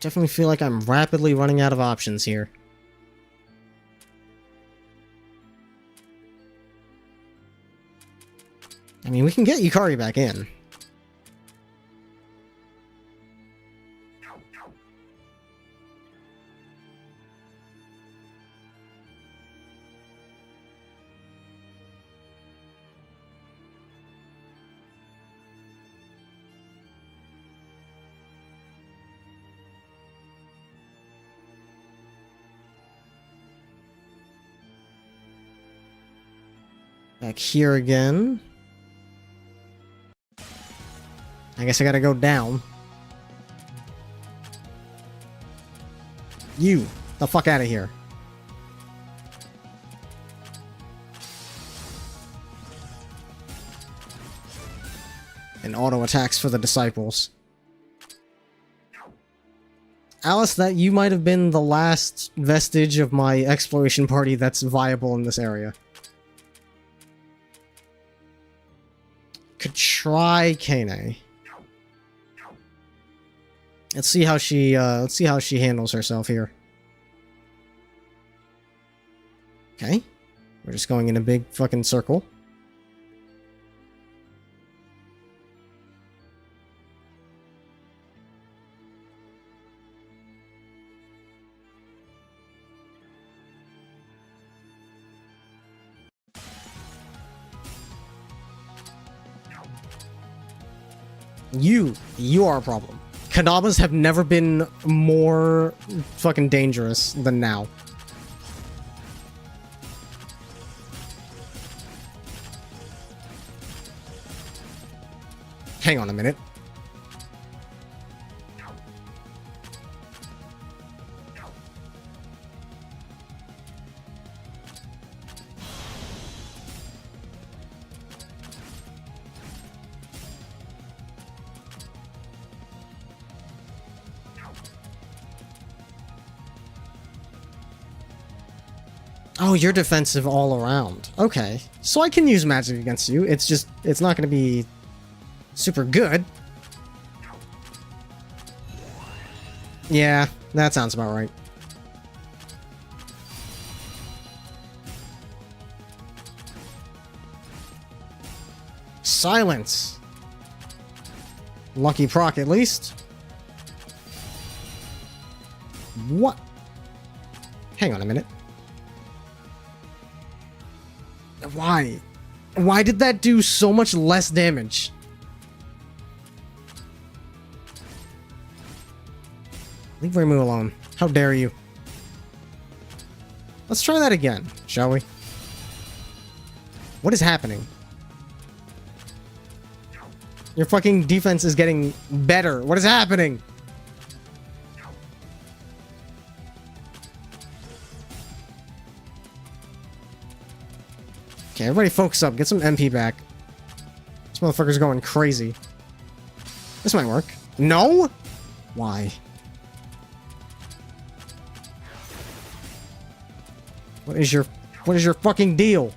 Definitely feel like I'm rapidly running out of options here. I mean, we can get Yukari back in. Back here again. I guess I gotta go down. You! The fuck out of here. And auto attacks for the disciples. Alice, that you might have been the last vestige of my exploration party that's viable in this area. Could try Kane. Let's see how she handles herself here. Okay. We're just going in a big fucking circle. You are a problem. Kadabas have never been more fucking dangerous than now. Hang on a minute. Oh, you're defensive all around. Okay. So I can use magic against you. It's just, it's not going to be super good. Yeah, that sounds about right. Silence. Lucky proc, at least. What? Hang on a minute. Why? Why did that do so much less damage? Leave Reimu alone. How dare you? Let's try that again, shall we? What is happening? Your fucking defense is getting better. What is happening? Okay, everybody focus up. Get some MP back. This motherfucker's going crazy. This might work. No? Why? What is your fucking deal?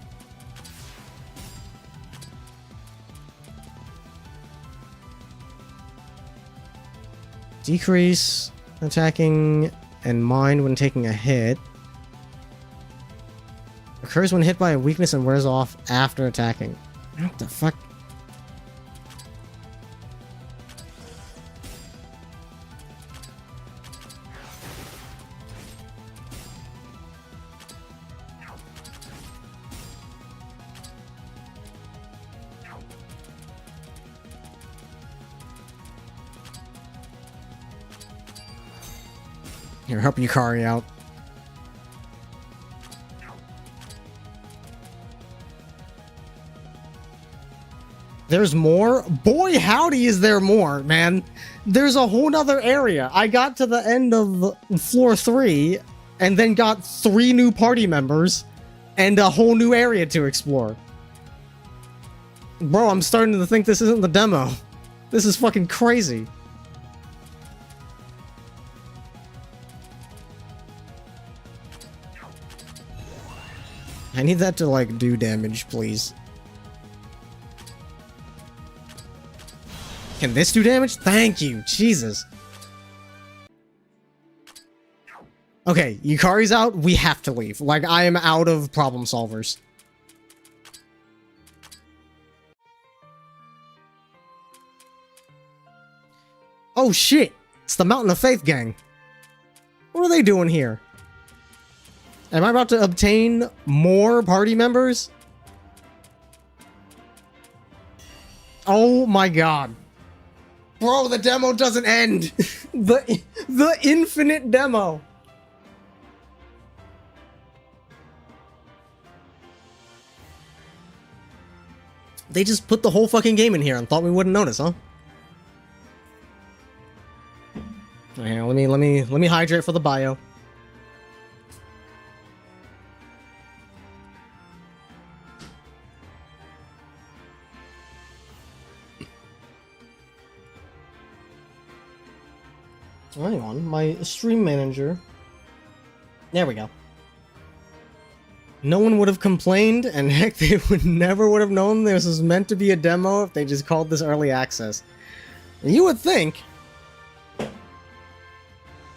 Decrease attacking and mind when taking a hit. Occurs when hit by a weakness and wears off after attacking. What the fuck? Here, help Yukari out. There's more? Boy, howdy is there more, man. There's a whole nother area. I got to the end of floor 3 and then got 3 new party members and a whole new area to explore. Bro, I'm starting to think this isn't the demo. This is fucking crazy. I need that to, like, do damage, please. Can this do damage? Thank you. Jesus. Okay, Yukari's out. We have to leave. Like, I am out of problem solvers. Oh shit! It's the Mountain of Faith gang. What are they doing here? Am I about to obtain more party members? Oh my god. Bro, the demo doesn't end. the infinite demo. They just put the whole fucking game in here and thought we wouldn't notice, huh? Okay, let me hydrate for the bio. Hang on, my stream manager. There we go. No one would have complained, and heck, they never would have known this was meant to be a demo if they just called this early access. You would think.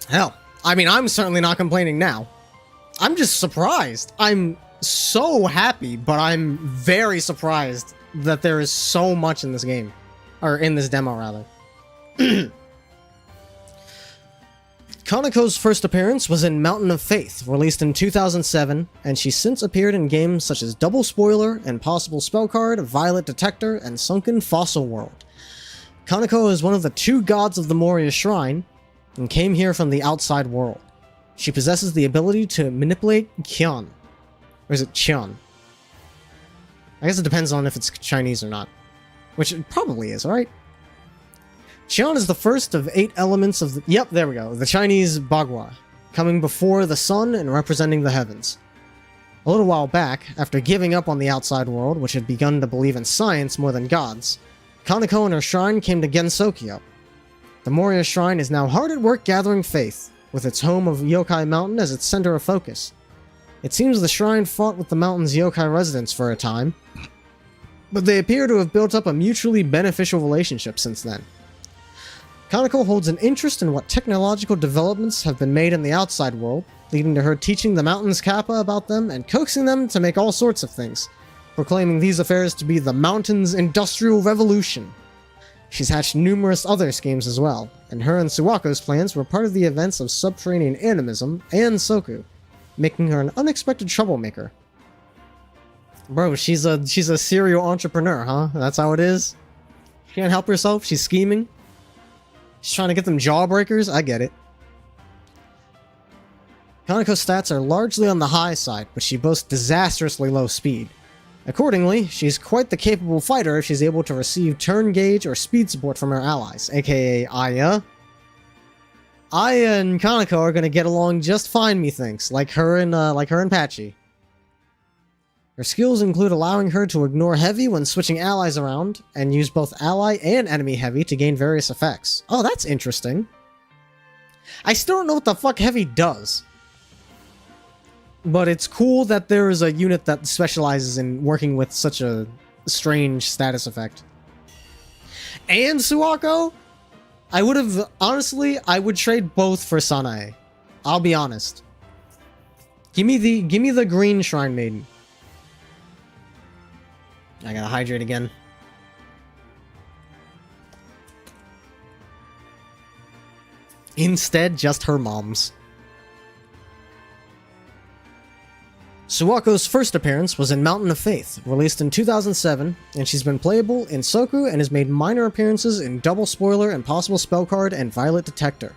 Hell, I mean, I'm certainly not complaining now. I'm just surprised. I'm so happy, but I'm very surprised that there is so much in this game. Or in this demo, rather. Kaneko's first appearance was in Mountain of Faith, released in 2007, and she's since appeared in games such as Double Spoiler, Impossible Spellcard, Violet Detector, and Sunken Fossil World. Kaneko is one of the 2 gods of the Moria Shrine, and came here from the outside world. She possesses the ability to manipulate Qian. Or is it Qian? I guess it depends on if it's Chinese or not. Which it probably is, right? Qian is the first of 8 elements of the... Yep, there we go. The Chinese Bagua, coming before the sun and representing the heavens. A little while back, after giving up on the outside world, which had begun to believe in science more than gods, Kaneko and her shrine came to Gensokyo. The Moria Shrine is now hard at work gathering faith, with its home of Yokai Mountain as its center of focus. It seems the shrine fought with the mountain's yokai residents for a time, but they appear to have built up a mutually beneficial relationship since then. Kaneko holds an interest in what technological developments have been made in the outside world, leading to her teaching the mountain's Kappa about them and coaxing them to make all sorts of things, proclaiming these affairs to be the mountain's industrial revolution. She's hatched numerous other schemes as well, and her and Suwako's plans were part of the events of subterranean animism and Soku, making her an unexpected troublemaker. Bro, she's a serial entrepreneur, huh? That's how it is? She can't help herself, she's scheming. She's trying to get them jawbreakers, I get it. Kaneko's stats are largely on the high side, but she boasts disastrously low speed. Accordingly, she's quite the capable fighter if she's able to receive turn gauge or speed support from her allies, aka Aya. Aya and Kaneko are gonna get along just fine, methinks, like her and Patchy. Her skills include allowing her to ignore heavy when switching allies around, and use both ally and enemy heavy to gain various effects. Oh, that's interesting. I still don't know what the fuck heavy does. But it's cool that there is a unit that specializes in working with such a strange status effect. And Suwako? I would have, honestly, I would trade both for Sanae. I'll be honest. Give me the green Shrine Maiden. I gotta hydrate again. Instead, just her mom's. Suwako's first appearance was in Mountain of Faith, released in 2007, and she's been playable in Soku and has made minor appearances in Double Spoiler, Impossible Spellcard, and Violet Detector.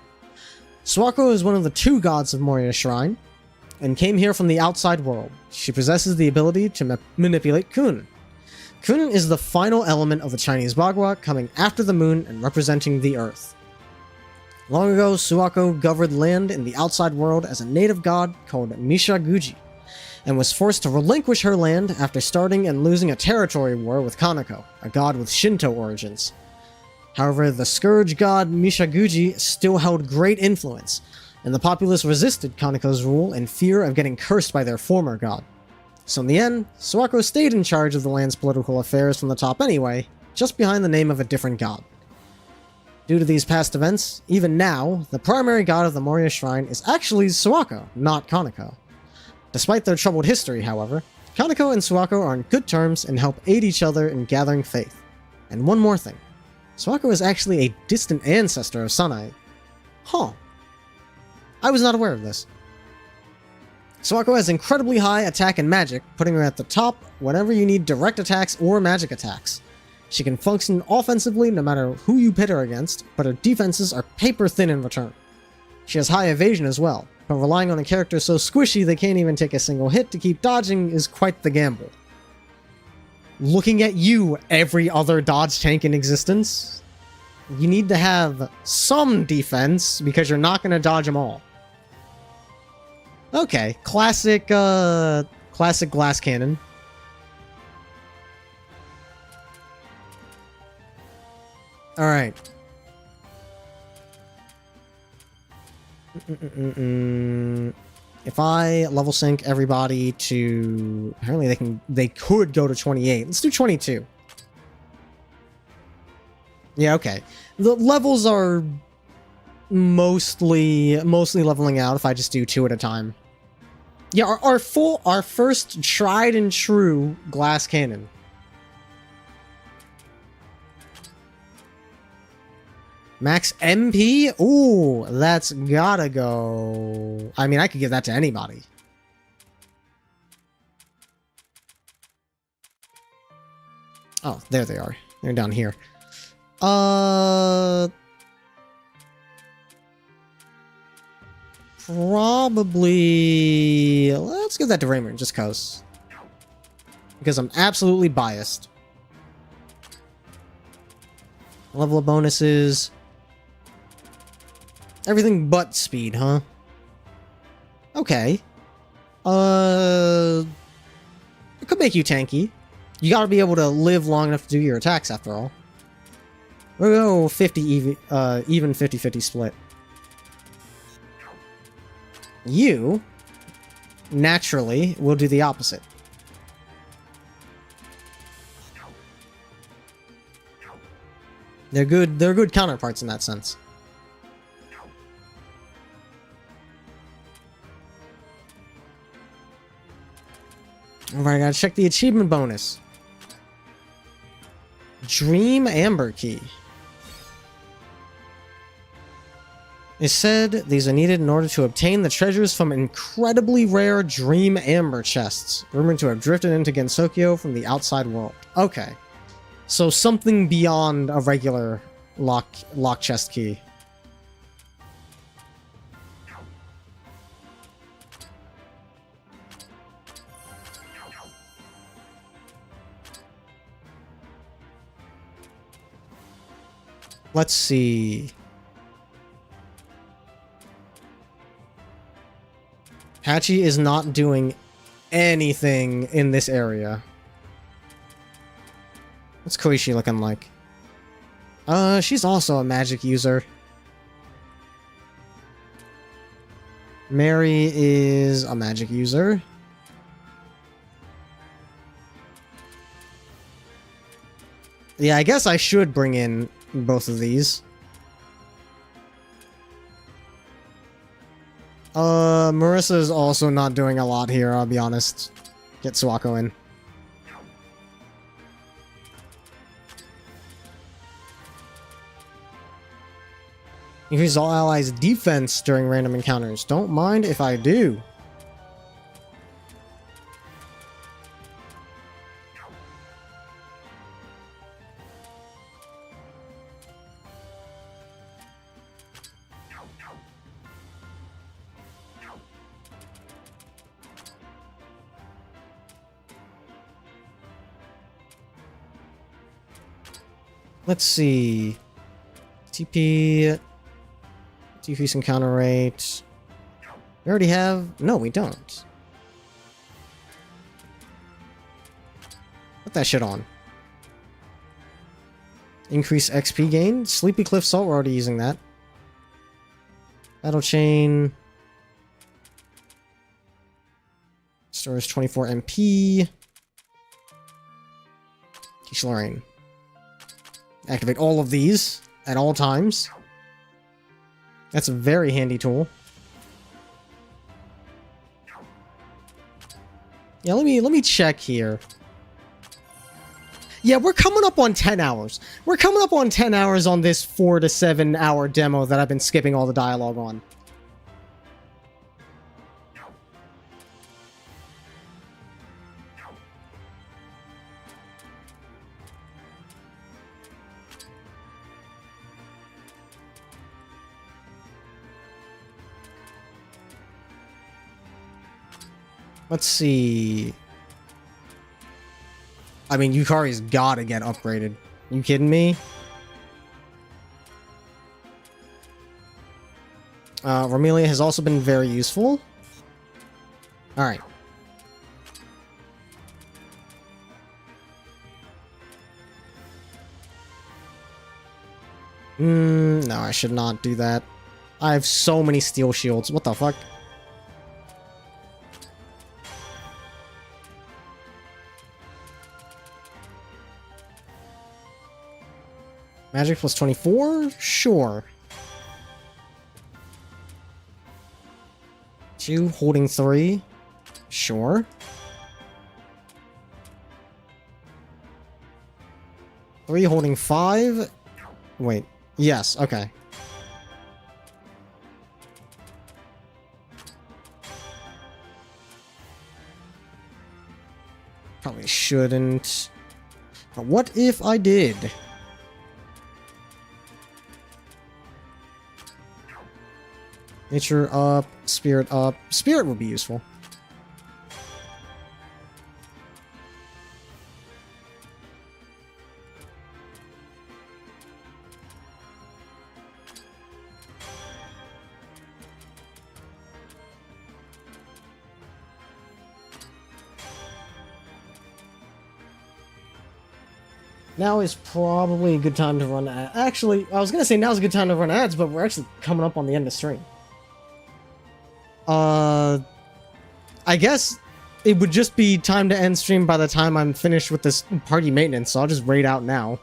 Suwako is one of the 2 gods of Moria Shrine, and came here from the outside world. She possesses the ability to manipulate Kun. Kun is the final element of the Chinese Bagua, coming after the moon and representing the earth. Long ago, Suwako governed land in the outside world as a native god called Mishaguji, and was forced to relinquish her land after starting and losing a territory war with Kaneko, a god with Shinto origins. However, the scourge god Mishaguji still held great influence, and the populace resisted Kaneko's rule in fear of getting cursed by their former god. So in the end, Suwako stayed in charge of the land's political affairs from the top anyway, just behind the name of a different god. Due to these past events, even now, the primary god of the Moria Shrine is actually Suwako, not Kaneko. Despite their troubled history, however, Kaneko and Suwako are on good terms and help aid each other in gathering faith. And one more thing. Suwako is actually a distant ancestor of Sanae. Huh. I was not aware of this. Suwako has incredibly high attack and magic, putting her at the top whenever you need direct attacks or magic attacks. She can function offensively no matter who you pit her against, but her defenses are paper thin in return. She has high evasion as well, but relying on a character so squishy they can't even take a single hit to keep dodging is quite the gamble. Looking at you, every other dodge tank in existence, you need to have some defense because you're not going to dodge them all. Okay, classic glass cannon. Alright. If I level sync everybody to... Apparently they could go to 28. Let's do 22. Yeah, okay. The levels are mostly leveling out if I just do 2 at a time. Yeah, our first tried and true glass cannon. Max MP? Ooh, that's gotta go. I mean, I could give that to anybody. Oh, there they are. They're down here. Probably... Let's give that to Raymond, just cause. Because I'm absolutely biased. Level of bonuses... Everything but speed, huh? Okay. It could make you tanky. You gotta be able to live long enough to do your attacks, after all. We'll go 50 even 50-50 split. You, naturally, will do the opposite. They're good counterparts in that sense. Alright, I gotta check the achievement bonus. Dream Amber Key. It said these are needed in order to obtain the treasures from incredibly rare Dream Amber chests, rumored to have drifted into Gensokyo from the outside world. Okay. So something beyond a regular lock chest key. Let's see. Hachi is not doing anything in this area. What's Koishi looking like? She's also a magic user. Mary is a magic user. Yeah, I guess I should bring in both of these. Marissa is also not doing a lot here, I'll be honest. Get Suwako in. Increase all allies' defense during random encounters. Don't mind if I do. Let's see. TP. Decrease encounter rate. We already have... No, we don't. Put that shit on. Increase XP gain. Sleepy Cliff Salt, we're already using that. Battle Chain. Stores 24 MP. Lorraine. Activate all of these at all times. That's a very handy tool. Yeah, let me check here. Yeah, we're coming up on 10 hours. We're coming up on 10 hours on this 4 to 7 hour demo that I've been skipping all the dialogue on. Let's see. I mean, Yukari's gotta get upgraded. You kidding me? Romelia has also been very useful. Alright. No, I should not do that. I have so many steel shields. What the fuck? Magic plus 24? Sure. 2, holding 3? Sure. 3, holding 5? Wait. Yes, okay. Probably shouldn't. But what if I did? Nature up, spirit up. Spirit would be useful. Now is probably a good time to run ads. Actually, I was gonna say now's a good time to run ads, but we're actually coming up on the end of stream. I guess it would just be time to end stream by the time I'm finished with this party maintenance, so I'll just raid out now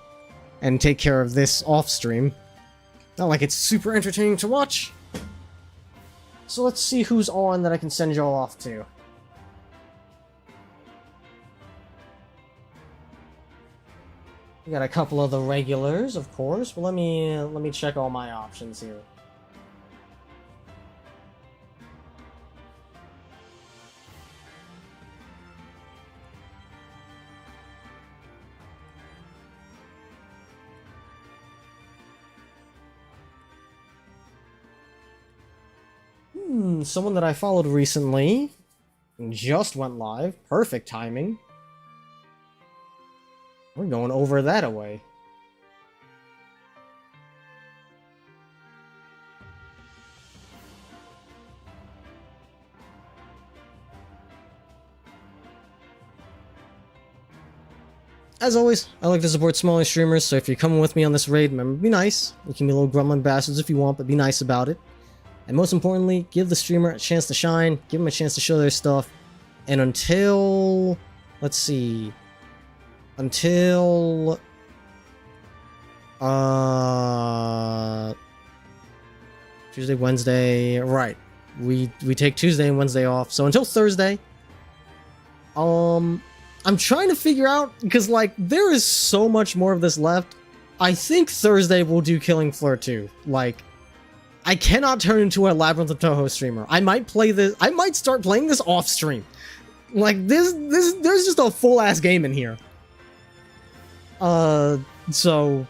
and take care of this off stream. Not like it's super entertaining to watch. So let's see who's on that I can send y'all off to. We got a couple of the regulars, of course, but let me check all my options here. Someone that I followed recently just went live. Perfect timing. We're going over that away. As always, I like to support smaller streamers, so if you're coming with me on this raid, remember, be nice. You can be little grumbling bastards if you want, but be nice about it. And most importantly, give the streamer a chance to shine, give them a chance to show their stuff, and until... let's see... until... Tuesday, Wednesday... right. We take Tuesday and Wednesday off, so until Thursday... I'm trying to figure out, because, like, there is so much more of this left. I think Thursday we'll do Killing Floor 2. Like... I cannot turn into a Labyrinth of Touhou streamer. I might play this. I might start playing this off stream. Like this. There's just a full ass game in here. So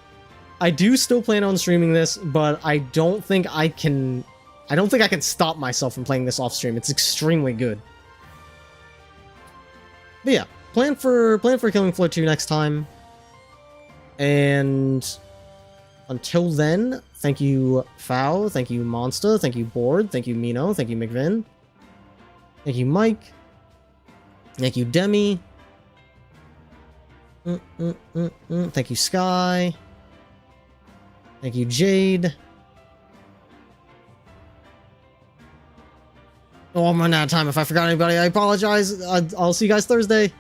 I do still plan on streaming this, but I don't think I can. I don't think I can stop myself from playing this off stream. It's extremely good. But yeah, plan for Killing Floor 2 next time. And until then, thank you, Fow. Thank you, Monster. Thank you, Board. Thank you, Mino. Thank you, McVin. Thank you, Mike. Thank you, Demi. Thank you, Sky. Thank you, Jade. Oh, I'm running out of time. If I forgot anybody, I apologize. I'll see you guys Thursday.